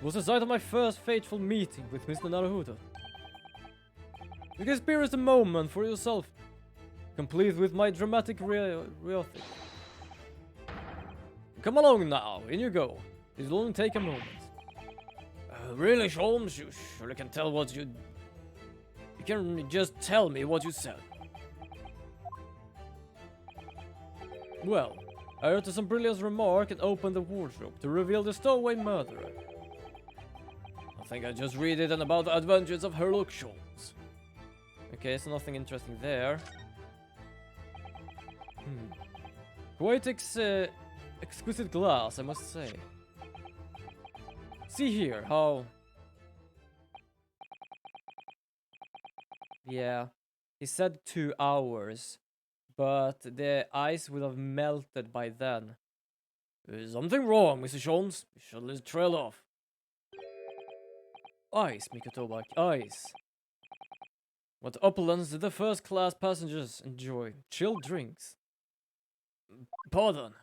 was the site of my first fateful meeting with Mr. Naruhodo. You can experience the moment for yourself, complete with my dramatic reality. Come along now, in you go. It will only take a moment. Really, Sholmes? You surely can tell what you... You can just tell me what you said. Well, I uttered some brilliant remark and opened the wardrobe to reveal the stowaway murderer. I think I just read it and about the adventures of Herlock Sholmes. Okay, so nothing interesting there. Quite exquisite glass, I must say. See here, how... Yeah, he said 2 hours, but the ice would have melted by then. There's something wrong, Mr. Sholmes. You should let it trail off. Ice, Mikotobak, ice. What opulence did the first-class passengers enjoy? Chilled drinks. Pardon.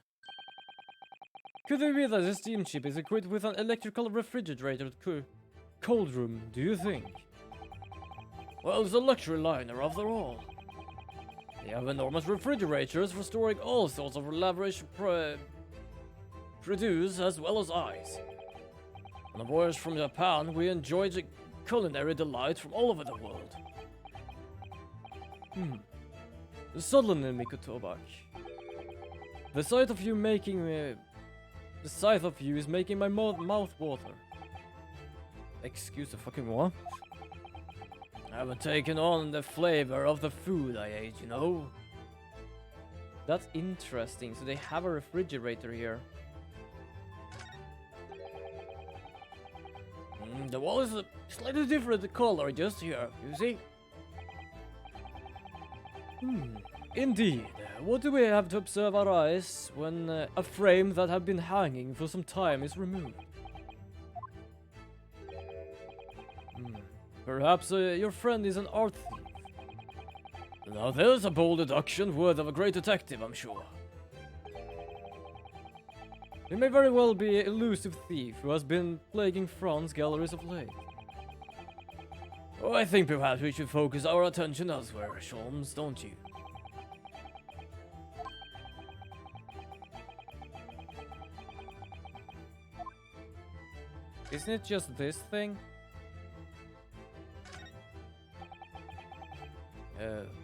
Could it be that the steamship is equipped with an electrical refrigerator cold room, do you think? Well, it's a luxury liner after all. They have enormous refrigerators for storing all sorts of lavish produce as well as ice. On a voyage from Japan, we enjoyed culinary delight from all over the world. Suddenly, Mikotobak. The sight of you is making my mouth water. Excuse the fucking what? I haven't taken on the flavor of the food I ate, you know? That's interesting. So they have a refrigerator here. The wall is a slightly different color just here, you see? Indeed. What do we have to observe our eyes when a frame that had been hanging for some time is removed? Perhaps your friend is an art thief. Now there's a bold deduction worth of a great detective, I'm sure. He may very well be an elusive thief who has been plaguing France galleries of late. Oh, I think perhaps we should focus our attention elsewhere, Sholmes, don't you? Isn't it just this thing?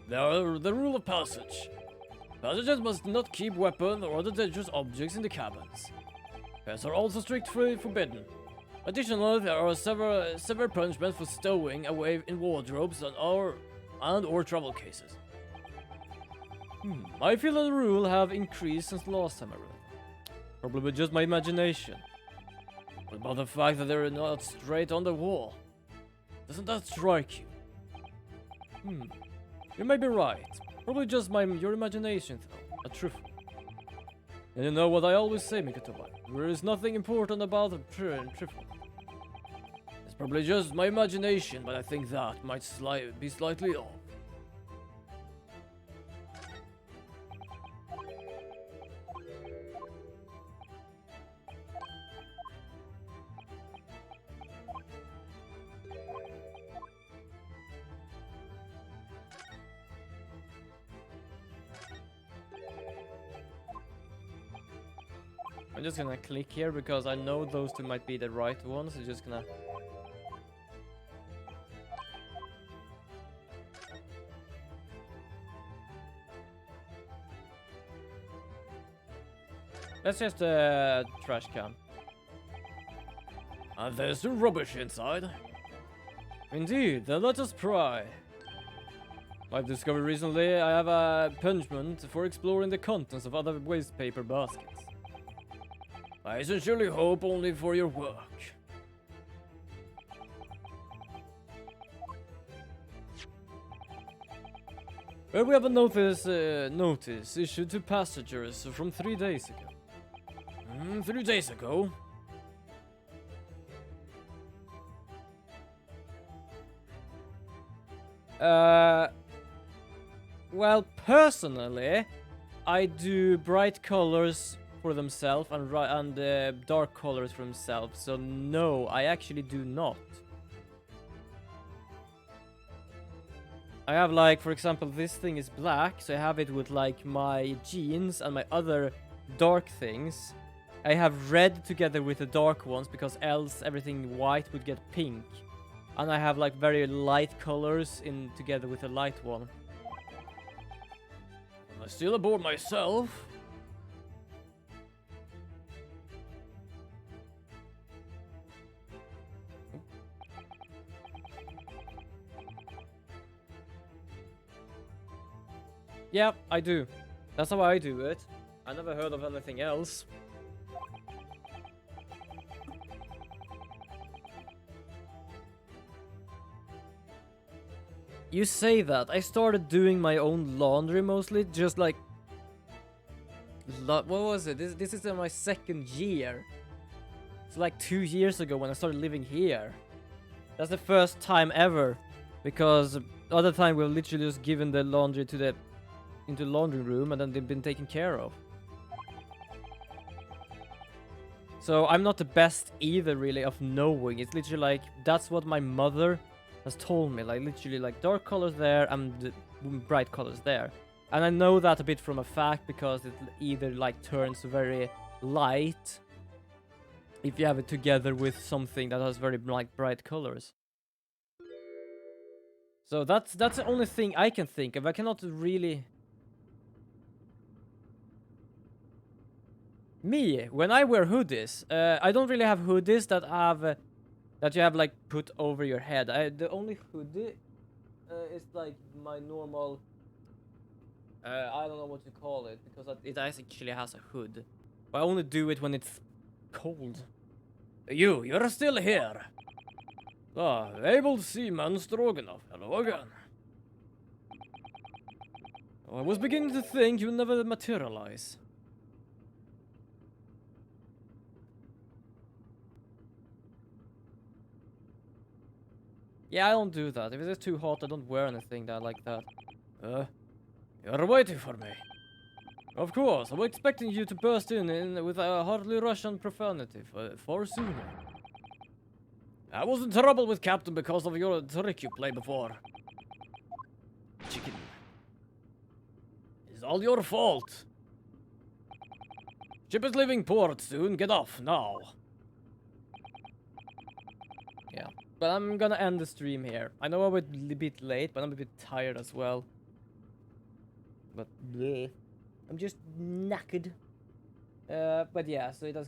The rule of passage. Passengers must not keep weapons or other dangerous objects in the cabins. Pets are also strictly forbidden. Additionally, there are severe punishments for stowing away in wardrobes and or travel cases. I feel that the rule have increased since last time I read. Probably just my imagination. What about the fact that they're not straight on the wall? Doesn't that strike you? You may be right. Probably just your imagination, though. A truth. And you know what I always say, Mikatoba? There is nothing important about a truth. It's probably just my imagination, but I think that might be slightly off. I'm just gonna click here because I know those two might be the right ones. I'm just gonna... Let's just trash can. And there's the rubbish inside. Indeed, then let us pry. I've discovered recently I have a punishment for exploring the contents of other waste paper baskets. I sincerely hope only for your work. Well, we have a notice issued to passengers from 3 days ago. 3 days ago? Well, personally, I do bright colors for themselves and dark colors for themselves. So no, I actually do not. I have, like, for example, this thing is black, so I have it with like my jeans and my other dark things. I have red together with the dark ones because else everything white would get pink. And I have like very light colors in together with the light one. I'm still aboard myself. Yeah, I do. That's how I do it. I never heard of anything else. You say that. I started doing my own laundry mostly, just like... What was it? This is in my second year. It's like 2 years ago when I started living here. That's the first time ever. Because the other time we've literally just given the laundry to into the laundry room and then they've been taken care of. So I'm not the best either really of knowing. It's literally like, that's what my mother has told me. Like literally like dark colors there and bright colors there. And I know that a bit from a fact because it either like turns very light if you have it together with something that has very like bright colors. So that's the only thing I can think of. I cannot really... Me, when I wear hoodies, I don't really have hoodies that have that you have like put over your head. The only hoodie is like my normal. I don't know what to call it because it actually has a hood. But I only do it when it's cold. You're still here. Ah, able seaman Stroganoff. Hello again. Oh, I was beginning to think you'd never materialize. Yeah, I don't do that. If it's too hot, I don't wear anything that like that. You're waiting for me. Of course, I was expecting you to burst in with a hardly Russian profanity far sooner. I was in trouble with Captain because of your trick you played before. Chicken. It's all your fault. Ship is leaving port soon. Get off now. Yeah. But I'm gonna end the stream here. I know I'm a bit late, but I'm a bit tired as well. But bleh. I'm just knackered. But yeah, so it has